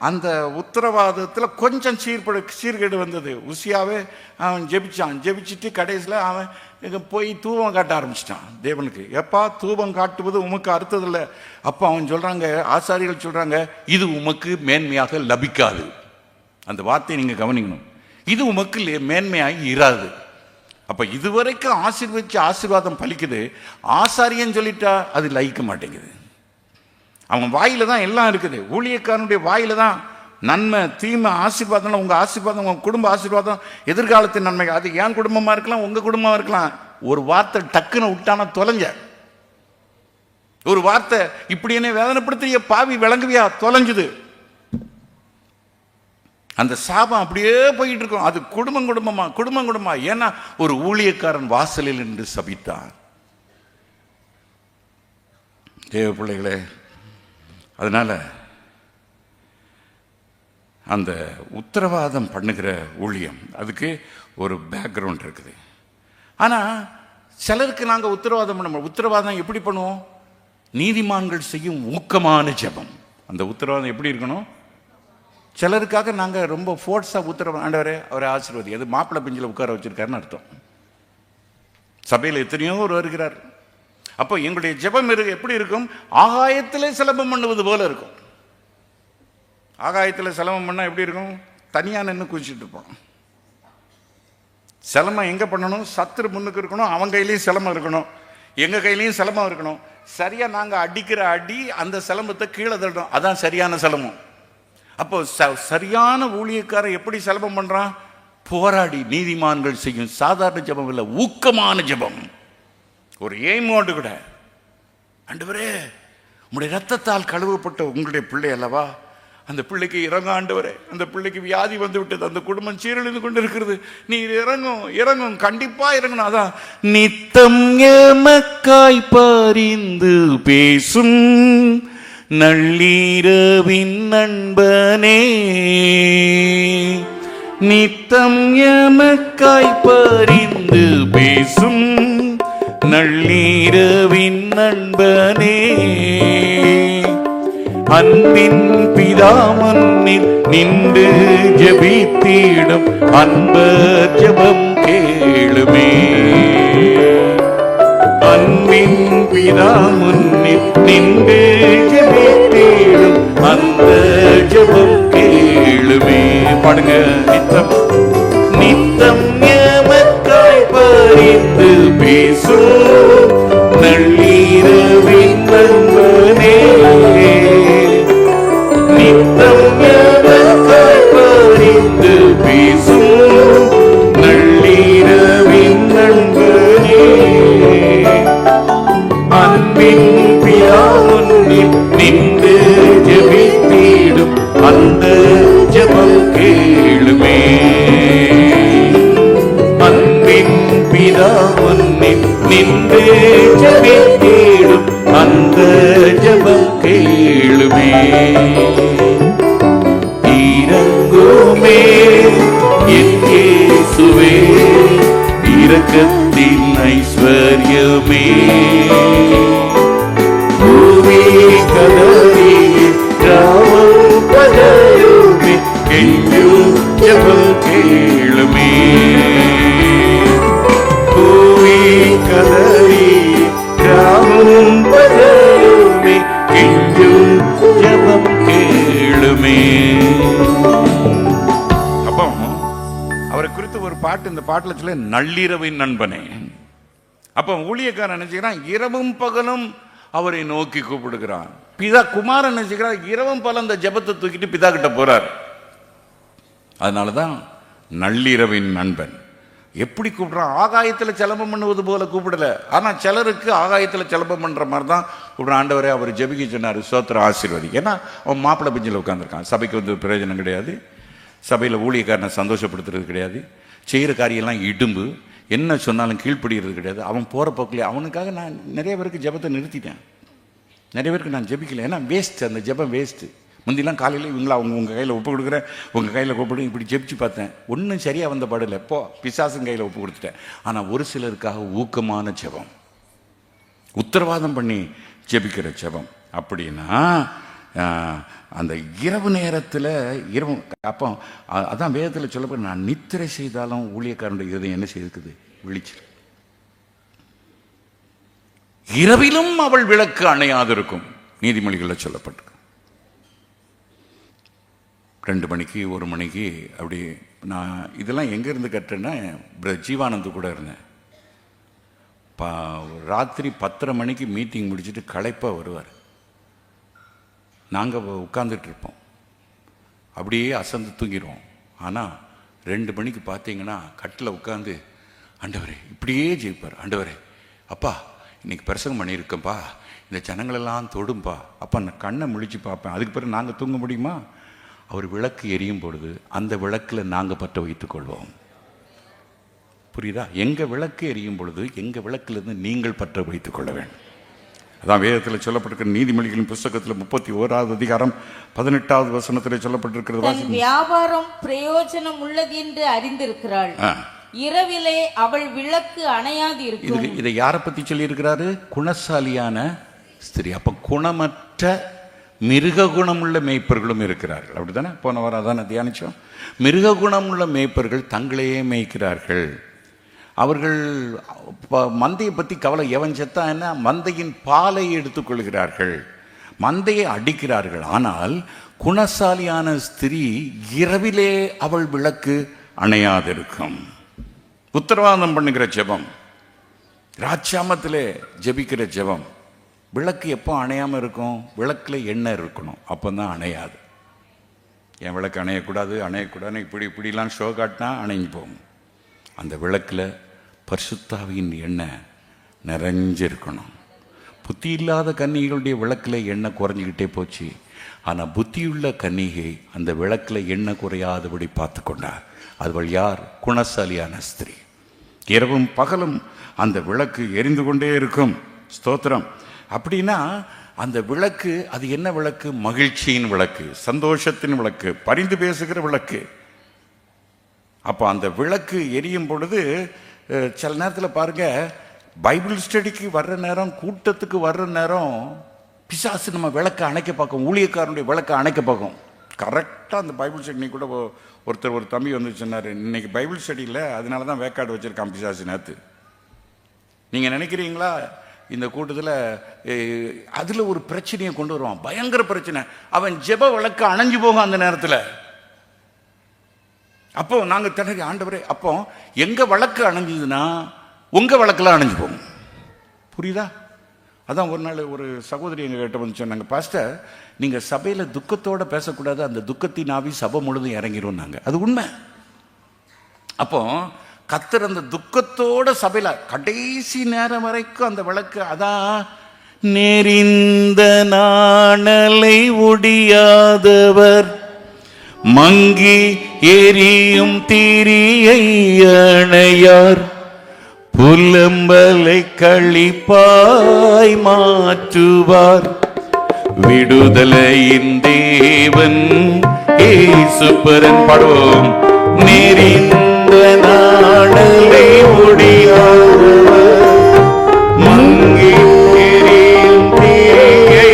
அந்த உத்தரவாதத்தில் கொஞ்சம் சீர்கேடு வந்தது. உசியாவே அவன் ஜெபிச்சுட்டு கடைசியில் அவன் போய் தூபம் காட்ட ஆரம்பிச்சிட்டான் தேவனுக்கு. எப்பா தூபம் காட்டுவது உமக்கு அர்த்ததில்லை. அப்போ அவன் சொல்கிறாங்க, ஆசாரிகள் சொல்கிறாங்க, இது உமக்கு மேன்மையாக லபிக்காது. அந்த வார்த்தையை நீங்கள் கவனிக்கணும். இது உமக்கு மேன்மையாக இராது. அப்போ இதுவரைக்கும் ஆசீர்வாதம் பலிக்குது. ஆசாரியன்னு சொல்லிட்டா அது லயிக்க மாட்டேங்குது. அவன் வாயில தான் எல்லாம் இருக்குது. ஊழியக்காரனுடைய வாயில தான் நன்மை, தீமை, ஆசீர்வாதம். உங்க ஆசீர்வாதம், உங்க குடும்ப ஆசீர்வாதம், எதிர்காலத்தின் நன்மை. அது என் குடும்பமா இருக்கலாம், உங்க குடும்பமா இருக்கலாம். ஒரு வார்த்தை டக்குன்னு விட்டான தொலைஞ்ச. ஒரு வார்த்தை இப்படி என்ன வேதனைப்படுத்திய பாவி விளங்குவியா, தொலைஞ்சுது. அந்த சாபம் அப்படியே போயிட்டு இருக்கும். அது குடும்பமா. ஏன்னா ஒரு ஊழியக்காரன் வாசலில் நின்று சபித்தான். தேவ பிள்ளைகளே, அதனால அந்த உத்தரவாதம் பண்ணுகிற ஊழியம், அதுக்கு ஒரு பேக்ரவுண்ட் இருக்குது. ஆனால் சிலருக்கு நாங்கள் உத்தரவாதம் பண்ண, உத்தரவாதம் எப்படி பண்ணுவோம்? நீதிமான்கள் செய்யும் ஊக்கமான ஜெபம். அந்த உத்தரவாதம் எப்படி இருக்கணும்? சிலருக்காக நாங்கள் ரொம்ப ஃபோர்ஸாக உத்தரவாதம், ஆண்டவரே அவரை ஆசீர்வாதி, அது மாப்பிள்ளை பெஞ்சில் உட்கார வச்சிருக்காருன்னு அர்த்தம். சபையில் எத்தனையோ ஒரு வருகிறார். அப்போ எங்களுடைய ஜெபம் எப்படி இருக்கும்? ஆகாயத்தில் சிலம்பம் பண்ணுவது போல இருக்கும். ஆகாயத்தில் சிலம்பம் பண்ணால் எப்படி இருக்கும்? தனியாக நின்று குதிச்சுட்டு இருப்போம். சிலம்பம் எங்கே பண்ணணும்? சத்துரு முன்னுக்கு இருக்கணும், அவன் கையிலையும் சிலம்பம் இருக்கணும், எங்கள் கையிலையும் சிலம்பம் இருக்கணும். சரியாக நாங்கள் அடிக்கிற அடி அந்த சிலம்பத்தை கீழே தள்ளுறோம். அதான் சரியான சிலம்பம். அப்போ சரியான ஊழியக்காரன் எப்படி சிலம்பம் பண்ணுறான்? போராடி. நீதிமான்கள் செய்யும் சாதாரண ஜெபம் இல்லை, ஊக்கமான ஜெபம். ஒரு எய்மோடு கூட, ஆண்டவரே உங்களுடைய ரத்தத்தால் கழுவப்பட்ட உங்களுடைய பிள்ளை அல்லவா, அந்த பிள்ளைக்கு இறங்கும் ஆண்டவரே, அந்த பிள்ளைக்கு வியாதி வந்து விட்டது, அந்த குடும்பம் சீரழிந்து கொண்டு இருக்கிறது, நீர் இறங்கும், கண்டிப்பா இறங்கணும். அதான் நித்தம் எமக்காய் பரிந்து பேசும் நள்ளீரவின் நண்பனே, நித்தம் எமக்காய் பரிந்து பேசும் நள்ளீரவின் நண்பனே, அன்பின் பிதா முன்னில் நின்று ஜெபித்திடும் அன்பர் ஜெபம் கேளுமே, அன்பின் பிதா முன்னில் நின்று ஜெபித்திடும் அந்த ஜெபம் கேளுமே. பாடுங்க. நித்தம் எமக்காய் பரிந்து பேசும் நள்ளீரவின் நண்பனே, நித்தம் எமக்காய் பரிந்து பேசும் நள்ளீரவின் நண்பனே, அன்பின் பிதா முன்னில் நின்று ஜெபித்திடும் அந்த ஜெபம் கேளுமே, அன்பின் பிதா முன்னில் நின்று ஜெபித்திடும் அந்த ஜெபம் கேளுமே. இரங்குமே என் இயேசுவே, இரக்கத்தின் ஐஸ்வர்யமே, பூமி கதறி ராவல் பகலுமே எங்கும் ஜெபம் கேளுமே, பூமி பாட்டு, இந்த பாட்டுல சொல்ல நள்ளிரவின் நண்பனே. அப்ப ஊழியக்காரன் நினைச்சுக்கிறான் இரவும் பகலும் அவரை நோக்கி கூப்பிடுகிறான். பிதா குமாரன் நினைச்சுக்கிறான் இரவும் பகலும் அந்த ஜெபத்தை தூக்கிட்டு பிதா கிட்ட போறார். அதனாலதான் நள்ளிரவின் நண்பன். எப்படி கூப்பிடுறான்? ஆகாயத்துல செலபம் பண்ணுவது போல கூப்பிடல. ஆனா சிலருக்கு ஆகாயத்துல செலபம் பண்ற மாதிரி தான் கூப்பிடுறான். ஆண்டவரே அவர் ஜெபிக்க சொன்னாரு, சோத்திர ஆசீர்வதி. ஏன்னா அவன் மாப்பிள்ளை பெஞ்சில் உட்காந்துருக்கான். சபைக்கு வந்து பிரயோஜனம் கிடையாது, சபையில் ஊழியக்காரனை சந்தோஷப்படுத்துறது கிடையாது, செய்கிற காரியெல்லாம் இடும்பு, என்ன சொன்னாலும் கீழ்ப்படுகிறது கிடையாது. அவன் போகிற போக்கிலே அவனுக்காக நான் நிறைய பேருக்கு ஜெபத்தை நிறுத்திட்டேன். நிறைய பேருக்கு நான் ஜெபிக்கல. ஏன்னா வேஸ்ட், அந்த ஜெபம் வேஸ்ட்டு. முந்திலாம் காலையில் இவங்களா உங்கள் கையில் ஒப்பு கொடுக்குறேன், உங்கள் கையில் கூப்பிடு, இப்படி ஜெபிச்சு பார்த்தேன், ஒன்றும் சரியாக வந்த பாடல. இப்போ பிசாசும் கையில் ஒப்பு கொடுத்துட்டேன். ஆனால் ஒரு சிலருக்காக ஊக்கமான ஜெபம், உத்தரவாதம் பண்ணி ஜெபிக்கிற ஜெபம். அப்படின்னா அந்த இரவு நேரத்தில் இரவு அப்போ அதான் வேதத்தில் சொல்லப்போ, நான் நித்திரை செய்தாலும் ஊழியக்காரனுடைய இதயம் என்ன செய்திருக்குது? விழிச்சிரு. இரவிலும் அவள் விளக்கு அணையாது இருக்கும், நீதிமொழிகளில் சொல்லப்பட்டிருக்கு. 2 மணிக்கு 1 மணிக்கு அப்படி. நான் இதெல்லாம் எங்கேருந்து கட்டுறேன்னா ஜீவானந்து கூட இருந்தேன். ராத்திரி 10:30 மணிக்கு மீட்டிங் முடிச்சுட்டு களைப்பாக வருவார். நாங்கள் உட்காந்துட்டு இருப்போம், அப்படியே அசந்து தூங்கிடுவோம். ஆனால் 2 மணிக்கு பார்த்தீங்கன்னா கட்டில் உட்காந்து, ஆண்டவரே இப்படியே ஜெயிப்பார். ஆண்டவரே அப்பா இன்னைக்கு பிரசங்கம் பண்ணியிருக்கேன்ப்பா, இந்த ஜனங்களெல்லாம் தொடும்பா. அப்போ நான் கண்ணை முழிச்சு பார்ப்பேன். அதுக்கு பிறகு நாங்கள் தூங்க முடியுமா? அவர் விளக்கு எரியும் பொழுது அந்த விளக்கில் நாங்கள் பற்ற வைத்துக் கொள்வோம். புரியுதா? எங்கள் விளக்கு எரியும் பொழுது எங்கள் விளக்கிலிருந்து நீங்கள் பற்ற வைத்துக் கொள்ள வேண்டும். அதான் வேதத்தில் சொல்லப்பட்டிருக்கிற நீதிமொழிகளின் புஸ்தகத்தில் 31வது அதிகாரம் 18வது வசனத்தில் சொல்லப்பட்டிருக்கிறது. வியாபாரம் பிரயோஜனம் உள்ளது என்று அறிந்திருக்கிறாள், இரவிலே அவள் விளக்கு அணையாது இருக்கும். இதை யாரை பத்தி சொல்லி இருக்கிறாரு? குணசாலியான ஸ்திரீ. அப்ப குணமற்ற மிருக குணமுள்ள மேய்ப்பர்களும் இருக்கிறார்கள். அப்படித்தானே? போன வாரம் அதான தியானிச்சோம். மிருக குணமுள்ள மேய்ப்பர்கள் தங்களையே மேய்க்கிறார்கள். அவர்கள் மந்தையை பற்றி கவலை, எவன் செத்தா என்ன, மந்தையின் பாலை எடுத்துக்கொள்கிறார்கள், மந்தையை அடிக்கிறார்கள். ஆனால் குணசாலியான ஸ்திரீ இரவிலே அவள் விளக்கு அணையாதிருக்கும். உத்தரவாதம் பண்ணுகிற ஜெபம், ராட்சாமத்திலே ஜெபிக்கிற ஜெபம். விளக்கு எப்போ அணையாமல் இருக்கும்? விளக்கில் எண்ணெய் இருக்கணும், அப்போ தான் அணையாது. என் விளக்கு அணையக்கூடாது அணையக்கூடாதுன்னு இப்படிலாம் ஷோ காட்டினா அணைஞ்சு போகும். அந்த விளக்கில் பரிசுத்தாவியின் எண்ணெய் நிறைஞ்சிருக்கணும். புத்தி இல்லாத கன்னிகளுடைய விளக்கில் எண்ணெய் குறைஞ்சிக்கிட்டே போச்சு. ஆனால் புத்தியுள்ள கன்னிகை அந்த விளக்கில் எண்ணெய் குறையாதபடி பார்த்து கொண்டார். அதுவள் யார்? குணசாலியான ஸ்திரீ. இரவும் பகலும் அந்த விளக்கு எரிந்து கொண்டே இருக்கும். ஸ்தோத்திரம். அப்படின்னா அந்த விளக்கு, அது என்ன விளக்கு? மகிழ்ச்சியின் விளக்கு, சந்தோஷத்தின் விளக்கு, பரிந்து பேசுகிற விளக்கு. அப்போ அந்த விளக்கு எரியும் பொழுது சில நேரத்தில் பாருங்க, பைபிள் ஸ்டடிக்கு வர்ற நேரம், கூட்டத்துக்கு வர்ற நேரம், பிசாசு நம்ம விளக்கை அணைக்க பார்க்கும், ஊழியக்காரனுடைய விளக்கை அணைக்க பார்க்கும். கரெக்டாக அந்த பைபிள் ஸ்டடி கூட ஒரு தம்பி வந்து சொன்னார், இன்னைக்கு பைபிள் ஸ்டடி இல்லை, அதனால தான் வேக்காடு வச்சிருக்கான் பிசாசு நேற்று. நீங்கள் நினைக்கிறீங்களா இந்த கூட்டத்தில் அதில் ஒரு பிரச்சனையை கொண்டு வருவான், பயங்கர பிரச்சனை. அவன் ஜெப விளக்கு அணைஞ்சு போகும் அந்த நேரத்தில். அப்போ நாங்கள் திணறி, ஆண்டவரே, அப்போ எங்க விளக்கு அணைஞ்சதுன்னா உங்க விளக்கெல்லாம் அணைஞ்சு போகும். புரியுதா? அதான் ஒரு நாள் ஒரு சகோதரி எங்க கிட்ட வந்து சொன்னாங்க, பாஸ்டர் நீங்க சபையில துக்கத்தோட பேசக்கூடாது, அந்த துக்கத்தின் ஆவி சபை முழுதும் இறங்கிரும். நாங்க அது உண்மை. அப்போ கர்த்தர் அந்த துக்கத்தோட சபையில கடைசி நேரம் வரைக்கும் அந்த விளக்கு, அதான் நெறிந்த நாணலை ஒடியாதவர் மங்கி எரியும் திரியை அணையார், புலம்பலை களிப்பாய் மாற்றுவார், விடுதலையின் தேவன் ஏசுபரன். பாடுவோம். நெறிந்த நாணலை ஒடியாதவர் மங்கி எரியும் திரியை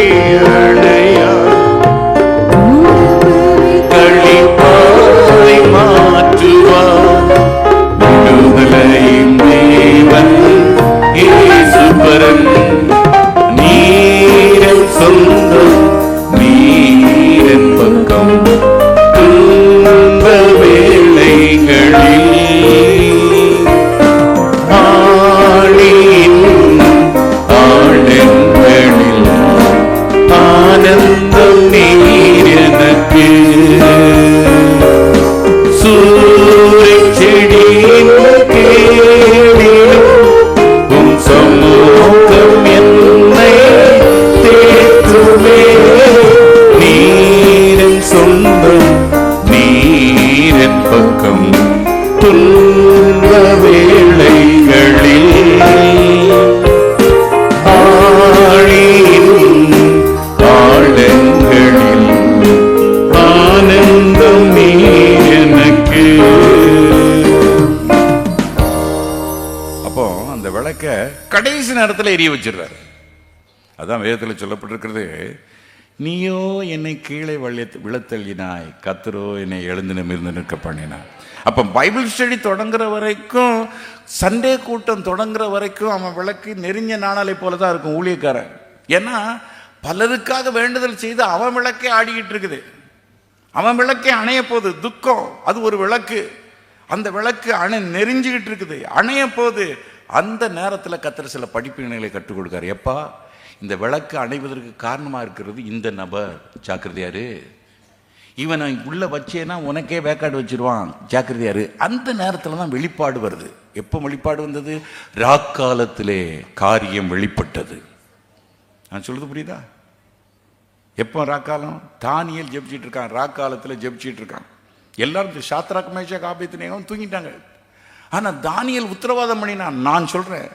அணையார், களிப்பாய் மாற்றுவார், விடுதலையின் தேவன் ஏசுபரன். நீரன் சொந்தம் நீரன் பக்கம் துன்ப வேளைகளில் நேரத்தில் எரிய வச்சிடுறாரு. அதான் வேதத்தில் சொல்லப்பட்டிருக்கிறது, நீயோ என்னை கீழே விழத்தள்ளினாய், கர்த்தரோ என்னை எழுந்து நிமிர்ந்து நிற்க பண்ணினார். அப்போ பைபிள் ஸ்டடி தொடங்குற வரைக்கும், சண்டே கூட்டம் தொடங்குற வரைக்கும் அவன் விளக்கு நெறிஞ்ச நாணலை போல தான் இருக்கும் ஊழியக்காரன். ஏன்னா பலருக்காக வேண்டுதல் செய்து அவன் விளக்கே ஆடிக்கிட்டு இருக்குது, அவன் விளக்கே அணைய போகுது. துக்கம் அது ஒரு விளக்கு, அந்த விளக்கு நெறிஞ்சுக்கிட்டு இருக்குது, அணைய போகுது. அந்த நேரத்தில் கர்த்தர் சில படிப்பினைகளை கற்றுக் கொடுக்காரு. எப்பா, இந்த விளக்கு அணைவதற்கு காரணமாக இருக்கிறது இந்த நபர், ஜாக்கிரதையாரு. இவனை உள்ள வச்சேன்னா உனக்கே வேக்காடு வச்சிருவான், ஜாக்கிரதையாரு. அந்த நேரத்தில் தான் வெளிப்பாடு வருது. எப்போ வெளிப்பாடு வந்தது? ராக்காலத்திலே காரியம் வெளிப்பட்டது. நான் சொல்றது புரியுதா? எப்போ ராக்காலம்? தானியேல் ஜெபிச்சிட்டு இருக்கான், ராக்காலத்தில் ஜெபிச்சிட்டு இருக்கான். எல்லாரும் சாத்ராக் மேஷாக் ஆபேத்நேகோ தூங்கிட்டாங்க. ஆனால் தானியேல் உத்தரவாதம் பண்ணினான். நான் சொல்றேன்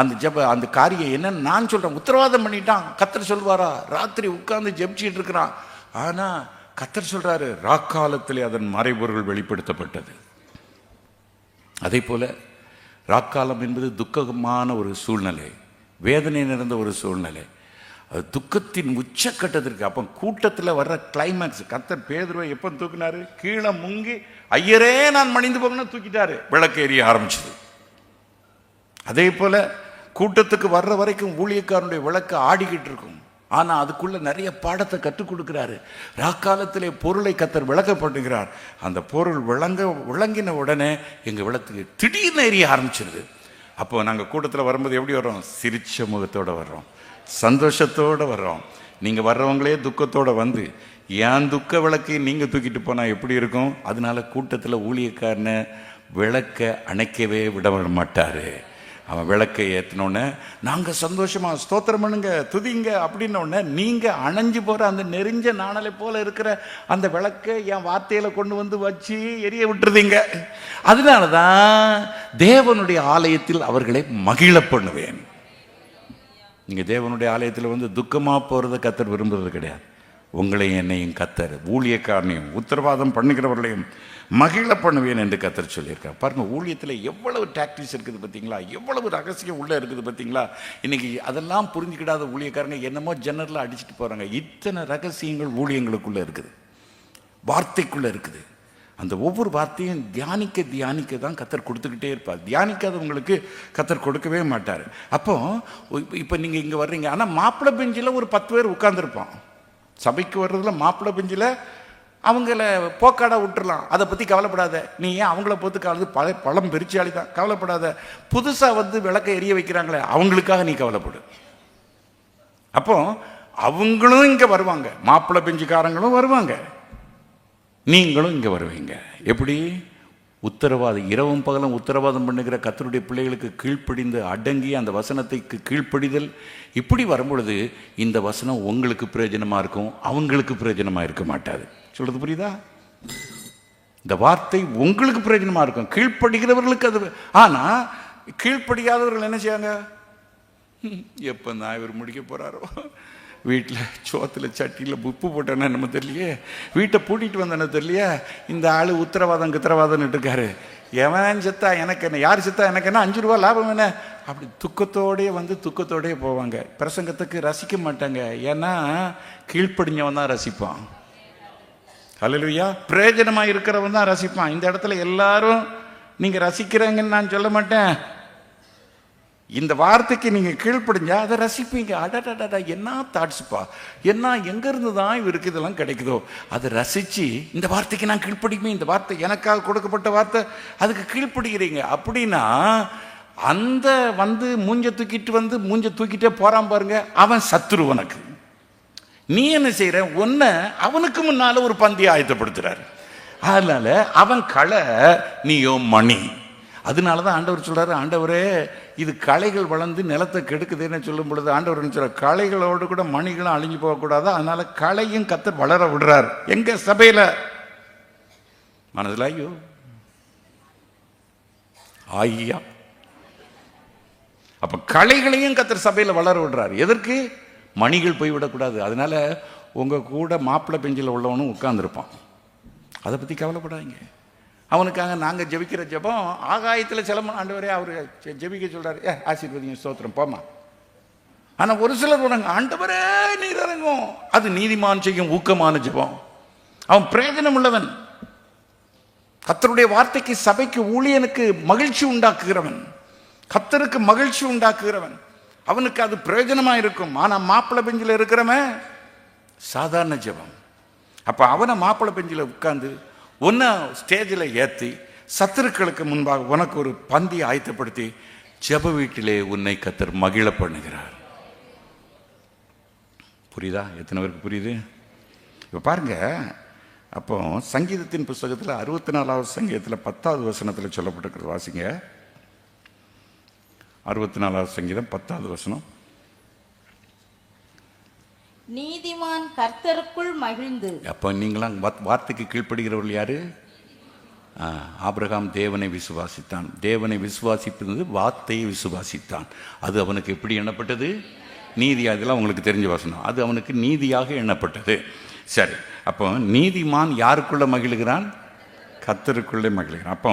அந்த காரியம் என்னன்னு நான் சொல்றேன். உத்தரவாதம் பண்ணிட்டான். கர்த்தர் சொல்வாரா? ராத்திரி உட்கார்ந்து ஜெபிச்சிட்டு இருக்கிறான். ஆனா கர்த்தர் சொல்றாரு, ராக்காலத்திலே அதன் மறைபொருள் வெளிப்படுத்தப்பட்டது. அதே போல ராக்காலம் என்பது துக்கமான ஒரு சூழ்நிலை, வேதனை நிறைந்த ஒரு சூழ்நிலை. அது துக்கத்தின் உச்சக்கட்டத்திற்கு. அப்போ கூட்டத்தில் வர்ற கிளைமேக்ஸ். கர்த்தர் பேதுருவை எப்போ தூக்கினாரு? கீழே முங்கி ஐயரே நான் மணிந்து போகணும் தூக்கிட்டாரு, விளக்கு எரிய ஆரம்பிச்சது. அதே போல கூட்டத்துக்கு வர்ற வரைக்கும் ஊழியக்காரனுடைய விளக்கு ஆடிக்கிட்டு இருக்கும். ஆனால் அதுக்குள்ள நிறைய பாடத்தை கற்றுக் கொடுக்கிறாரு. ராக்காலத்திலே பொருளை கர்த்தர் விளக்கப்படுகிறார். அந்த பொருள் விளங்கின உடனே எங்கள் விளக்கு திடீர்னு எரிய ஆரம்பிச்சிருது. அப்போ நாங்கள் கூட்டத்தில் வரும்போது எப்படி வர்றோம்? சிரிச்ச முகத்தோடு வர்றோம், சந்தோஷத்தோடு வர்றோம். நீங்கள் வர்றவங்களே துக்கத்தோடு வந்து ஏன் துக்க விளக்கை நீங்கள் தூக்கிட்டு போனால் எப்படி இருக்கும்? அதனால கூட்டத்தில் ஊழியக்காரனை விளக்க அணைக்கவே விட மாட்டார். அவன் விளக்கை ஏற்றினோடனே நாங்கள் சந்தோஷமாக ஸ்தோத்திரம் பண்ணுங்க, துதிங்க அப்படின்னோடனே நீங்கள் அணைஞ்சு போகிற அந்த நெறிஞ்ச நாணலை போல இருக்கிற அந்த விளக்கை என் வார்த்தையில் கொண்டு வந்து வச்சு எரிய விட்டுருதீங்க. அதனால தான் தேவனுடைய ஆலயத்தில் அவர்களை மகிழ பண்ணுவேன். நீங்கள் தேவனுடைய ஆலயத்தில் வந்து துக்கமாக போகிறத கர்த்தர் விரும்புறது கிடையாது. உங்களையும் என்னையும் கர்த்தர், ஊழியக்காரனையும் உத்தரவாதம் பண்ணுகிறவர்களையும் மகிழ பண்ணுவேன் என்று கர்த்தர் சொல்லியிருக்கார். பாருங்க, ஊழியத்தில் எவ்வளவு டாக்டிக்ஸ் இருக்குது பார்த்தீங்களா, எவ்வளவு ரகசியம் உள்ளே இருக்குது பார்த்தீங்களா. இன்னைக்கு அதெல்லாம் புரிஞ்சுக்கிடாத ஊழியக்காரங்க என்னமோ ஜன்னரில் அடிச்சுட்டு போகிறாங்க. இத்தனை ரகசியங்கள் ஊழியங்களுக்குள்ளே இருக்குது, வார்த்தைக்குள்ளே இருக்குது. அந்த ஒவ்வொரு வார்த்தையும் தியானிக்க தான் கர்த்தர் கொடுத்துக்கிட்டே இருப்பார். தியானிக்காதவங்களுக்கு கர்த்தர் கொடுக்கவே மாட்டார். அப்போ இப்போ நீங்கள் இங்கே வர்றீங்க, ஆனால் மாப்பிள்ளை பெஞ்சில் ஒரு 10 பேர் உட்கார்ந்துருப்பான். சபைக்கு வர்றதுல மாப்பிள்ளை பெஞ்சில் அவங்கள போக்காடா விட்டுறலாம், அதை பற்றி கவலைப்படாத. நீ ஏன் அவங்கள பொறுத்து பழம் பெருச்சாளி தான், கவலைப்படாத. புதுசாக வந்து விளக்கை எரிய வைக்கிறாங்களே அவங்களுக்காக நீ கவலைப்படு. அப்போ அவங்களும் இங்கே வருவாங்க, மாப்பிள்ளை பெஞ்சுக்காரங்களும் வருவாங்க, நீங்களும் இங்கே வருவீங்க. எப்படி? உத்தரவாதம், இரவும் பகலும் உத்தரவாதம் பண்ணுகிற கர்த்தருடைய பிள்ளைகளுக்கு கீழ்ப்படிந்து அடங்கி அந்த வசனத்துக்கு கீழ்ப்படிதல். இப்படி வரும்பொழுது இந்த வசனம் உங்களுக்கு பிரயோஜனமாக இருக்கும், அவங்களுக்கு பிரயோஜனமாக இருக்க மாட்டாது. சொல்றது புரியுதா? இந்த வார்த்தை உங்களுக்கு பிரயோஜனமாக இருக்கும், கீழ்ப்படுகிறவர்களுக்கு அது. ஆனால் கீழ்ப்படியாதவர்கள் என்ன செய்யாங்க? எப்போ தான் இவர் முடிக்க போகிறாரோ, வீட்டில் சோத்தில் சட்டியில் உப்பு போட்டேன்னா நம்ம தெரியலையே, வீட்டை பூட்டிட்டு வந்தேன்னு தெரியலையே, இந்த ஆள் உத்தரவாதம்னு இருக்காரு, எவன் செத்தா எனக்கு என்ன, யார் செத்தா எனக்கு என்ன, 5 ரூபா லாபம் என்ன, அப்படி துக்கத்தோடையே வந்து துக்கத்தோடையே போவாங்க. பிரசங்கத்துக்கு ரசிக்க மாட்டாங்க. ஏன்னா கீழ்ப்படிஞ்சவன் தான் ரசிப்பான். ஹல்லேலூயா. பிரயோஜனமாக இருக்கிறவன் தான் ரசிப்பான். இந்த இடத்துல எல்லாரும் நீங்கள் ரசிக்கிறீங்கன்னு நான் சொல்ல மாட்டேன். இந்த வார்த்தைக்கு நீங்கள் கீழ்ப்படிஞ்சா அதை ரசிப்பீங்க. அடடா என்ன தாட்ஸ்ப்பா, என்ன எங்கேருந்து தான் இவருக்கு இதெல்லாம் கிடைக்குதோ அதை ரசித்து இந்த வார்த்தைக்கு நான் கீழ்ப்படிக்குமே, இந்த வார்த்தை எனக்காக கொடுக்கப்பட்ட வார்த்தை, அதுக்கு கீழ்ப்படுகிறீங்க. அப்படின்னா அந்த வந்து மூஞ்ச தூக்கிட்டே போகிறான் பாருங்க, அவன் சத்துரு உனக்கு. நீ என்ன செய்கிற? ஒன்றை அவனுக்கு முன்னால் ஒரு பந்தியை ஆயத்தப்படுத்துறாரு. அதனால அவன் களை, நீயோ மணி. அதனால தான் ஆண்டவர் சொல்கிறாரு, ஆண்டவரே இது களைகள் வளர்ந்து நிலத்தை கெடுக்குதுன்னு சொல்லும் பொழுது ஆண்டவர் சொல்கிறார், களைகளோடு கூட மணிகளும் அழிஞ்சு போகக்கூடாது, அதனால களையும் கர்த்தர் வளர விடுறார். எங்க சபையில் மனதில் ஐயா அப்போ களைகளையும் கர்த்தர் சபையில் வளர விடுறார். எதற்கு? மணிகள் போய்விடக்கூடாது. அதனால உங்கள் கூட மாப்பிள்ளை பெஞ்சில் உள்ளவனும் உட்கார்ந்துருப்பான், அதை பற்றி கவலைப்படாதீங்க. அவனுக்காக நாங்கள் ஜெபிக்கிற ஜெபம் ஆகாயத்தில் சிலம்பம் ஆண்டவரே அவர் ஜெபிக்க சொல்கிறார், ஆசீர்வதிங்க ஸ்தோத்திரம் போமா. ஆனால் ஒரு சிலர் வராங்க, ஆண்டவரே நீர் இறங்கும். அது நீதிமான் செய்யும் ஊக்கமான ஜெபம். அவன் பிரயோஜனம் உள்ளவன், கர்த்தருடைய வார்த்தைக்கு சபைக்கு ஊழியனுக்கு மகிழ்ச்சி உண்டாக்குகிறவன், கர்த்தருக்கு மகிழ்ச்சி உண்டாக்குகிறவன், அவனுக்கு அது பிரயோஜனமா இருக்கும். ஆனால் மாப்பிள்ளை பெஞ்சில் இருக்கிறவன் சாதாரண ஜெபம். அப்போ அவனை மாப்பிள்ளை பெஞ்சில் உட்கார்ந்து உன்னை ஸ்டேஜில் ஏற்றி சத்துருக்களுக்கு முன்பாக உனக்கு ஒரு பந்தி ஆயத்தப்படுத்தி ஜெப வீட்டிலே உன்னை கர்த்தர் மகிழ பண்ணுகிறார். புரியுதா? எத்தனை பேருக்கு புரியுது? இப்போ பாருங்க, அப்போ சங்கீதத்தின் புஸ்தகத்தில் 64வது சங்கீதத்தில் 10வது வசனத்தில் சொல்லப்பட்டிருக்கிறது. வாசிங்க, 64வது சங்கீதம் 10வது வசனம். நீதிமான் கர்த்தருக்குள் மகிழ்ந்து. அப்போ நீங்களாம் வார்த்தைக்கு கீழ்ப்படுகிறவர்கள் யாரு? ஆபிரகாம் தேவனை விசுவாசித்தான். தேவனை விசுவாசிப்பது வார்த்தையை விசுவாசித்தான். அது அவனுக்கு எப்படி எண்ணப்பட்டது? நீதியாக. இதெல்லாம் உங்களுக்கு தெரிஞ்ச வசனம். அது அவனுக்கு நீதியாக எண்ணப்பட்டது. சரி, அப்போ நீதிமான் யாருக்குள்ள மகிழ்கிறான்? கர்த்தருக்குள்ளே மகிழ்கிறான். அப்போ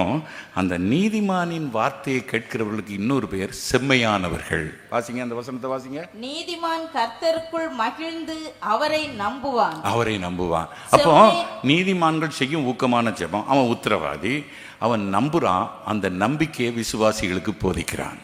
அந்த நீதிமானின் வார்த்தையை கேட்கிறவர்களுக்கு இன்னொரு பெயர் செம்மையானவர்கள். வாசிங்க அந்த வசனத்தை வாசிங்க. நீதிமான் கர்த்தருக்குள் மகிழ்ந்து அவரை நம்புவான். அவரை நம்புவான். அப்போ நீதிமான்கள் செய்யும் ஊக்கமான ஜெபம். அவன் உத்தரவாதி, அவன் நம்புறான். அந்த நம்பிக்கையை விசுவாசிகளுக்கு போதிக்கிறான்.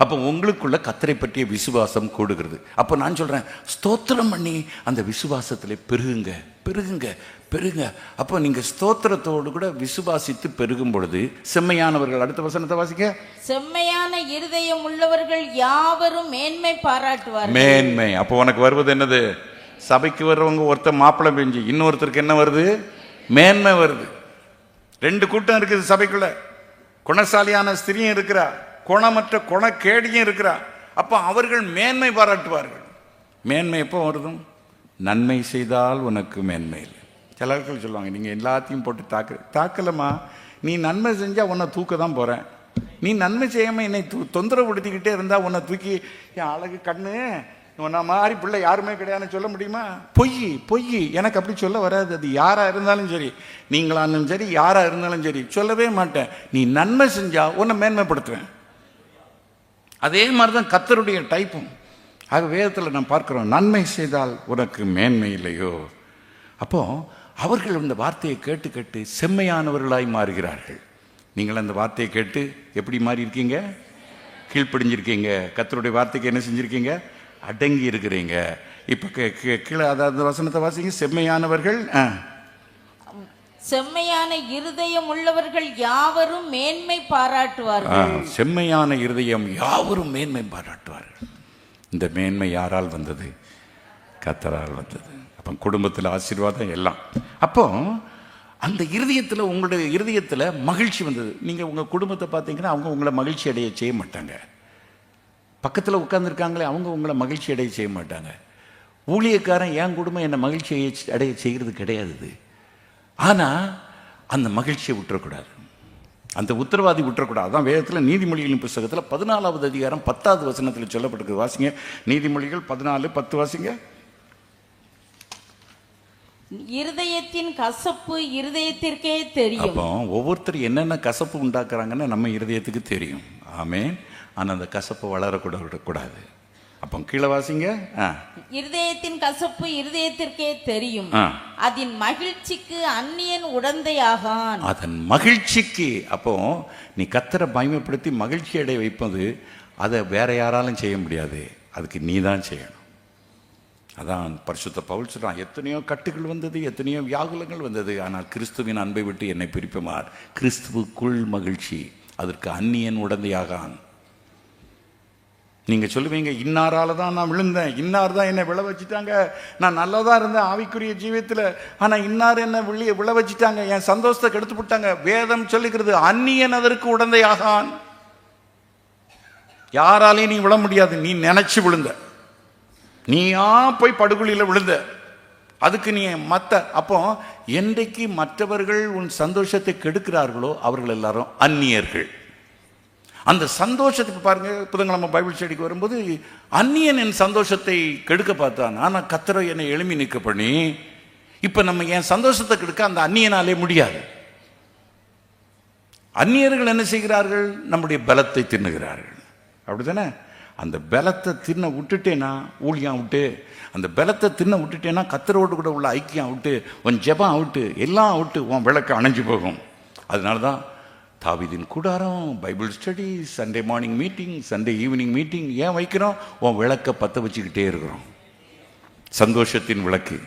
அப்போ உங்களுக்குள்ள கர்த்தரை பற்றிய விசுவாசம் கூடுகிறது. அப்போ நான் சொல்றேன், ஸ்தோத்திரம் பண்ணி அந்த விசுவாசத்தில் பெருகுங்க பெருகுங்க பெருங்க. அப்போ நீங்க ஸ்தோத்திரத்தோடு கூட விசுவாசித்து பெருகும் பொழுது செம்மையானவர்கள். அடுத்த வசனத்தை வாசிக்க. செம்மையான இருதயம் உள்ளவர்கள் யாவரும் மேன்மை பாராட்டுவார்கள். மேன்மை. அப்போ உனக்கு வருவது என்னது? சபைக்கு வர்றவங்க ஒருத்தர் மாப்பிள்ளை பெஞ்சு, இன்னொருத்தருக்கு என்ன வருது? மேன்மை வருது. ரெண்டு கூட்டம் இருக்குது சபைக்குள்ள. குணசாலியான ஸ்திரியும் இருக்கிறா, குணமற்ற குணக்கேடியும் இருக்கிறா. அப்போ அவர்கள் மேன்மை பாராட்டுவார்கள். மேன்மை எப்போ வருதும்? நன்மை செய்தால் உனக்கு மேன்மை இல்லை. சில ஆட்கள் சொல்லுவாங்க, நீங்கள் எல்லாத்தையும் போட்டு தாக்கலம்மா, நீ நன்மை செஞ்சால் உன்னை தூக்க தான் போகிறேன், நீ நன்மை செய்யாமல் என்னை தொந்தரவுப்படுத்திக்கிட்டே இருந்தால் உன்னை தூக்கி என் அழகு கண்ணு உன்ன மாதிரி பிள்ளை யாருமே கிடையாதுன்னு சொல்ல முடியுமா? பொய் பொய். எனக்கு அப்படி சொல்ல வராது. அது யாராக இருந்தாலும் சரி, நீங்களாலும் சரி, யாராக இருந்தாலும் சரி, சொல்லவே மாட்டேன். நீ நன்மை செஞ்சால் உன்னை மேன்மைப்படுத்துவேன். அதே மாதிரி தான் கர்த்தருடைய டைப்பும். ஆக வேதத்தில் நாம் பார்க்கிறோம், நன்மை செய்தால் உனக்கு மேன்மை இல்லையோ. அப்போ அவர்கள் இந்த வார்த்தையை கேட்டு கேட்டு செம்மையானவர்களாய் மாறுகிறார்கள். நீங்கள் அந்த வார்த்தையை கேட்டு எப்படி மாறி இருக்கீங்க? கீழ்ப்படிஞ்சிருக்கீங்க. கர்த்தருடைய வார்த்தைக்கு என்ன செஞ்சிருக்கீங்க? அடங்கி இருக்கிறீங்க. இப்போ கீழே அதாவது வசனத்தை வாசிங்க. செம்மையானவர்கள், செம்மையான இருதயம் உள்ளவர்கள் யாவரும் மேன்மை பாராட்டுவார்கள். செம்மையான இருதயம் யாவரும் மேன்மை பாராட்டுவார்கள். இந்த மேன்மை யாரால் வந்தது? கர்த்தரால் வந்தது. அப்போ குடும்பத்தில் ஆசீர்வாதம் எல்லாம். அப்போ அந்த இருதயத்தில், உங்களுடைய இருதயத்தில் மகிழ்ச்சி வந்தது. நீங்கள் உங்கள் குடும்பத்தை பார்த்தீங்கன்னா அவங்க உங்களை மகிழ்ச்சி அடைய செய்ய மாட்டாங்க. பக்கத்தில் உட்கார்ந்துருக்காங்களே அவங்க உங்களை மகிழ்ச்சி அடைய செய்ய மாட்டாங்க. ஊழியக்காரன் என் குடும்பம் என்னை மகிழ்ச்சி அடைய செய்கிறது கிடையாது. ஆனால் அந்த மகிழ்ச்சியை விட்டுறக்கூடாது, அந்த உத்தரவாதி விட்டுறக்கூடாது. அதான் வேதத்தில் நீதிமொழிகளின் புஸ்தகத்தில் 14வது அதிகாரம் 10வது வசனத்தில் சொல்லப்பட்டிருக்கு. வாசிங்க, நீதிமொழிகள் 14:10 வாசிங்க. இருதயத்தின் கசப்பு இருதயத்திற்கே தெரியும். அப்போ ஒவ்வொருத்தர் என்னென்ன கசப்பு உண்டாக்குறாங்கன்னு நம்ம இருதயத்துக்கு தெரியும். ஆமென். ஆனால் அந்த கசப்பு வளரக்கூடாது. அப்போ கீழே வாசிங்க. இருதயத்தின் கசப்பு இருதயத்திற்கே தெரியும், அதன் மகிழ்ச்சிக்கு அந்நியன் உடந்தையாகான். அதன் மகிழ்ச்சிக்கு. அப்போ நீ கர்த்தரை மகிமைப்படுத்தி மகிழ்ச்சி அடைய வைப்பது, அதை வேற யாராலும் செய்ய முடியாது, அதுக்கு நீ தான் செய்யணும். அதான் பரிசுத்த பவுல் சொல்றான், எத்தனையோ கட்டுகள் வந்தது, எத்தனையோ வியாகுலங்கள் வந்தது, ஆனால் கிறிஸ்துவின் அன்பை விட்டு என்னை பிரிப்பமார். கிறிஸ்துவுக்குள் மகிழ்ச்சி, அதற்கு அந்நியன் உடந்தையாகான். நீங்கள் சொல்லுவீங்க, இன்னாரால தான் நான் விழுந்தேன், இன்னார் தான் என்னை விழ வச்சுட்டாங்க, நான் நல்லா தான் இருந்தேன் ஆவிக்குரிய ஜீவியத்தில், ஆனால் இன்னார் என்னை விழ வச்சுட்டாங்க, என் சந்தோஷத்தை கெடுத்து விட்டாங்க. வேதம் சொல்லுகிறது, அந்நியன் அதற்கு உடந்தையாகான். யாராலையும் நீ விழ முடியாது. நீ நினைச்சு விழுந்த, நீயா போய் படுகொலியில் விழுந்த, அதுக்கு நீ அப்போ என்றைக்கு மற்றவர்கள் உன் சந்தோஷத்தை கெடுக்கிறார்களோ அவர்கள் எல்லாரும் அந்நியர்கள். அந்த சந்தோஷத்துக்கு பாருங்க, புதன்கிழமை பைபிள் ஸ்டடிக்கு வரும்போது அந்நியன் என் சந்தோஷத்தை கெடுக்க பார்த்தான், ஆனால் கர்த்தரை என்னை எழுப்பி நிற்க பண்ணி, இப்போ நம்ம என் சந்தோஷத்தை கெடுக்க அந்த அந்நியனாலே முடியாது. அந்நியர்கள் என்ன செய்கிறார்கள்? நம்முடைய பலத்தை தின்னுகிறார்கள். அப்படித்தானே? அந்த பலத்தை தின்ன விட்டுட்டேன்னா, ஊழியம் விட்டு அந்த பலத்தை தின்ன விட்டுட்டேன்னா, கர்த்தரோடு கூட உள்ள ஐக்கியம் விட்டு, உன் ஜெபம் விட்டு, எல்லாம் விட்டு உன் விளக்கு அணைஞ்சு போகும். அதனால தான் தாவீதின் கூடாரம், Bible study, Sunday morning meeting, Sunday evening meeting ஏன் வைக்கிறோம்? உன் விளக்கை பற்ற வச்சுக்கிட்டே இருக்கிறோம். சந்தோஷத்தின் விளக்கு,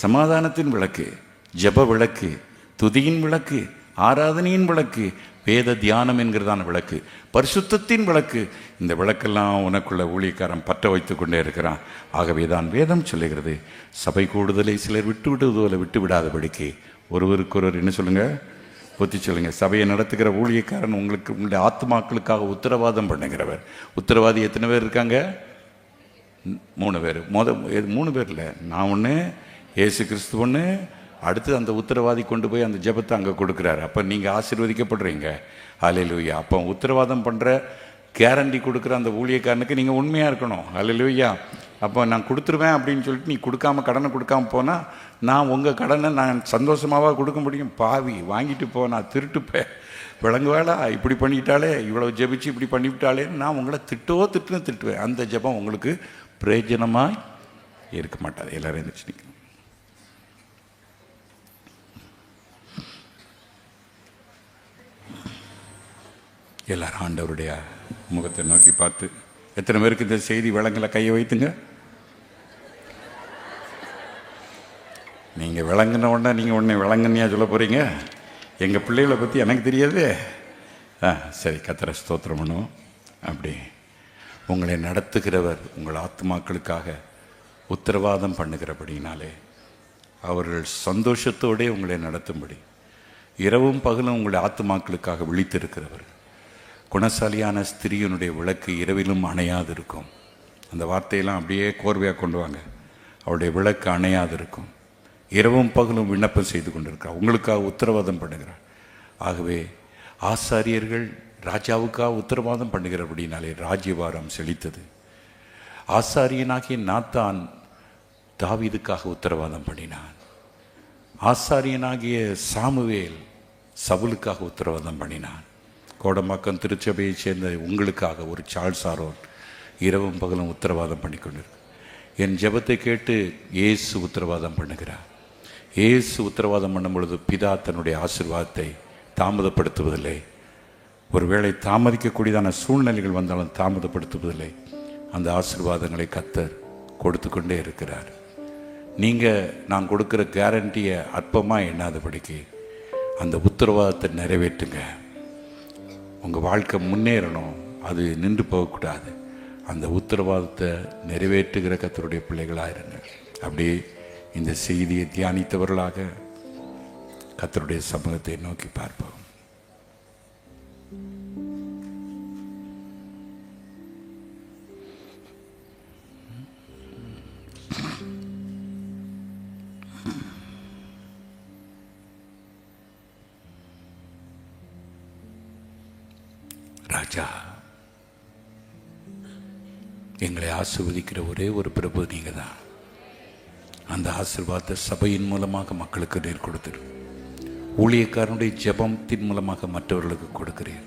சமாதானத்தின் விளக்கு, ஜெப விளக்கு, துதியின் விளக்கு, ஆராதனையின் விளக்கு, வேத தியானம் என்கிறதான விளக்கு, பரிசுத்தத்தின் விளக்கு. இந்த விளக்கெல்லாம் உனக்குள்ள ஊழியக்காரன் பற்ற வைத்து கொண்டே இருக்கிறான். ஆகவே தான் வேதம் சொல்லுகிறது, சபை கூடுதலை சிலர் விட்டு விடுவதுல விட்டு விடாதபடிக்கு ஒருவருக்கொருவர் என்ன சொல்லுங்க, ஒத்தி சொல்லுங்க. சபையை நடத்துகிற ஊழியக்காரன் உங்களுக்கு, உங்களுடைய ஆத்மாக்களுக்காக உத்தரவாதம் பண்ணுகிறவர். உத்தரவாதி எத்தனை பேர் இருக்காங்க? 3 பேர். 3 பேர் இல்லை, நான் ஒன்று, இயேசு கிறிஸ்து ஒன்று, அடுத்து அந்த உத்தரவாதி கொண்டு போய் அந்த ஜெபத்தை அங்கே கொடுக்குறாரு. அப்போ நீங்கள் ஆசீர்வதிக்கப்படுறீங்க. ஹல்லேலூயா. அப்போ உத்தரவாதம் பண்ணுற, கேரண்டி கொடுக்குற அந்த ஊழியக்காரனுக்கு நீங்கள் உண்மையாக இருக்கணும். ஹல்லேலூயா. அப்போ நான் கொடுத்துருவேன் அப்படின்னு சொல்லிட்டு நீ கொடுக்காம, கடனை கொடுக்காம போனால், நான் உங்கள் கடனை நான் சந்தோஷமாகவா கொடுக்க முடியும்? பாவி, வாங்கிட்டு போ, நான் திருட்டுப்பேன், விளங்குவேளா, இப்படி பண்ணிட்டாலே, இவ்வளோ ஜெபிச்சு இப்படி பண்ணிவிட்டாலே, நான் உங்களை திட்டுவேன். அந்த ஜெபம் உங்களுக்கு பிரயோஜனமாக இருக்க மாட்டாது. எல்லாரும் எழுந்திரிச்சு. எல்லாரும் ஆண்டவருடைய முகத்தை நோக்கி பார்த்து, எத்தனை பேருக்கு இந்த செய்தி விளங்கல? கையை வைத்துங்க. நீங்கள் விளங்கின உடனே நீங்கள் உடனே விளங்குனியா சொல்ல போகிறீங்க? எங்கள் பிள்ளைகளை பற்றி எனக்கு தெரியாது. சரி, கர்த்தரை ஸ்தோத்திரம் பண்ணுவோம். அப்படி உங்களை நடத்துகிறவர் உங்கள் ஆத்மாக்களுக்காக உத்தரவாதம் பண்ணுகிறபடினாலே அவர்கள் சந்தோஷத்தோடே உங்களை நடத்தும்படி இரவும் பகலும் உங்களுடைய ஆத்மாக்களுக்காக விழித்திருக்கிறவர். குணசாலியான ஸ்திரீயினுடைய விளக்கு இரவிலும் அணையாது இருக்கும். அந்த வார்த்தையெல்லாம் அப்படியே கோர்வையாக கொண்டு வாங்க. அவருடைய விளக்கு அணையாது இருக்கும். இரவும் பகலும் விண்ணப்பம் செய்து கொண்டிருக்கிறார், உங்களுக்காக உத்தரவாதம் பண்ணுகிறார். ஆகவே ஆசாரியர்கள் ராஜாவுக்காக உத்தரவாதம் பண்ணுகிறபடினாலே ராஜ்யபாரம் செழித்தது. ஆசாரியனாகிய நாத்தான் தாவீதுக்காக உத்தரவாதம் பண்ணினான். ஆசாரியனாகிய சாமுவேல் சவுலுக்காக உத்தரவாதம் பண்ணினான். கோடம்பாக்கம் திருச்சபையை சேர்ந்த உங்களுக்காக ஒரு சார்ல்ஸ் ஆரோன் இரவும் பகலும் உத்தரவாதம் பண்ணி கொண்டிருக்கு. என் ஜெபத்தை கேட்டு இயேசு உத்தரவாதம் பண்ணுகிறார். இயேசு உத்தரவாதம் பண்ணும் பொழுது பிதா தன்னுடைய ஆசீர்வாதத்தை தாமதப்படுத்துவதில்லை. ஒருவேளை தாமதிக்கக்கூடியதான சூழ்நிலைகள் வந்தாலும் தாமதப்படுத்துவதில்லை. அந்த ஆசீர்வாதங்களை கர்த்தர் கொடுத்து கொண்டே இருக்கிறார். நீங்கள் நான் கொடுக்குற கேரண்டியை அற்பமாக எண்ணாதபடிக்கு அந்த உத்தரவாதத்தை நிறைவேற்றுங்க. உங்கள் வாழ்க்கை முன்னேறணும், அது நின்று போகக்கூடாது. அந்த உத்தரவாதத்தை நிறைவேற்றுகிற கர்த்தருடைய பிள்ளைகளாக இருங்க. அப்படியே இந்த செய்தியை தியானித்தவர்களாக கர்த்தருடைய சமூகத்தை நோக்கி பார்ப்போம். ராஜா, எங்களை ஆசீர்வதிக்கிற ஒரே ஒரு பிரபு நீங்க தான். அந்த ஆசீர்வாதத்தை சபையின் மூலமாக மக்களுக்கு நீர் கொடுத்துரு. ஊழியக்காரனுடைய ஜெபத்தின் மூலமாக மற்றவர்களுக்கு கொடுக்கிறீர்.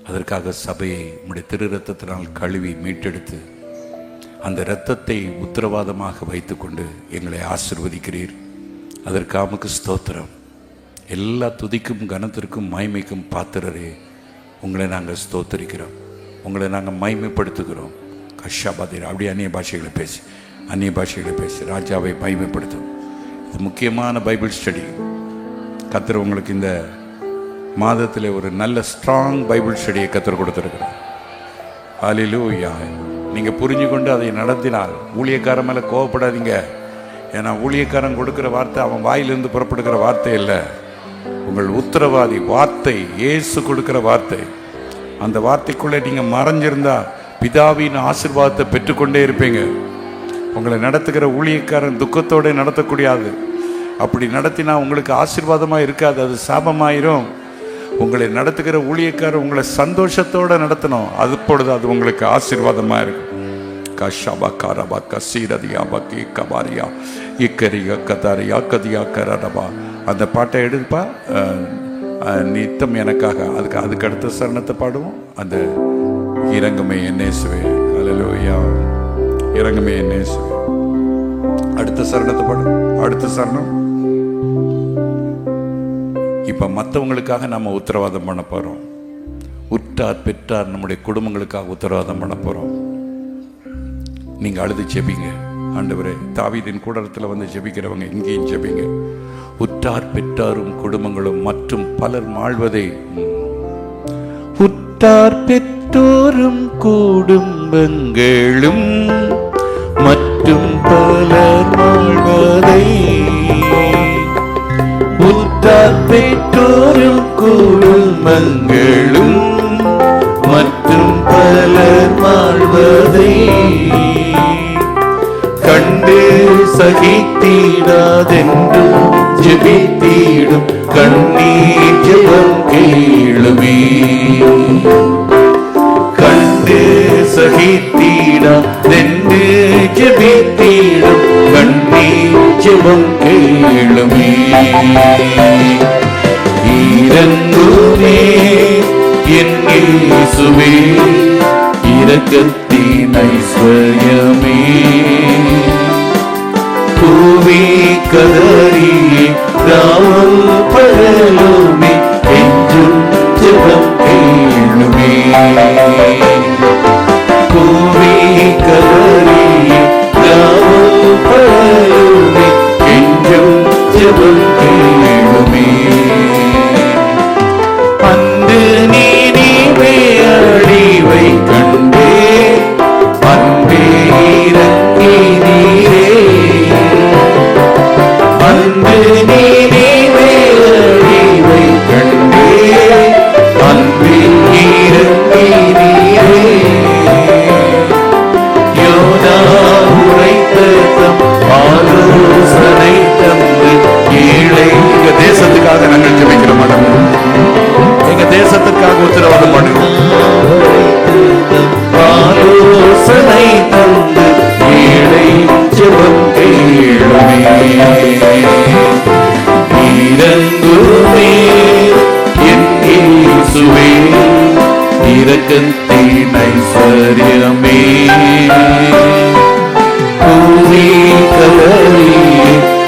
அதற்காக சபையை உம்முடைய திரு இரத்தத்தினால் கழுவி மீட்டெடுத்து அந்த இரத்தத்தை உத்தரவாதமாக வைத்துக்கொண்டு எங்களை ஆசீர்வதிக்கிறீர். அதற்காக ஸ்தோத்திரம். எல்லா துதிக்கும் கனத்திற்கும் மகிமைக்கும் பாத்திரரே, உங்களை நாங்கள் ஸ்தோத்தரிக்கிறோம், உங்களை நாங்கள் மகிமைப்படுத்துகிறோம். கஷாபாதிர அப்படியே அந்நிய பாஷைகளை பேசி ராஜாவை மகிமைப்படுத்தும். இது முக்கியமான பைபிள் ஸ்டடி. கர்த்தர் உங்களுக்கு இந்த மாதத்தில் ஒரு நல்ல ஸ்ட்ராங் பைபிள் ஸ்டடியை கர்த்தர் கொடுத்துருக்கிறார். ஹல்லேலூயா. நீங்கள் புரிஞ்சு கொண்டு அதை நடத்தினால் ஊழியக்காரன் மேலே கோவப்படாதீங்க. ஏன்னா ஊழியக்காரன் கொடுக்குற வார்த்தை அவன் வாயிலிருந்து புறப்படுகிற வார்த்தை இல்லை. உங்கள் உத்தரவாதி வார்த்தை, இயேசு கொடுக்கிற வார்த்தை. அந்த வார்த்தைக்குள்ளே நீங்கள் மறைஞ்சிருந்தா பிதாவின் ஆசீர்வாதத்தை பெற்றுக்கொண்டே இருப்பீங்க. உங்களை நடத்துகிற ஊழியக்காரன் துக்கத்தோடு நடத்தக்கூடியது. அப்படி நடத்தினா உங்களுக்கு ஆசீர்வாதமாக இருக்காது, அது சாபமாயிரும். உங்களை நடத்துகிற ஊழியக்காரர் உங்களை சந்தோஷத்தோடு நடத்தணும். அப்பொழுது அது உங்களுக்கு ஆசீர்வாதமாக இருக்கும். கஷாபா காரபா கசீரதியா பக்கி கபாரியா இக்கரியா கதாரியா கதியா கரடபா. அந்த பாட்டை எடுப்பா. நித்தம் எனக்காக அதுக்கு அடுத்த சரணத்தை பாடுவோம். அந்த இறங்குமே என்னேசுவே, அல்லேலூயா, இறங்குமே என்னேசுவே. அடுத்த சரணத்தை பாடும். அடுத்த சரணம். இப்ப மற்றவங்களுக்காக நம்ம உத்தரவாதம் பண்ண போறோம். உற்றார் பெற்றார் நம்முடைய குடும்பங்களுக்காக உத்தரவாதம் பண்ண போறோம். நீங்க அழுது ஜெபிங்க. ஆண்டவரே, தாவீதின் கூடாரத்தில் வந்து ஜெபிக்கிறவங்க இங்கேயும் ஜெபிங்க. உற்றார் பெற்றாரும் குடும்பங்களும் மற்றும் பலர் மாழ்வதே. உற்றார் பெற்றோரும் குடும்பங்களும் மற்றும் பலர் மாழ்வதை. உற்றார் பெற்றோரும் குடும்பங்களும் மற்றும் பலர் வாழ்வதை கண்டு சகித்திடாதென்று ஜெபித்திடும் கண்ணீர் ஜெபம் கேளுமே. கண்டு சகித்திடாதென்று ஜெபித்திடும் கண்ணீர் ஜெபம் கேளுமே. இறங்குமே என் இயேசுவே, இரக்கத்தின் ஐஸ்வர்யமே. கூவி கதறி ராவல் பகலுமே என்றும் ஜெபம் கேளுமே. கூவி கதறி ராவல் பகலுமே என்றும் ஜெபம் கேளுமே. அன்று நீவே அழிவை கண்டே அன்பே இறங்கி நீரே. அன்று நீவே அழிவை கண்டே அன்பே இறங்கி நீரே. யோனா உரைத்த தம் ஆலோசனை தந்து ஏழை. எங்க தேசத்துக்காக நாங்கள் ஜெபிக்கிற மாட்டோம். எங்க தேசத்திற்காக உத்தரவாதம் பண்ணுவோம். ஆலோசனை தந்து ஏழை ஜெபம் கேளுமே. இறங்குமே என் இயேசுவே, இரக்கத்தின் ஐஸ்வர்யமே. கூவி கதறி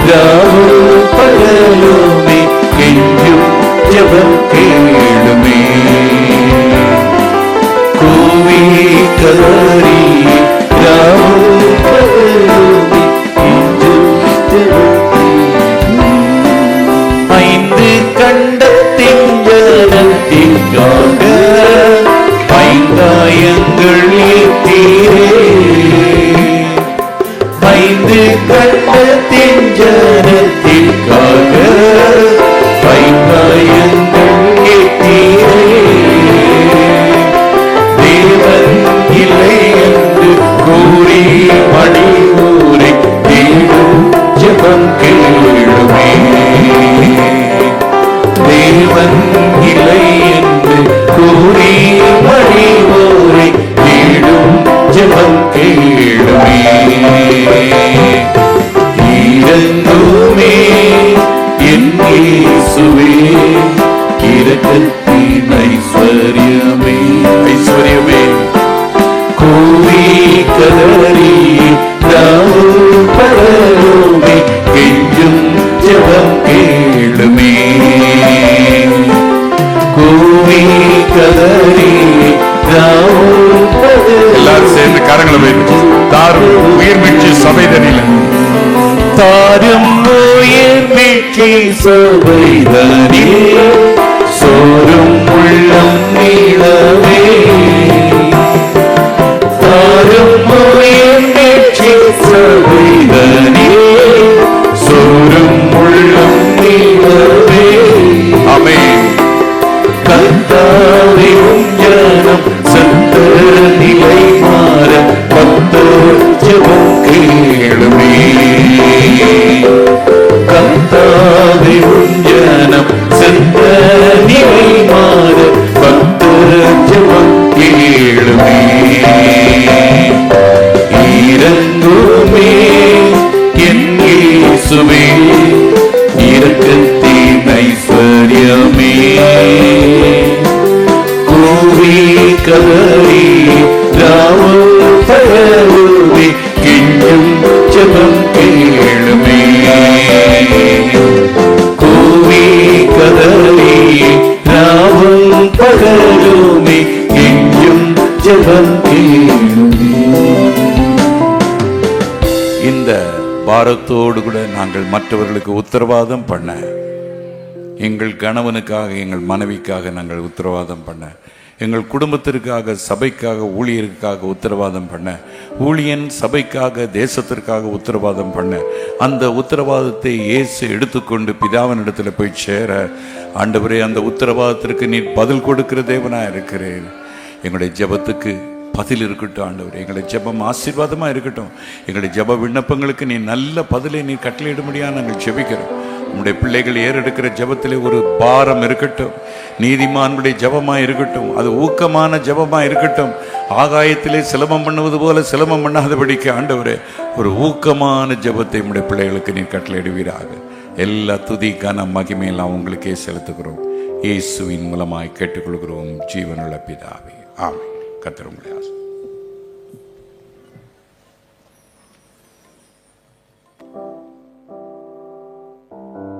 ராவும் பகலுமே கெஞ்சும் ஜெபம் கேளுமே. கூவி கதறி ராவும் பகலுமே கெஞ்சும் ஜெபம் கேளுமே. ஐந்து கண்டத்தின் ஜனத்திற்காக ஐந்தாயங்கள் ஏற்றீரே. ஐந்து கண்டத்தின் ஜனத்திற்காக ஐந்தாயங்கள் ஏற்றீரே. தேவன் இல்லை என்று கூறி மடிவூரை தேடும் ஜெபம் கேளுமே. தேவன் இல்லை என்று கூறி மடிவூரை தேடும் ஜெபம் கேளுமே. இறங்குமே என் இயேசுவே, இரக்கத்தின் ஐஸ்வர்யமே. ஐஸ்வர்யமே. கூவி கதறி ராவும் பகலுமே கெஞ்சும் ஜெபம் கேளுமே. கூவி கதறி ராவும் பகலுமே. எல்லாரும் சேர்ந்து கரங்களை தாரும் உயிர் மீட்சி சபைதனில். தாரும் உயிர் மீட்சி சபைதனில் சோரும் உள்ளம் நீளவே. தாரும் உயிர் மீட்சி சபைதனில் சோரும் உள்ளம் நீளவே. ஆமென். கர்த்தாவே உம் ஜனம் சத்த நிலை மாற பக்தர் ஜெபம் கேளுமே. கர்த்தாவே உம் ஜனம் சத்த நிலை மாற பக்தர் ஜெபம் கேளுமே. பகலுமே கெஞ்சும் ஜெபம் கேளுமே. கூவி கதறி ராவும் பகலுமே கெஞ்சும் ஜெபம் கேளுமே. இந்த பாரத்தோடு கூட நாங்கள் மற்றவர்களுக்கு உத்தரவாதம் பண்ண, எங்கள் கணவனுக்காக எங்கள் மனைவிக்காக நாங்கள் உத்தரவாதம் பண்ண, எங்கள் குடும்பத்திற்காக சபைக்காக ஊழியருக்காக உத்தரவாதம் பண்ண, ஊழியன் சபைக்காக தேசத்திற்காக உத்தரவாதம் பண்ண, அந்த உத்தரவாதத்தை இயேசு எடுத்துக்கொண்டு பிதாவினிடத்தில் போய் சேர, ஆண்டவரே அந்த உத்தரவாதத்திற்கு நீர் பதில் கொடுக்கிற தேவனா இருக்கிறேன். எங்களுடைய ஜெபத்துக்கு பதில் இருக்கட்டும் ஆண்டவரே. எங்களுடைய ஜெபம் ஆசீர்வாதமா இருக்கட்டும். எங்களுடைய ஜெப விண்ணப்பங்களுக்கு நீ நல்ல பதிலை நீ கட்டளையிடும்படியா நாங்கள் ஜெபிக்கிறோம். உங்களுடைய பிள்ளைகள் ஏறெடுக்கிற ஜெபத்திலே ஒரு பாரம் இருக்கட்டும். நீதிமான்களுடைய ஜெபமா இருக்கட்டும். அது ஊக்கமான ஜெபமா இருக்கட்டும். ஆகாயத்திலே சிலமம் பண்ணுவது போல சிலமம் பண்ணாதபடிக்கு ஆண்டவரே ஒரு ஊக்கமான ஜெபத்தை உங்களுடைய பிள்ளைகளுக்கு நீ கட்டளையிடுவீராக. எல்லா துதி கன மகிமையெல்லாம் உங்களுக்கே செலுத்துகிறோம். இயேசுவின் மூலமாய் கேட்டுக்கொள்கிறோம் ஜீவனுள்ள பிதாவே. ஆமென். கர்த்தர் உங்களை ஆசீர்வதிப்பார்.